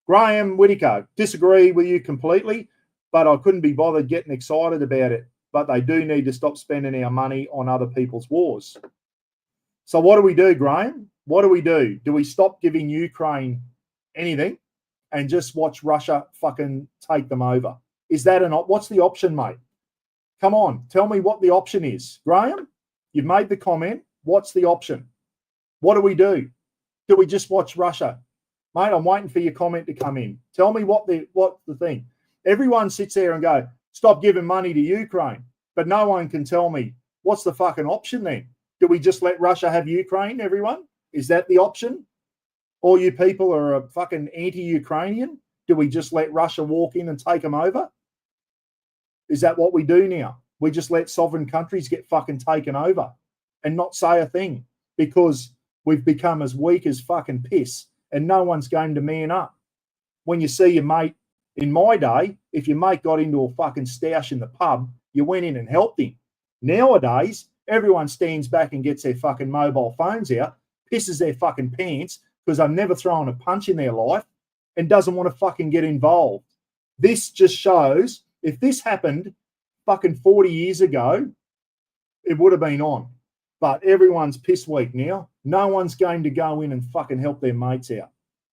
Graham Whitaker, disagree with you completely, but I couldn't be bothered getting excited about it. But they do need to stop spending our money on other people's wars. So what do we do, Graham? What do we do? Do we stop giving Ukraine anything and just watch Russia fucking take them over? Is that what's the option, mate? Come on, tell me what the option is. Graham, you've made the comment. What's the option? What do we do? Do we just watch Russia? Mate, I'm waiting for your comment to come in. Tell me what the thing. Everyone sits there and go, stop giving money to Ukraine. But no one can tell me what's the fucking option then. Do we just let Russia have Ukraine, everyone? Is that the option? All you people are a fucking anti-Ukrainian? Do we just let Russia walk in and take them over? Is that what we do now? We just let sovereign countries get fucking taken over and not say a thing because we've become as weak as fucking piss and no one's going to man up. When you see your mate, in my day, if your mate got into a fucking stoush in the pub, you went in and helped him. Nowadays, everyone stands back and gets their fucking mobile phones out, pisses their fucking pants because they've never thrown a punch in their life and doesn't want to fucking get involved. This just shows if this happened fucking 40 years ago, it would have been on. But everyone's piss weak now. No one's going to go in and fucking help their mates out.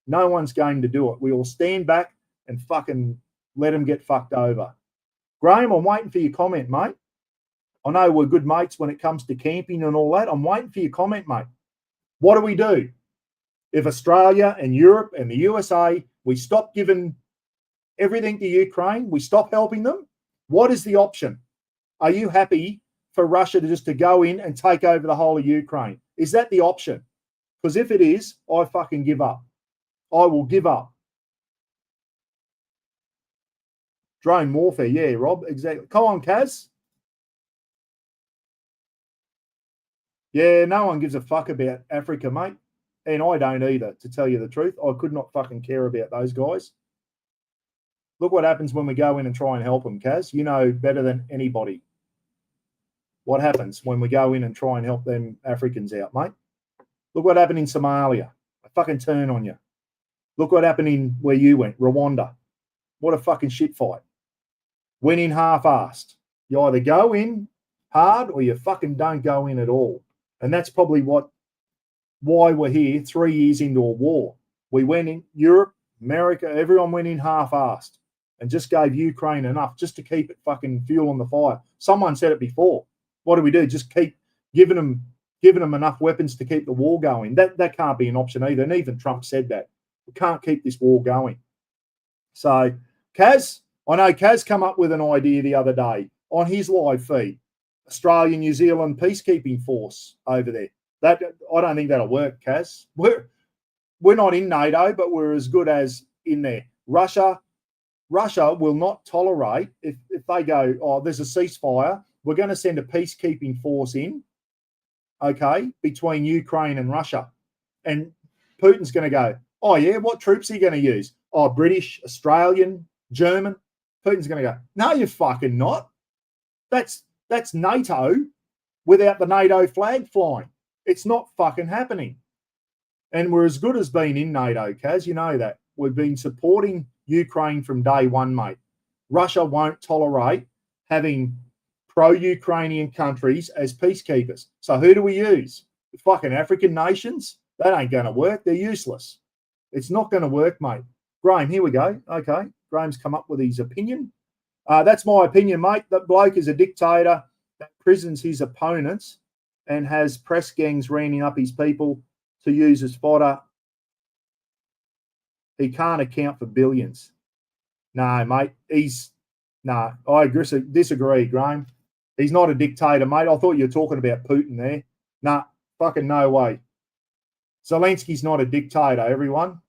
No one's going to do it. We all stand back and fucking let them get fucked over. Graham, I'm waiting for your comment, mate. I know we're good mates when it comes to camping and all that. I'm waiting for your comment, mate. What do we do? If Australia and Europe and the USA, we stop giving everything to Ukraine, we stop helping them, what is the option? Are you happy for Russia to go in and take over the whole of Ukraine? Is that the option? Because if it is, I fucking give up. I will give up. Drone warfare, yeah, Rob, exactly. Come on, Kaz. Yeah, no one gives a fuck about Africa, mate. And I don't either, to tell you the truth. I could not fucking care about those guys. Look what happens when we go in and try and help them, Kaz. You know better than anybody what happens when we go in and try and help them Africans out, mate. Look what happened in Somalia. A fucking turn on you. Look what happened in where you went, Rwanda. What a fucking shit fight. Went in half-assed. You either go in hard or you fucking don't go in at all. And that's probably why we're here 3 years into a war. We went in, Europe, America, everyone went in half-assed and just gave Ukraine enough just to keep it fucking fuel on the fire. Someone said it before. What do we do? Just keep giving them enough weapons to keep the war going. That can't be an option either. And even Trump said that. We can't keep this war going. So Kaz, I know Kaz come up with an idea the other day on his live feed. Australia-New Zealand peacekeeping force over there. That I don't think that'll work, Kaz. We're not in NATO, but we're as good as in there. Russia will not tolerate if they go, oh, there's a ceasefire, we're going to send a peacekeeping force in, okay, between Ukraine and Russia. And Putin's going to go, oh, yeah, what troops are you going to use? Oh, British, Australian, German. Putin's going to go, no, you're fucking not. That's NATO without the NATO flag flying. It's not fucking happening. And we're as good as being in NATO, Kaz. You know that. We've been supporting Ukraine from day one, mate. Russia won't tolerate having pro-Ukrainian countries as peacekeepers. So who do we use? The fucking African nations? That ain't going to work. They're useless. It's not going to work, mate. Graham, here we go. Okay. Graham's come up with his opinion. That's my opinion, mate. That bloke is a dictator that prisons his opponents and has press gangs rounding up his people to use as fodder. He can't account for billions. No, mate. I disagree, Graham. He's not a dictator, mate. I thought you were talking about Putin there. Nah, fucking no way. Zelensky's not a dictator, everyone.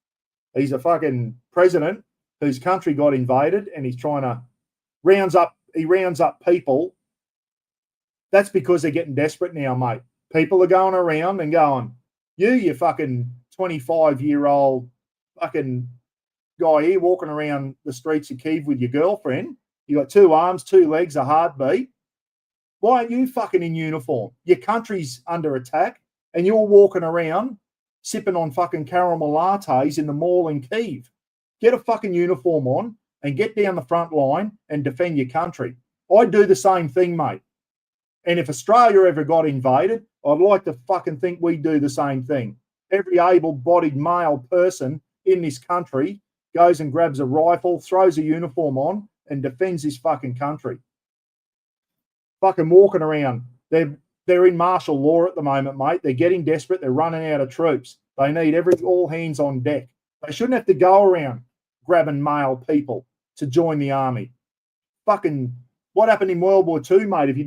He's a fucking president whose country got invaded and he's trying to rounds up people. That's because they're getting desperate now, mate. People are going around and going, you fucking 25-year-old fucking guy here walking around the streets of Kyiv with your girlfriend. You got 2 arms, 2 legs, a heartbeat. Why aren't you fucking in uniform? Your country's under attack and you're walking around sipping on fucking caramel lattes in the mall in Kyiv. Get a fucking uniform on and get down the front line and defend your country. I'd do the same thing, mate. And if Australia ever got invaded, I'd like to fucking think we'd do the same thing. Every able-bodied male person in this country goes and grabs a rifle, throws a uniform on, and defends his fucking country. Fucking walking around. They're in martial law at the moment, mate. They're getting desperate. They're running out of troops. They need all hands on deck. They shouldn't have to go around grabbing male people to join the army. Fucking what happened in World War II, mate? If you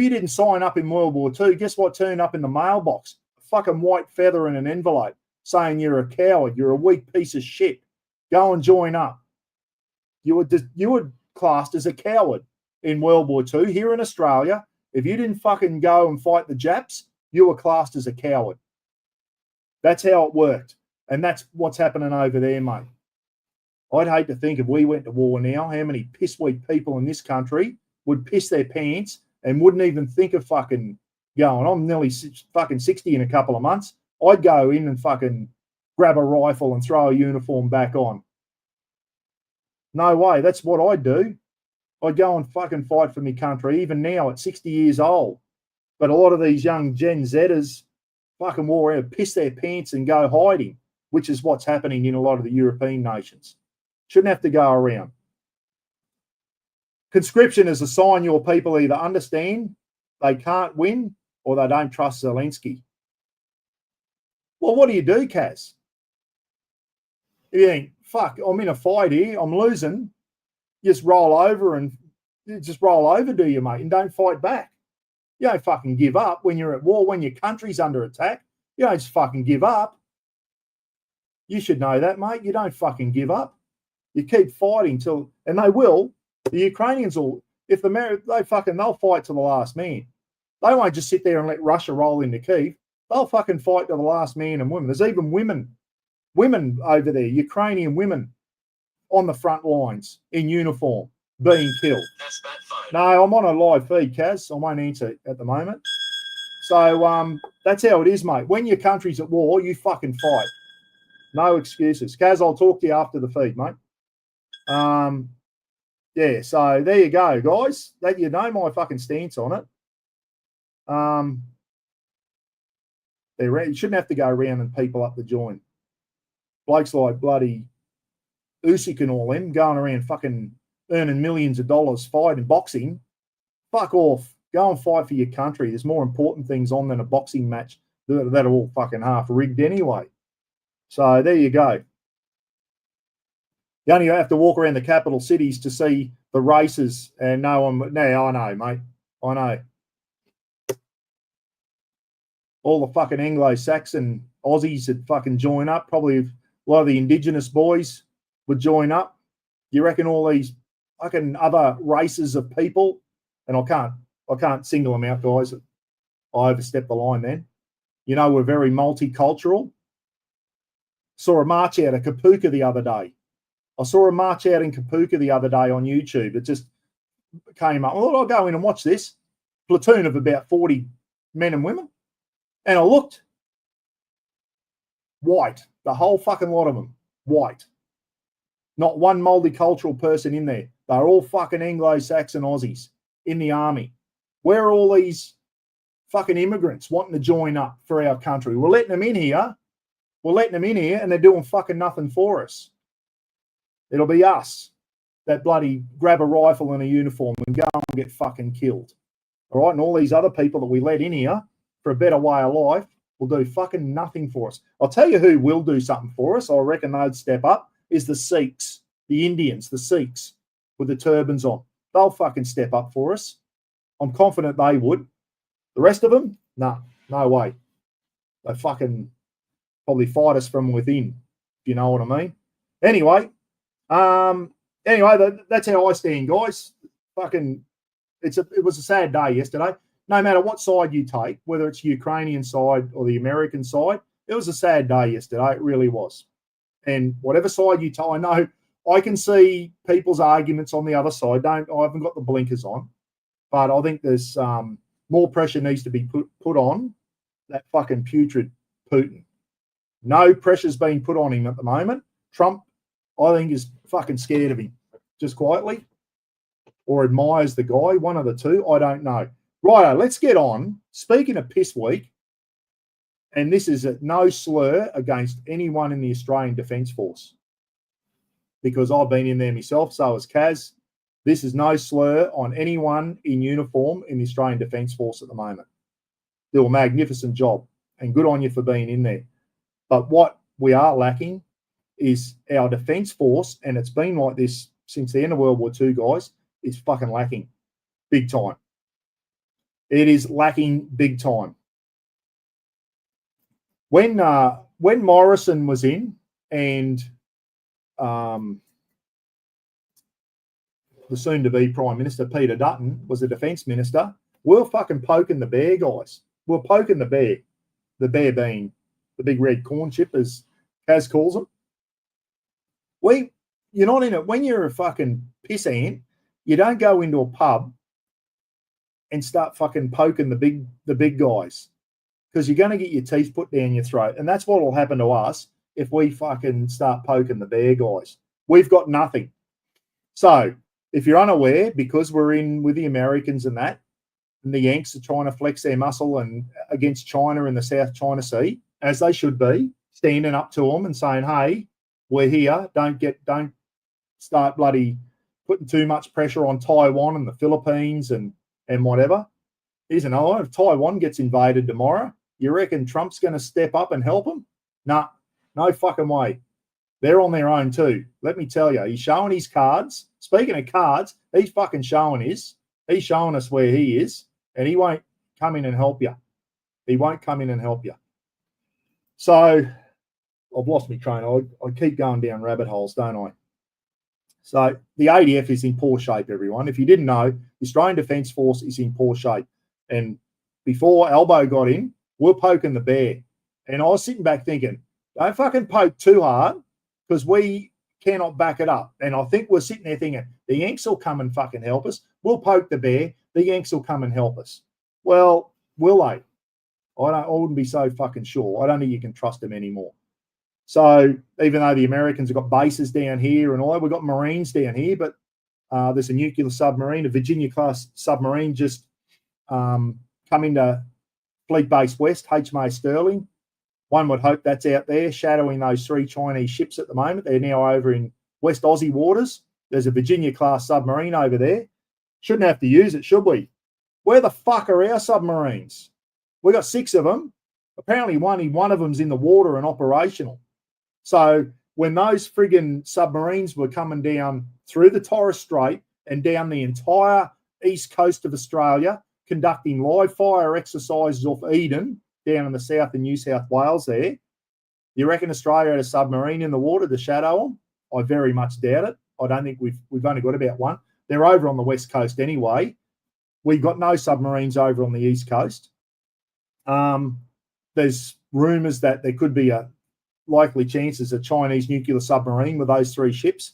didn't sign up in World War II, guess what turned up in the mailbox? A fucking white feather in an envelope saying you're a coward, you're a weak piece of shit. Go and join up. You were classed as a coward in World War II. Here in Australia, if you didn't fucking go and fight the Japs, you were classed as a coward. That's how it worked. And that's what's happening over there, mate. I'd hate to think if we went to war now, how many pissweak people in this country would piss their pants and wouldn't even think of fucking going. I'm nearly fucking 60 in a couple of months. I'd go in and fucking grab a rifle and throw a uniform back on. No way. That's what I'd do. I'd go and fucking fight for my country, even now at 60 years old. But a lot of these young Gen Zers fucking walk around, piss their pants and go hiding, which is what's happening in a lot of the European nations. Shouldn't have to go around. Conscription is a sign your people either understand they can't win or they don't trust Zelensky. Well, what do you do, Kaz? You think, fuck, I'm in a fight here, I'm losing. Just roll over, do you, mate, and don't fight back. You don't fucking give up when you're at war, when your country's under attack. You don't just fucking give up. You should know that, mate. You don't fucking give up. You keep fighting and they will. The Ukrainians will, if they'll fight to the last man. They won't just sit there and let Russia roll into Kyiv. They'll fucking fight to the last man and woman. There's even women over there, Ukrainian women on the front lines in uniform being killed. No, I'm on a live feed, Kaz. I won't answer at the moment. So that's how it is, mate. When your country's at war, you fucking fight. No excuses. Kaz, I'll talk to you after the feed, mate. Yeah, so there you go, guys. That you know my fucking stance on it. You shouldn't have to go around and people up the joint. Blokes like bloody Usyk and all them going around fucking earning millions of dollars fighting boxing. Fuck off. Go and fight for your country. There's more important things on than a boxing match that are all fucking half rigged anyway. So there you go. You only have to walk around the capital cities to see the races and no one. No, I know, mate. I know. All the fucking Anglo-Saxon Aussies would fucking join up. Probably a lot of the indigenous boys would join up. You reckon all these fucking other races of people, and I can't single them out, guys. I overstepped the line then. You know, we're very multicultural. Saw a march out of Kapuka the other day. I saw a march out in Kapuka the other day on YouTube. It just came up. Well, I'll go in and watch this. Platoon of about 40 men and women. And I looked. White. The whole fucking lot of them. White. Not one multicultural person in there. They're all fucking Anglo-Saxon Aussies in the army. Where are all these fucking immigrants wanting to join up for our country? We're letting them in here. And they're doing fucking nothing for us. It'll be us that bloody grab a rifle and a uniform and go and get fucking killed. All right? And all these other people that we let in here for a better way of life will do fucking nothing for us. I'll tell you who will do something for us. I reckon they'd step up is the Sikhs, the Indians, the Sikhs with the turbans on. They'll fucking step up for us. I'm confident they would. The rest of them, no way. They fucking probably fight us from within, if you know what I mean. Anyway, that's how I stand, guys. Fucking, it was a sad day yesterday. No matter what side you take, whether it's the Ukrainian side or the American side, it was a sad day yesterday. It really was. And whatever side you take, I know I can see people's arguments on the other side. I haven't got the blinkers on, but I think there's more pressure needs to be put on that fucking putrid Putin. No pressure's being put on him at the moment. Trump, I think, is fucking scared of him, just quietly, or admires the guy. One of the two. I don't know. Righto, let's get on. Speaking of piss week, and this is no slur against anyone in the Australian Defence Force, because I've been in there myself, so has Kaz. This is no slur on anyone in uniform in the Australian Defence Force at the moment. Do a magnificent job, and good on you for being in there. But what we are lacking is our Defence Force, and it's been like this since the end of World War II, guys, is fucking lacking big time. It is lacking big time. When Morrison was in and the soon-to-be Prime Minister, Peter Dutton, was the Defence Minister, we're fucking poking the bear, guys. We're poking the bear. The bear being the big red corn chip, as Kaz calls them. You're not in it. When you're a fucking piss ant, you don't go into a pub and start fucking poking the big guys, because you're going to get your teeth put down your throat. And that's what will happen to us if we fucking start poking the bear guys. We've got nothing. So if you're unaware, because we're in with the Americans and that, and the Yanks are trying to flex their muscle and against China in the South China Sea, as they should be, standing up to them and saying, hey, we're here. Don't start bloody putting too much pressure on Taiwan and the Philippines and whatever. Here's another one. If Taiwan gets invaded tomorrow, you reckon Trump's going to step up and help them? Nah, no fucking way. They're on their own too. Let me tell you, he's showing his cards. Speaking of cards, he's fucking showing his. He's showing us where he is, and he won't come in and help you. He won't come in and help you. So I've lost my train. I keep going down rabbit holes, don't I? So the ADF is in poor shape, everyone. If you didn't know, the Australian Defence Force is in poor shape. And before Albo got in, we're poking the bear. And I was sitting back thinking, don't fucking poke too hard, because we cannot back it up. And I think we're sitting there thinking, the Yanks will come and fucking help us. We'll poke the bear. The Yanks will come and help us. Well, will they? I wouldn't be so fucking sure. I don't think you can trust them anymore. So even though the Americans have got bases down here and all that, we've got Marines down here, but there's a nuclear submarine, a Virginia-class submarine just coming to Fleet Base West, HMAS Sterling. One would hope that's out there shadowing those 3 Chinese ships at the moment. They're now over in West Aussie waters. There's a Virginia-class submarine over there. Shouldn't have to use it, should we? Where the fuck are our submarines? We got 6 of them. Apparently one of them's in the water and operational. So when those friggin' submarines were coming down through the Torres Strait and down the entire east coast of Australia, conducting live fire exercises off Eden, down in the south in New South Wales there, you reckon Australia had a submarine in the water to shadow them? I very much doubt it. I don't think we've only got about one. They're over on the west coast anyway. We've got no submarines over on the east coast. There's rumours that there could be a likely chance there's a Chinese nuclear submarine with those 3 ships.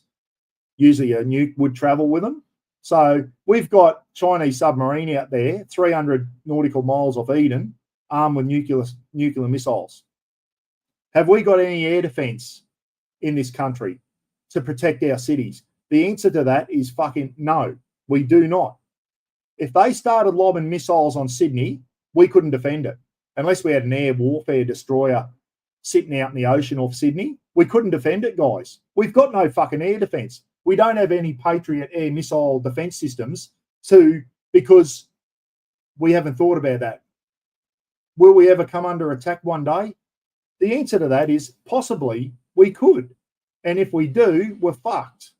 Usually a nuke would travel with them. So we've got Chinese submarine out there, 300 nautical miles off Eden, armed with nuclear missiles. Have we got any air defence in this country to protect our cities? The answer to that is fucking no, we do not. If they started lobbing missiles on Sydney, we couldn't defend it. Unless we had an air warfare destroyer sitting out in the ocean off Sydney, we couldn't defend it, guys. We've got no fucking air defence. We don't have any Patriot air missile defence systems because we haven't thought about that. Will we ever come under attack one day? The answer to that is possibly we could. And if we do, we're fucked.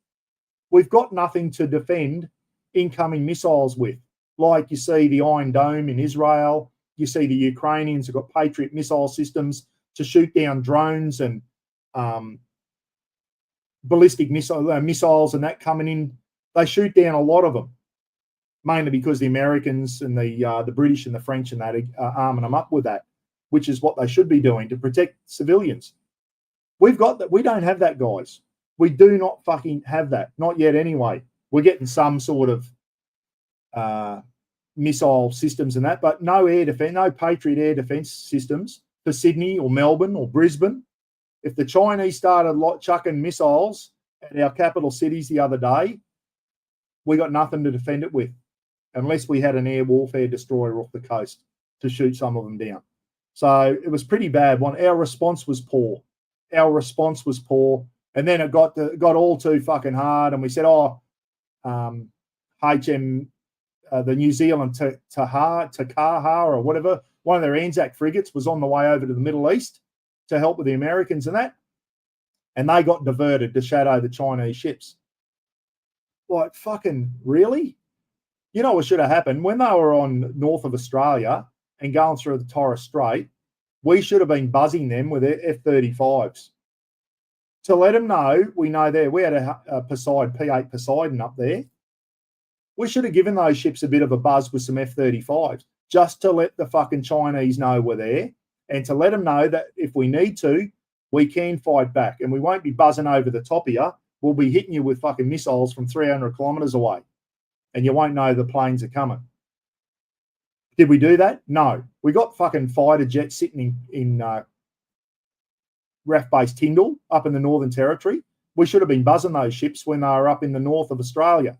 We've got nothing to defend incoming missiles with. Like you see the Iron Dome in Israel, you see the Ukrainians have got Patriot missile systems to shoot down drones and ballistic missiles and that coming in. They shoot down a lot of them, mainly because the Americans and the British and the French and that are arming them up with that, which is what they should be doing to protect civilians. We've got that. We don't have that, guys. We do not fucking have that. Not yet anyway. We're getting some sort of missile systems and that, but no air defense, no Patriot air defense systems for Sydney or Melbourne or Brisbane. If the Chinese started chucking missiles at our capital cities the other day, we got nothing to defend it with, unless we had an air warfare destroyer off the coast to shoot some of them down. So it was pretty bad. Our response was poor. And then it got all too fucking hard, and we said, the New Zealand Takaha or whatever, one of their Anzac frigates was on the way over to the Middle East to help with the Americans and that, and they got diverted to shadow the Chinese ships. Like, fucking really? You know what should have happened? When they were on north of Australia and going through the Torres Strait, we should have been buzzing them with F-35s to let them know we know there. We had a Poseidon, P-8 Poseidon up there. We should have given those ships a bit of a buzz with some F-35s just to let the fucking Chinese know we're there and to let them know that if we need to, we can fight back and we won't be buzzing over the top of you. We'll be hitting you with fucking missiles from 300 kilometres away and you won't know the planes are coming. Did we do that? No. We got fucking fighter jets sitting in RAF Base Tyndall up in the Northern Territory. We should have been buzzing those ships when they were up in the north of Australia.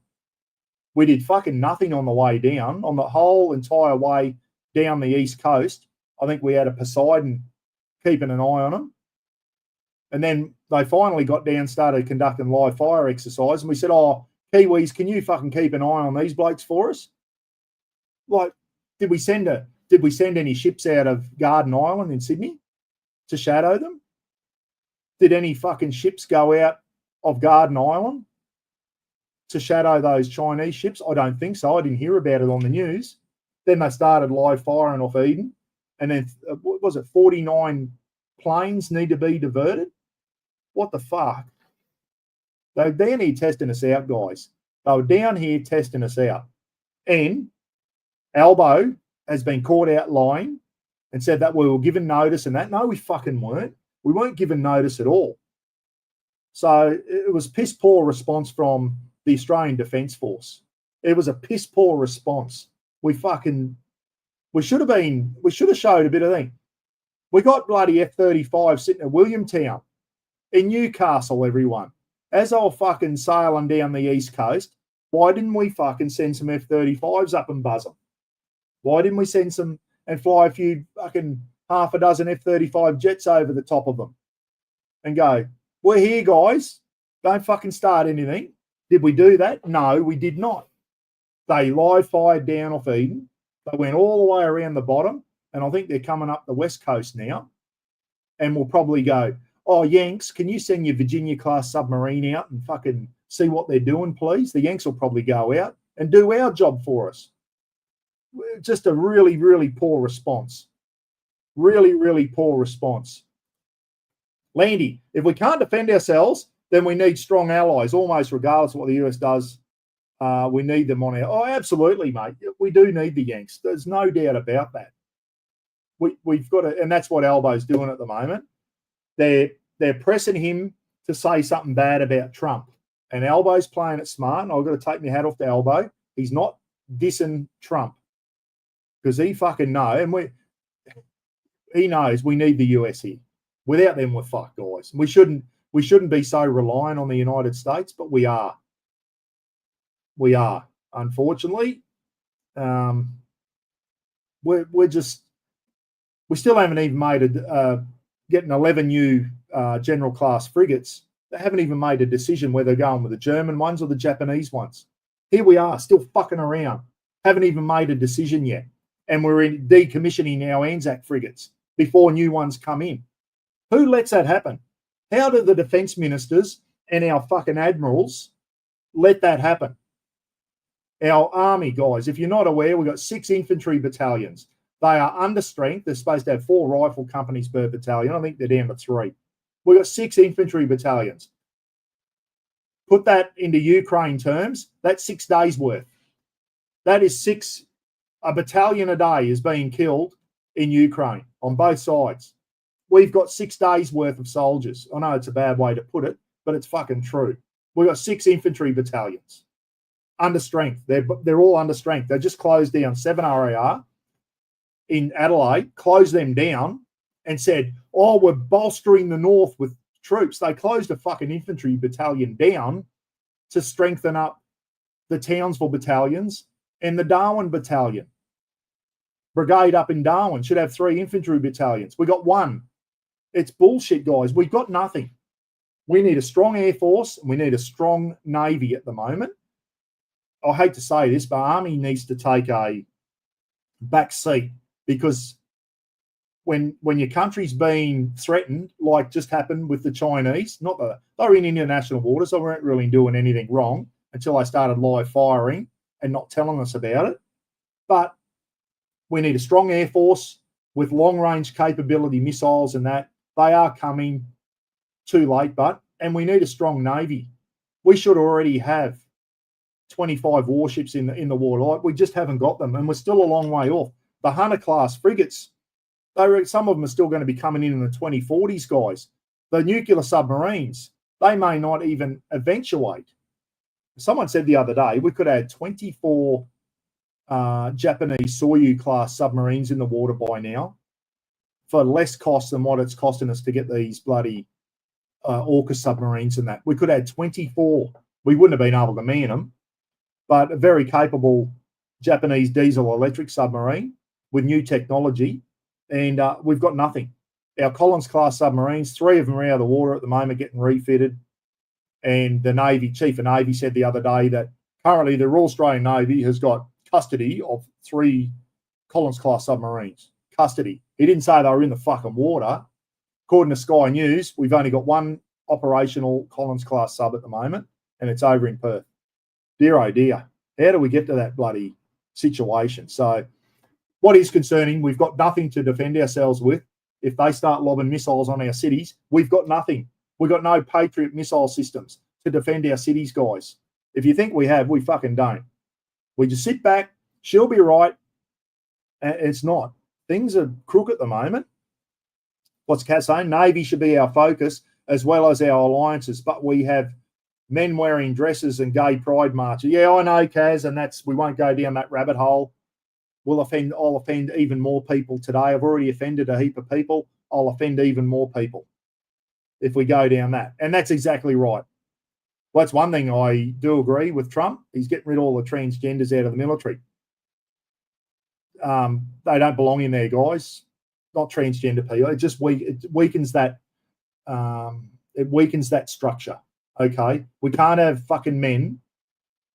We did fucking nothing on the way down. On the whole entire way down the east coast, I think we had a Poseidon keeping an eye on them. And then they finally got down, started conducting live fire exercise, and we said, Kiwis, can you fucking keep an eye on these blokes for us? Like, did we send any ships out of Garden Island in Sydney to shadow them? Did any fucking ships go out of Garden Island to shadow those Chinese ships? I don't think so. I didn't hear about it on the news. Then they started live firing off Eden. And then, what was it, 49 planes need to be diverted? What the fuck? They were down here testing us out, guys. They were down here testing us out. And Albo has been caught out lying and said that we were given notice and that. No, we fucking weren't. We weren't given notice at all. So it was piss poor response from the Australian Defence Force. It was a piss poor response. We We should have showed a bit of thing. We got bloody F-35 sitting at Williamtown in Newcastle, everyone. As I was fucking sailing down the East Coast, why didn't we fucking send some F-35s up and buzz them? Why didn't we send some and fly a few fucking half a dozen F-35 jets over the top of them and go, we're here, guys. Don't fucking start anything. Did we do that? No, we did not. They live fired down off Eden. They went all the way around the bottom, and I think they're coming up the west coast now. And we'll probably go, oh, Yanks, can you send your Virginia-class submarine out and fucking see what they're doing, please? The Yanks will probably go out and do our job for us. Just a really, really poor response. Really, really poor response. Landy, if we can't defend ourselves, then we need strong allies, almost regardless of what the US does. We need them on our... Oh, absolutely, mate. We do need the Yanks. There's no doubt about that. We've got to... And that's what Albo's doing at the moment. They're pressing him to say something bad about Trump. And Albo's playing it smart, and I've got to take my hat off to Albo. He's not dissing Trump because he fucking knows. And he knows we need the US here. Without them, we're fucked, guys. We shouldn't be so reliant on the United States, but we are. We are, unfortunately. We still haven't even made getting 11 new general class frigates. They haven't even made a decision whether they're going with the German ones or the Japanese ones. Here we are, still fucking around. Haven't even made a decision yet. And we're decommissioning our Anzac frigates before new ones come in. Who lets that happen? How do the defence ministers and our fucking admirals let that happen? Our army, guys, if you're not aware, we've got 6 infantry battalions. They are under strength. They're supposed to have 4 rifle companies per battalion. I think they're down to 3. We've got 6 infantry battalions. Put that into Ukraine terms, that's 6 days worth. That is a battalion a day is being killed in Ukraine on both sides. We've got 6 days worth of soldiers. I know it's a bad way to put it, but it's fucking true. We've got 6 infantry battalions under strength. They're all under strength. They just closed down 7 RAR in Adelaide, closed them down and said, oh, we're bolstering the north with troops. They closed a fucking infantry battalion down to strengthen up the Townsville battalions and the Darwin battalion. Brigade up in Darwin should have 3 infantry battalions. We got 1. It's bullshit, guys. We've got nothing. We need a strong Air Force and we need a strong Navy at the moment. I hate to say this, but Army needs to take a back seat because when your country's being threatened, like just happened with the Chinese, they were in international waters, they weren't really doing anything wrong until they started live firing and not telling us about it. But we need a strong Air Force with long-range capability missiles and that. They are coming too late, and we need a strong Navy. We should already have 25 warships in the water. We just haven't got them, and we're still a long way off. The Hunter-class frigates, some of them are still going to be coming in the 2040s, guys. The nuclear submarines, they may not even eventuate. Someone said the other day we could add 24 Japanese Soyuz-class submarines in the water by now for less cost than what it's costing us to get these bloody AUKUS submarines and that. We could add 24. We wouldn't have been able to man them, but a very capable Japanese diesel-electric submarine with new technology, and we've got nothing. Our Collins-class submarines, 3 of them are out of the water at the moment, getting refitted, and the Navy, Chief of Navy said the other day that currently the Royal Australian Navy has got custody of 3 Collins-class submarines. Custody. He didn't say they were in the fucking water. According to Sky News, we've only got 1 operational Collins-class sub at the moment, and it's over in Perth. Dear, oh dear. How do we get to that bloody situation? So what is concerning, we've got nothing to defend ourselves with. If they start lobbing missiles on our cities, we've got nothing. We've got no Patriot missile systems to defend our cities, guys. If you think we have, we fucking don't. We just sit back, she'll be right. It's not. Things are crook at the moment. What's Kat saying? Navy should be our focus as well as our alliances, but we have men wearing dresses and gay pride marches. Yeah, I know, Kaz, and we won't go down that rabbit hole. I'll offend even more people today. I've already offended a heap of people. I'll offend even more people if we go down that. And that's exactly right. Well, that's one thing I do agree with Trump. He's getting rid of all the transgenders out of the military. They don't belong in there, guys. Not transgender people. It just weakens that. It weakens that structure. Okay, we can't have fucking men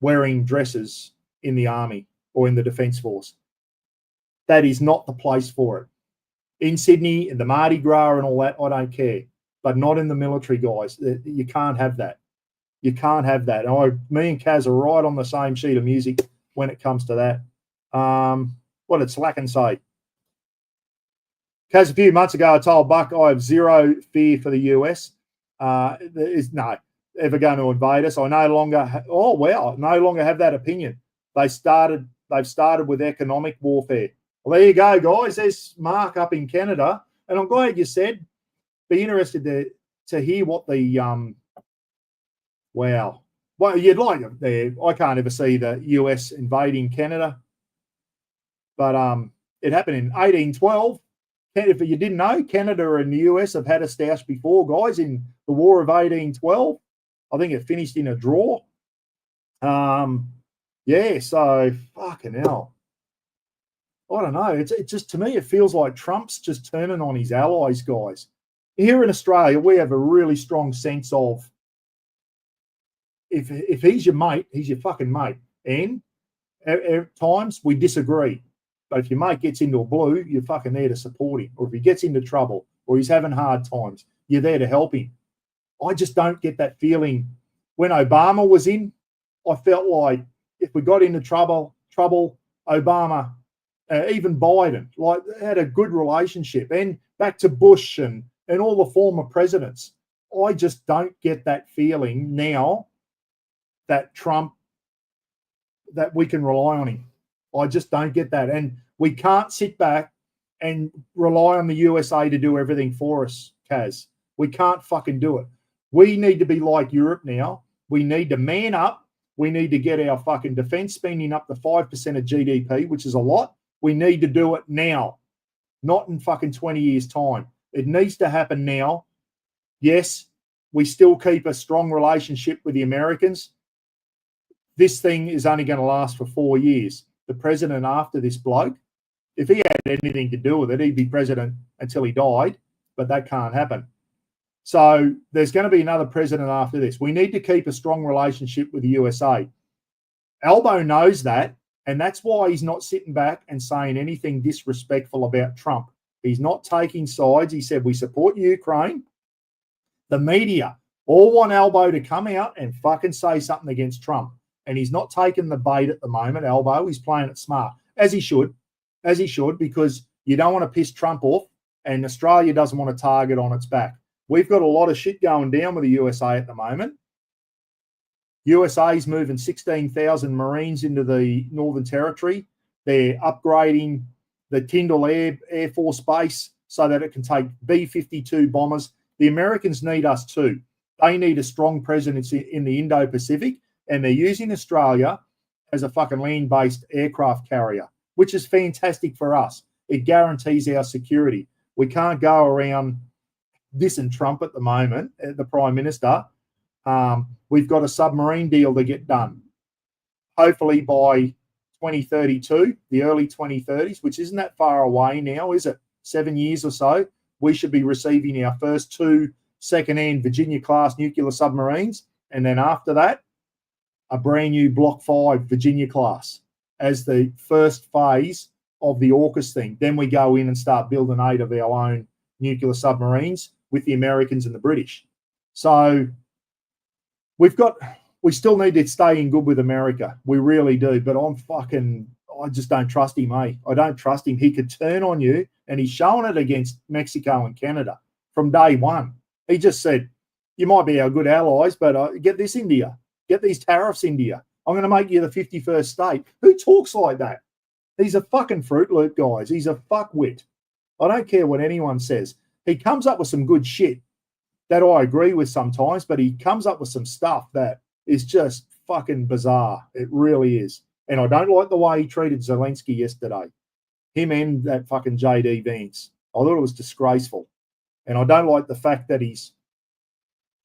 wearing dresses in the army or in the defence force. That is not the place for it. In Sydney, in the Mardi Gras and all that, I don't care. But not in the military, guys. You can't have that. You can't have that. Me and Kaz are right on the same sheet of music when it comes to that. What did Slacken say? Kaz, a few months ago, I told Buck I have zero fear for the US. There is no ever going to invade us. I no longer, no longer have that opinion. They've started with economic warfare. Well, there you go, guys. There's Mark up in Canada, and I'm glad you said. Be interested to hear what the Well, you'd like it there. I can't ever see the US invading Canada, but it happened in 1812. If you didn't know, Canada and the US have had a stoush before, guys, in the War of 1812. I think it finished in a draw. Yeah, so fucking hell. I don't know. It just, to me, it feels like Trump's just turning on his allies, guys. Here in Australia, we have a really strong sense of if he's your mate, he's your fucking mate. And at times we disagree. But if your mate gets into a blue, you're fucking there to support him. Or if he gets into trouble or he's having hard times, you're there to help him. I just don't get that feeling. When Obama was in, I felt like if we got into trouble, Obama, even Biden, like had a good relationship. And back to Bush and all the former presidents. I just don't get that feeling now that Trump, that we can rely on him. I just don't get that. And we can't sit back and rely on the USA to do everything for us, Kaz. We can't fucking do it. We need to be like Europe now. We need to man up. We need to get our fucking defense spending up to 5% of GDP, which is a lot. We need to do it now, not in fucking 20 years' time. It needs to happen now. Yes, we still keep a strong relationship with the Americans. This thing is only going to last for 4 years. The president after this bloke, if he had anything to do with it, he'd be president until he died, but that can't happen. So there's going to be another president after this. We need to keep a strong relationship with the USA. Albo knows that, and that's why he's not sitting back and saying anything disrespectful about Trump. He's not taking sides. He said, we support Ukraine. The media all want Albo to come out and fucking say something against Trump. And he's not taking the bait at the moment, Albo. He's playing it smart, as he should, because you don't want to piss Trump off, and Australia doesn't want to target on its back. We've got a lot of shit going down with the USA at the moment. USA's moving 16,000 Marines into the Northern Territory. They're upgrading the Tyndall Air Force Base so that it can take B-52 bombers. The Americans need us too. They need a strong presence in the Indo-Pacific, and they're using Australia as a fucking land-based aircraft carrier, which is fantastic for us. It guarantees our security. We can't go around dissing Trump at the moment, the Prime Minister. We've got a submarine deal to get done. Hopefully by 2032, the early 2030s, which isn't that far away now, is it? 7 years or so, we should be receiving our first 2 second-hand Virginia-class nuclear submarines. And then after that, a brand new Block 5 Virginia-class as the first phase of the AUKUS thing. Then we go in and start building 8 of our own nuclear submarines with the Americans and the British. So we still need to stay in good with America. We really do. But I just don't trust him, eh? I don't trust him. He could turn on you, and he's shown it against Mexico and Canada from day one. He just said, you might be our good allies, but get this India. Get these tariffs, India. I'm going to make you the 51st state. Who talks like that? He's a fucking Fruit Loop, guys. He's a fuckwit. I don't care what anyone says. He comes up with some good shit that I agree with sometimes, but he comes up with some stuff that is just fucking bizarre. It really is. And I don't like the way he treated Zelensky yesterday. him and that fucking JD Vance. I thought it was disgraceful. And I don't like the fact that he's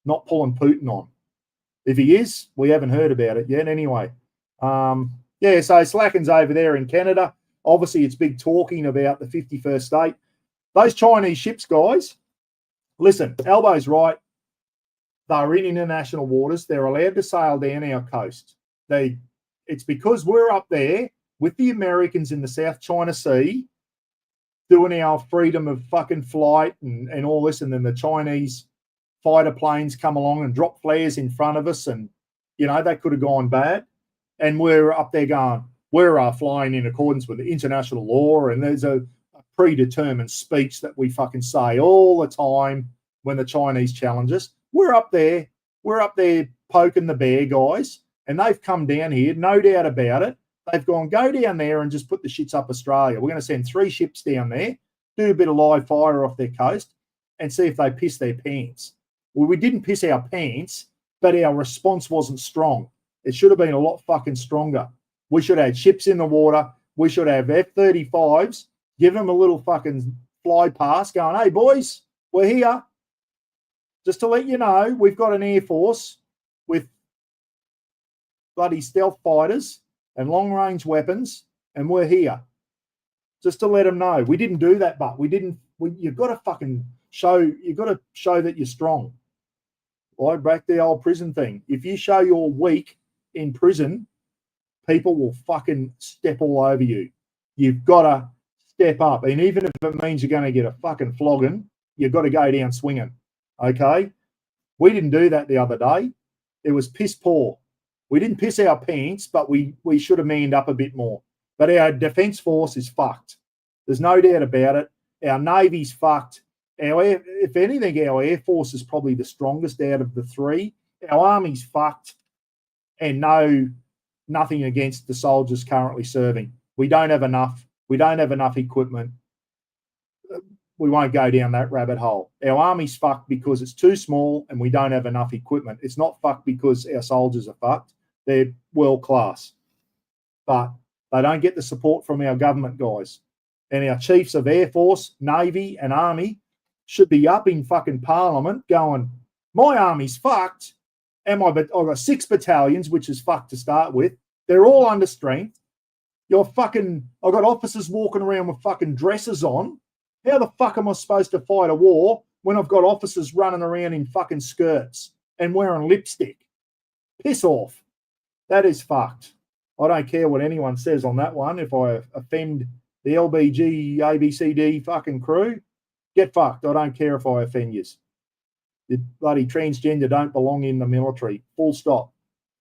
not pulling Putin on. If he is, we haven't heard about it yet anyway. Yeah, so Slacken's over there in Canada. Obviously, it's big talking about the 51st state. Those Chinese ships, guys, listen, Albo's right. They're in international waters. They're allowed to sail down our coast. It's because we're up there with the Americans in the South China Sea doing our freedom of fucking flight and all this, and then the Chinese fighter planes come along and drop flares in front of us, and, you know, that could have gone bad. And we're up there going, we're flying in accordance with the international law, and there's a predetermined speech that we fucking say all the time when the Chinese challenge us. We're up there poking the bear, guys, and they've come down here, no doubt about it. They've gone, go down there and just put the shits up Australia. We're going to send 3 ships down there, do a bit of live fire off their coast, and see if they piss their pants. Well, we didn't piss our pants, but our response wasn't strong. It should have been a lot fucking stronger. We should have had ships in the water. We should have F-35s, give them a little fucking fly past, going, hey, boys, we're here. Just to let you know, we've got an Air Force with bloody stealth fighters and long-range weapons, and we're here. Just to let them know. We didn't do that, but you've got to fucking show that you're strong. Right, back the old prison thing. If you show you're weak in prison, people will fucking step all over you. You've got to step up. And even if it means you're going to get a fucking flogging, you've got to go down swinging. Okay? We didn't do that the other day. It was piss poor. We didn't piss our pants, but we should have manned up a bit more. But our defence force is fucked. There's no doubt about it. Our Navy's fucked. If anything, our Air Force is probably the strongest out of the 3. Our Army's fucked, and nothing against the soldiers currently serving. We don't have enough. We don't have enough equipment. We won't go down that rabbit hole. Our Army's fucked because it's too small and we don't have enough equipment. It's not fucked because our soldiers are fucked. They're world class. But they don't get the support from our government guys. And our chiefs of Air Force, Navy and Army should be up in fucking Parliament going, my Army's fucked, and I've got 6 battalions, which is fucked to start with. They're all under strength. I've got officers walking around with fucking dresses on. How the fuck am I supposed to fight a war when I've got officers running around in fucking skirts and wearing lipstick? Piss off. That is fucked. I don't care what anyone says on that one. If I offend the LBG, ABCD fucking crew, get fucked. I don't care if I offend you. The bloody transgender don't belong in the military. Full stop.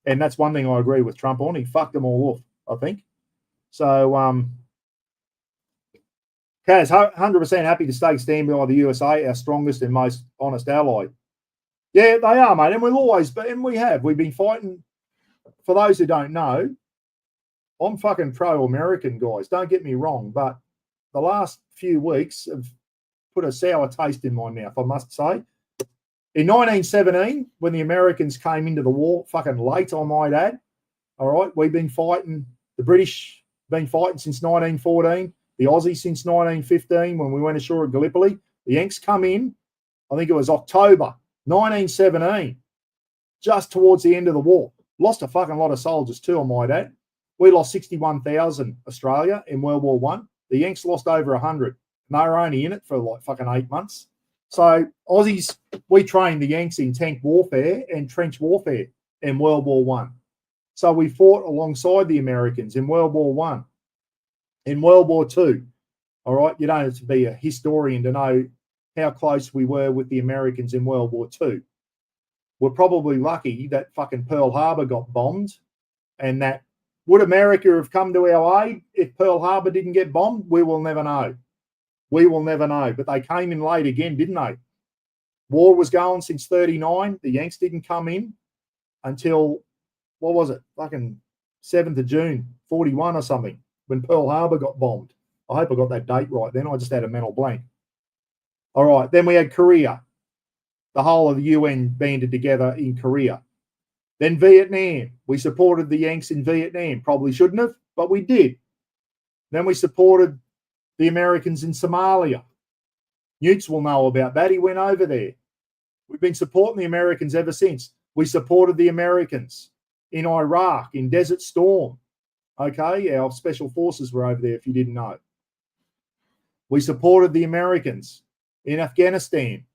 And that's one thing I agree with Trump on. He fucked them all off, I think. So, Kaz, 100% happy to stand by the USA, our strongest and most honest ally. Yeah, they are, mate. And we've been fighting. For those who don't know, I'm fucking pro-American, guys. Don't get me wrong. But the last few weeks have put a sour taste in my mouth, I must say. In 1917, when the Americans came into the war, fucking late, I might add, all right, we've been fighting. The British been fighting since 1914. The Aussies since 1915 when we went ashore at Gallipoli. The Yanks come in, I think it was October 1917, just towards the end of the war. Lost a fucking lot of soldiers too, I might add. We lost 61,000 Australia in World War One. The Yanks lost over 100. And they were only in it for like fucking 8 months. So Aussies, we trained the Yanks in tank warfare and trench warfare in World War One. So we fought alongside the Americans in World War One. In World War Two, all right, you don't have to be a historian to know how close we were with the Americans in World War Two. We're probably lucky that fucking Pearl Harbor got bombed, and that would America have come to our aid if Pearl Harbor didn't get bombed? We will never know. We will never know. But they came in late again, didn't they? War was going since 39. The Yanks didn't come in until, what was it? Fucking 7th of June, 41 or something, when Pearl Harbor got bombed. I hope I got that date right then. I just had a mental blank. All right, then we had Korea. The whole of the UN banded together in Korea. Then Vietnam. We supported the Yanks in Vietnam. Probably shouldn't have, but we did. Then we supported the Americans in Somalia. Newts will know about that. He went over there. We've been supporting the Americans ever since. We supported the Americans in Iraq, in Desert Storm. Okay, our special forces were over there, if you didn't know. We supported the Americans in Afghanistan.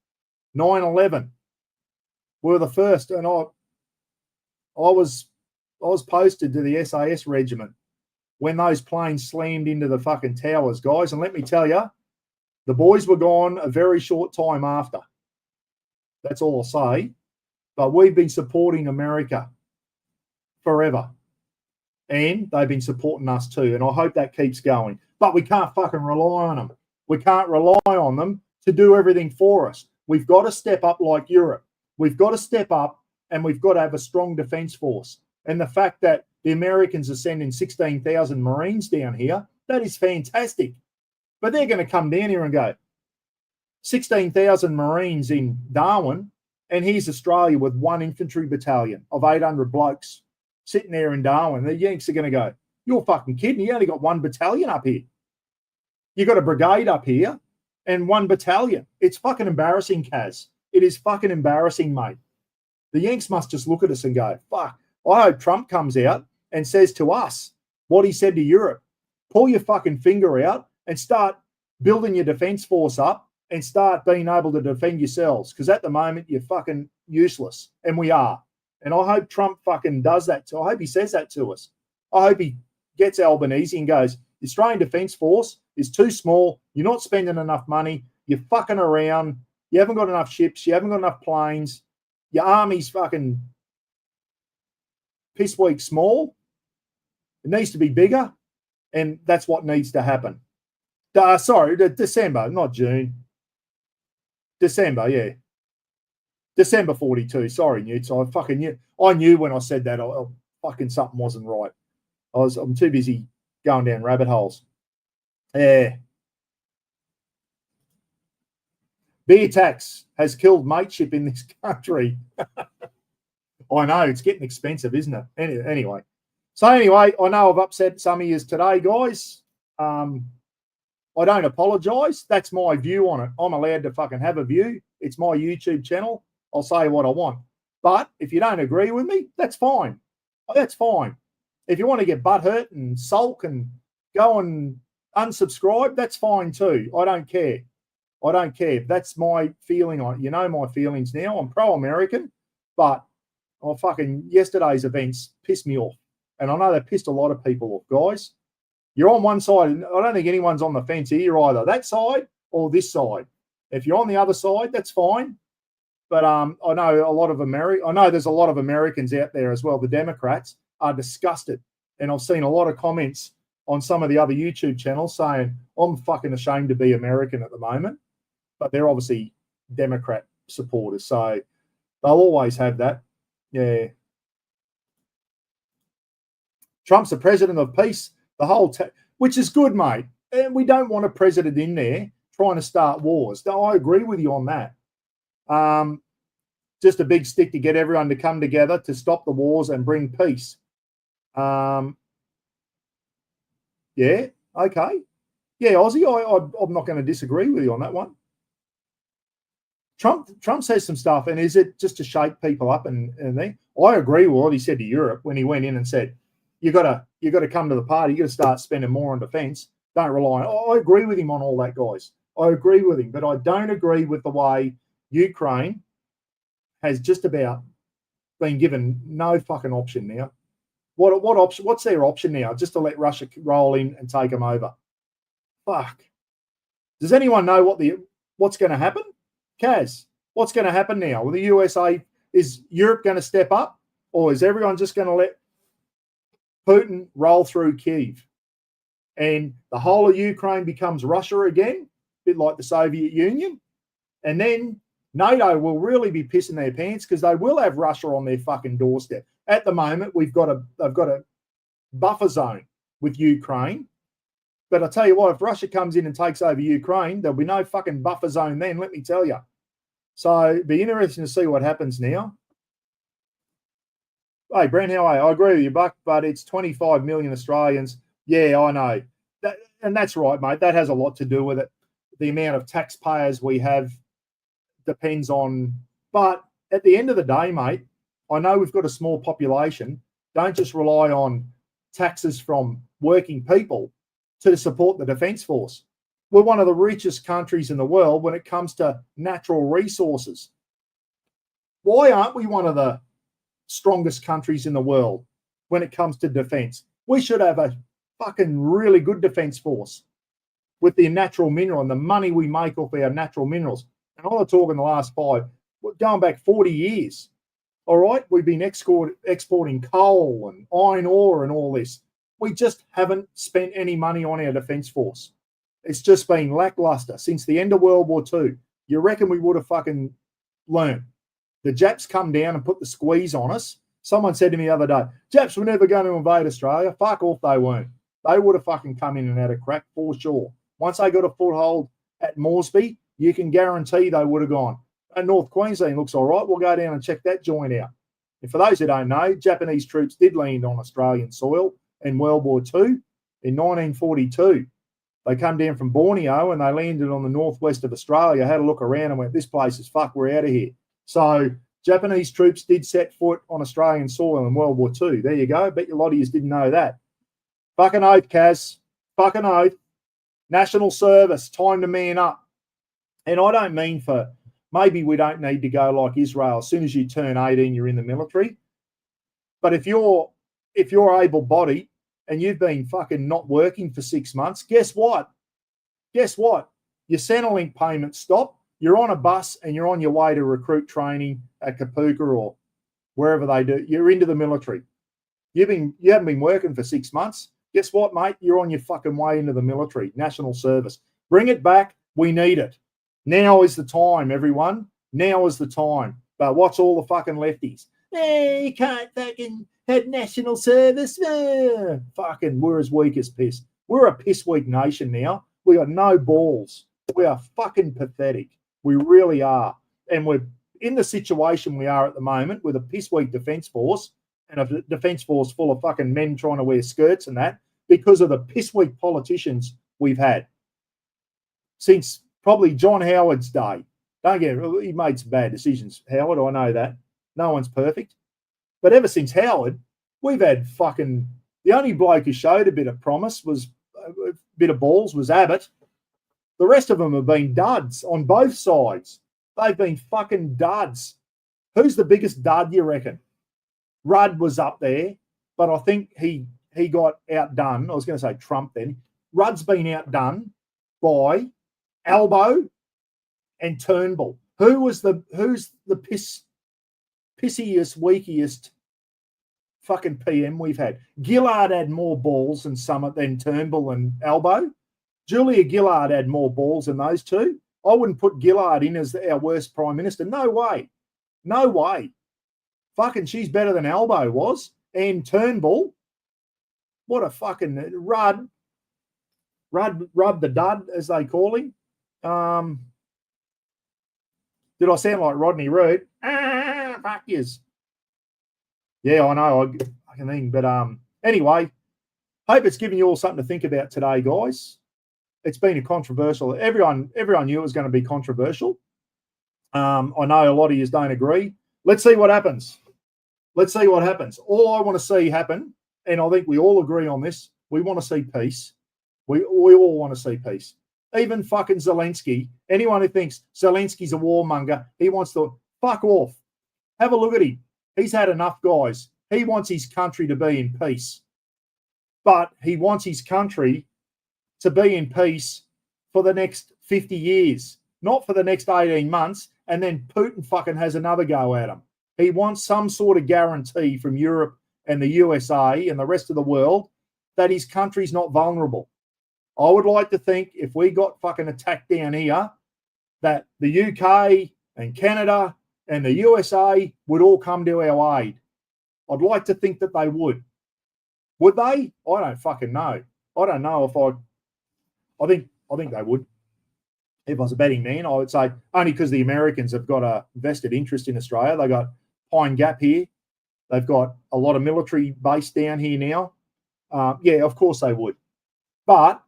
9/11. We were the first, and I was posted to the SAS regiment when those planes slammed into the fucking towers, guys. And let me tell you, the boys were gone a very short time after. That's all I'll say. But we've been supporting America forever. And they've been supporting us too. And I hope that keeps going. But we can't fucking rely on them. We can't rely on them to do everything for us. We've got to step up like Europe. We've got to step up, and we've got to have a strong defence force. And the fact that the Americans are sending 16,000 Marines down here, that is fantastic. But they're going to come down here and go, 16,000 Marines in Darwin, and here's Australia with one infantry battalion of 800 blokes sitting there in Darwin. The Yanks are going to go, you're fucking kidding. You only got one battalion up here. You got a brigade up here and one battalion. It's fucking embarrassing, Kaz. It is fucking embarrassing, mate. The Yanks must just look at us and go, fuck. I hope Trump comes out and says to us what he said to Europe. Pull your fucking finger out and start building your defence force up and start being able to defend yourselves. Because at the moment, you're fucking useless. And we are. And I hope Trump fucking does that. I hope he says that to us. I hope he gets Albanese and goes, the Australian Defence Force is too small. You're not spending enough money. You're fucking around. You haven't got enough ships. You haven't got enough planes. Your army's fucking piss weak small. It needs to be bigger. And that's what needs to happen. December, not June. December, yeah. December 42. Sorry, Newt. I fucking knew. I knew when I said that fucking something wasn't right. I'm too busy going down rabbit holes. Yeah. Beer tax has killed mateship in this country. I know, it's getting expensive, isn't it? Anyway. So anyway, I know I've upset some of you today, guys. I don't apologise. That's my view on it. I'm allowed to fucking have a view. It's my YouTube channel. I'll say what I want. But if you don't agree with me, that's fine. That's fine. If you want to get butthurt and sulk and go and unsubscribe, that's fine too. I don't care. I don't care. That's my feeling on it. You know my feelings now. I'm pro-American, but fucking yesterday's events pissed me off. And I know they pissed a lot of people off, guys. You're on one side. I don't think anyone's on the fence here. You're either that side or this side. If you're on the other side, that's fine. But I know there's a lot of Americans out there as well. The Democrats are disgusted. And I've seen a lot of comments on some of the other YouTube channels saying, I'm fucking ashamed to be American at the moment. But they're obviously Democrat supporters. So they'll always have that. Yeah. Trump's the president of peace. Which is good, mate. And we don't want a president in there trying to start wars. No, I agree with you on that. Just a big stick to get everyone to come together to stop the wars and bring peace. Yeah, okay. Yeah, Aussie, I'm not going to disagree with you on that one. Trump says some stuff, and is it just to shake people up and there? I agree with what he said to Europe when he went in and said, you got to come to the party. You got to start spending more on defence. Don't rely on. I agree with him on all that, guys. I agree with him, but I don't agree with the way Ukraine has just about been given no fucking option now. What option? What's their option now? Just to let Russia roll in and take them over? Fuck. Does anyone know what's going to happen? Kaz, what's going to happen now? Will the USA, is Europe going to step up, or is everyone just going to let Putin roll through Kyiv and the whole of Ukraine becomes Russia again, a bit like the Soviet Union? And then NATO will really be pissing their pants because they will have Russia on their fucking doorstep. At the moment, they've got a buffer zone with Ukraine. But I tell you what, if Russia comes in and takes over Ukraine, there'll be no fucking buffer zone then, let me tell you. So it'd be interesting to see what happens now. Hey, Brent, how are you? I agree with you, Buck, but it's 25 million Australians. Yeah, I know. and that's right, mate. That has a lot to do with it. The amount of taxpayers we have depends on. But at the end of the day, mate, I know we've got a small population. Don't just rely on taxes from working people to support the Defence Force. We're one of the richest countries in the world when it comes to natural resources. Why aren't we one of the strongest countries in the world when it comes to defence? We should have a fucking really good Defence Force with the natural mineral and the money we make off our natural minerals. And I'm not talking the last 5, going back 40 years. All right, we've been exporting coal and iron ore and all this. We just haven't spent any money on our Defence Force. It's just been lackluster since the end of World War II. You reckon we would have fucking learned? The Japs come down and put the squeeze on us. Someone said to me the other day, Japs were never going to invade Australia. Fuck off, they weren't. They would have fucking come in and had a crack for sure. Once they got a foothold at Moresby, you can guarantee they would have gone. And North Queensland looks all right. We'll go down and check that joint out. And for those who don't know, Japanese troops did land on Australian soil in World War II in 1942. They come down from Borneo and they landed on the northwest of Australia, had a look around and went, this place is fuck, we're out of here. So Japanese troops did set foot on Australian soil in World War II. There you go. Bet your lot of you didn't know that. Fucking oath, Kaz. Fucking oath. National service. Time to man up. And I don't mean for... Maybe we don't need to go like Israel. As soon as you turn 18, you're in the military. But if you're able-bodied and you've been fucking not working for 6 months, guess what? Guess what? Your Centrelink payments stop. You're on a bus and you're on your way to recruit training at Kapuka or wherever they do. You're into the military. You haven't been working for 6 months. Guess what, mate? You're on your fucking way into the military, national service. Bring it back. We need it. Now is the time, everyone. Now is the time. But what's all the fucking lefties? You can't fucking have national service. Fucking, we're as weak as piss. We're a piss weak nation now. We got no balls. We are fucking pathetic. We really are. And we're in the situation we are at the moment with a piss weak Defence Force and a Defence Force full of fucking men trying to wear skirts and that because of the piss weak politicians we've had since probably John Howard's day. Don't get it, he made some bad decisions, Howard, I know that. No one's perfect. But ever since Howard, we've had fucking... The only bloke who showed a bit of promise was a bit of balls was Abbott. The rest of them have been duds on both sides. They've been fucking duds. Who's the biggest dud, you reckon? Rudd was up there, but I think he got outdone. I was going to say Trump then. Rudd's been outdone by Albo and Turnbull. Who's the pissiest, weakiest fucking PM we've had? Gillard had more balls than Turnbull and Albo. Julia Gillard had more balls than those two. I wouldn't put Gillard in as our worst prime minister. No way. No way. Fucking she's better than Albo was. And Turnbull, what a fucking Rudd the dud, as they call him. Did I sound like Rodney Rood? Fuck yous. Yeah, I know. I can think. But anyway, hope it's giving you all something to think about today, guys. It's been a controversial. Everyone knew it was going to be controversial. I know a lot of you don't agree. Let's see what happens. Let's see what happens. All I want to see happen, and I think we all agree on this, we want to see peace. We all want to see peace. Even fucking Zelensky, anyone who thinks Zelensky's a warmonger, he wants to fuck off. Have a look at him. He's had enough, guys. He wants his country to be in peace. But he wants his country to be in peace for the next 50 years, not for the next 18 months, and then Putin fucking has another go at him. He wants some sort of guarantee from Europe and the USA and the rest of the world that his country's not vulnerable. I would like to think if we got fucking attacked down here, that the UK and Canada and the USA would all come to our aid. I'd like to think that they would. Would they? I don't fucking know. I don't know if I think they would. If I was a betting man, I would say only because the Americans have got a vested interest in Australia. They got Pine Gap here. They've got a lot of military base down here now. Yeah, of course they would. But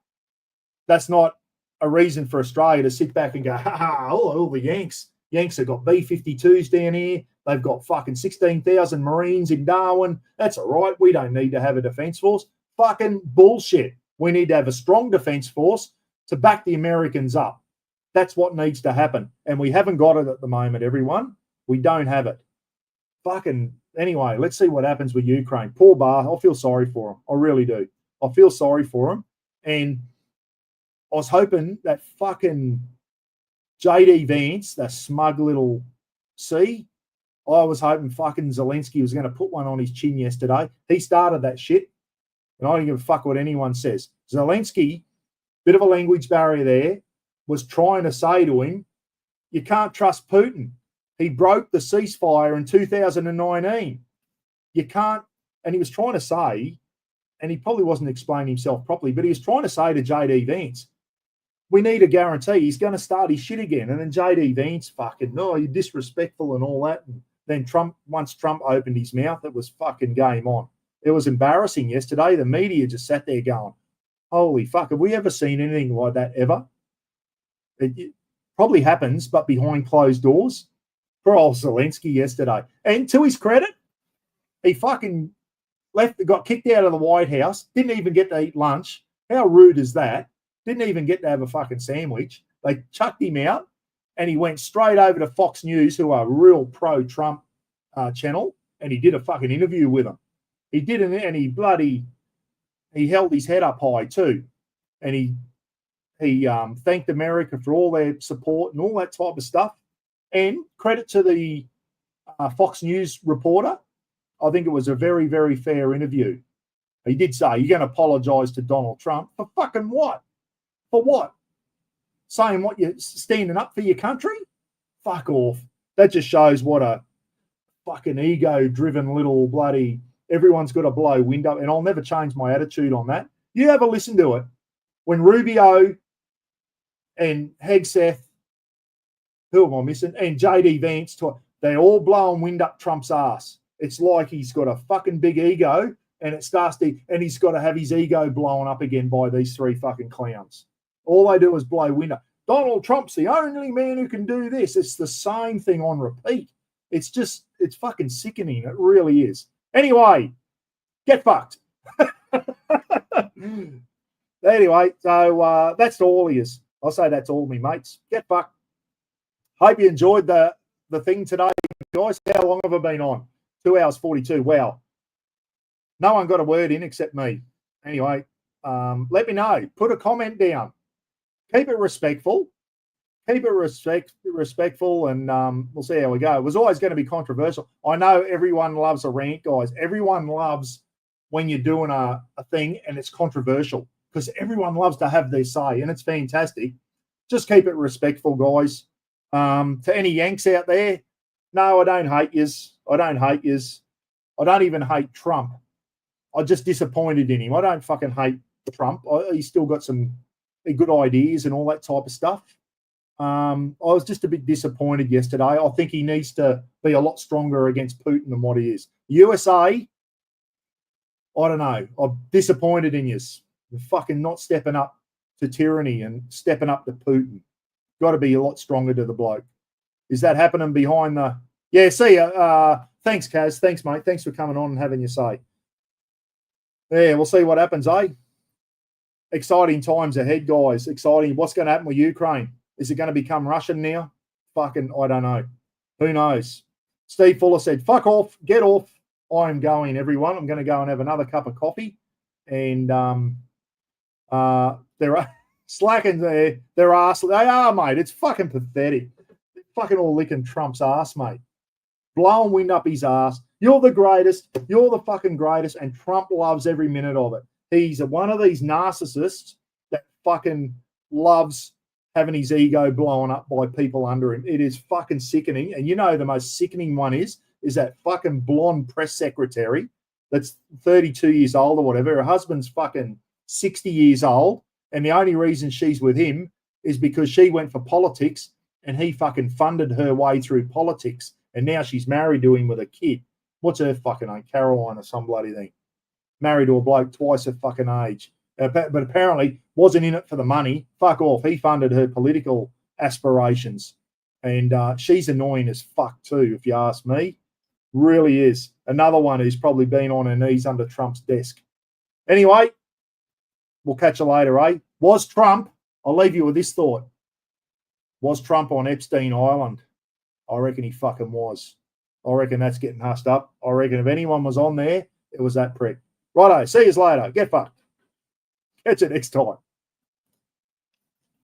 that's not a reason for Australia to sit back and go, ha ha, all the Yanks have got B-52s down here. They've got fucking 16,000 Marines in Darwin. That's all right. We don't need to have a defence force. Fucking bullshit. We need to have a strong defence force to back the Americans up. That's what needs to happen. And we haven't got it at the moment, everyone. We don't have it. Fucking, anyway, let's see what happens with Ukraine. Poor Bar. I feel sorry for him. I really do. I feel sorry for him. And I was hoping that fucking JD Vance, that smug little C, I was hoping fucking Zelensky was going to put one on his chin yesterday. He started that shit. And I don't give a fuck what anyone says. Zelensky, bit of a language barrier there, was trying to say to him, you can't trust Putin. He broke the ceasefire in 2019. You can't, and he was trying to say, and he probably wasn't explaining himself properly, but he was trying to say to JD Vance, we need a guarantee he's going to start his shit again. And then JD Vance fucking, no, you're disrespectful and all that. And then once Trump opened his mouth, it was fucking game on. It was embarrassing yesterday. The media just sat there going, holy fuck, have we ever seen anything like that ever? It probably happens, but behind closed doors. Poor old Zelensky yesterday. And to his credit, he fucking got kicked out of the White House, didn't even get to eat lunch. How rude is that? Didn't even get to have a fucking sandwich. They chucked him out, and he went straight over to Fox News, who are a real pro-Trump channel, and he did a fucking interview with them. He did it, and he held his head up high too, and he thanked America for all their support and all that type of stuff. And credit to the Fox News reporter, I think it was a very, very fair interview. He did say, you're going to apologise to Donald Trump for fucking what? For what? Saying what, you're standing up for your country? Fuck off. That just shows what a fucking ego-driven little bloody, everyone's got to blow wind up, and I'll never change my attitude on that. You ever listen to it? When Rubio and Hegseth, who am I missing? And JD Vance, they all blowing wind up Trump's ass. It's like he's got a fucking big ego, and and he's got to have his ego blown up again by these three fucking clowns. All they do is blow wind up. Donald Trump's the only man who can do this. It's the same thing on repeat. It's fucking sickening. It really is. Anyway, get fucked. Anyway, so that's all he is. I'll say that's all, me mates. Get fucked. Hope you enjoyed the thing today, guys. How long have I been on? 2 hours 42. Wow. No one got a word in except me. Anyway, let me know. Put a comment down. Keep it respectful. Keep it respectful, and we'll see how we go. It was always going to be controversial. I know everyone loves a rant, guys. Everyone loves when you're doing a thing and it's controversial, because everyone loves to have their say, and it's fantastic. Just keep it respectful, guys. To any Yanks out there, no, I don't hate yous. I don't hate yous. I don't even hate Trump. I'm just disappointed in him. I don't fucking hate Trump. He's still got some good ideas and all that type of stuff. I was just a bit disappointed yesterday. I think he needs to be a lot stronger against Putin than what he is. USA, I don't know. I'm disappointed in yous. You're fucking not stepping up to tyranny and stepping up to Putin. Got to be a lot stronger to the bloke. Is that happening behind the... Yeah, see ya. Thanks, Kaz. Thanks, mate. Thanks for coming on and having your say. Yeah, we'll see what happens, eh? Exciting times ahead, guys. Exciting. What's going to happen with Ukraine? Is it going to become Russian now? Fucking, I don't know. Who knows? Steve Fuller said, fuck off, get off. I'm going, everyone. I'm going to go and have another cup of coffee. And there are slacking their ass. They are, mate. It's fucking pathetic. They're fucking all licking Trump's ass, mate. Blowing wind up his ass. You're the greatest. You're the fucking greatest. And Trump loves every minute of it. He's one of these narcissists that fucking loves having his ego blown up by people under him. It is fucking sickening. And you know the most sickening one is that fucking blonde press secretary that's 32 years old or whatever. Her husband's fucking 60 years old. And the only reason she's with him is because she went for politics and he fucking funded her way through politics. And now she's married to him with a kid. What's her fucking name? Caroline or some bloody thing. Married to a bloke twice her fucking age. but apparently wasn't in it for the money. Fuck off. He funded her political aspirations. And she's annoying as fuck too, if you ask me. Really is. Another one who's probably been on her knees under Trump's desk. Anyway, we'll catch you later, eh? Was Trump, I'll leave you with this thought. Was Trump on Epstein Island? I reckon he fucking was. I reckon that's getting hussed up. I reckon if anyone was on there, it was that prick. Righto, see you later. Get fucked. Catch you next time.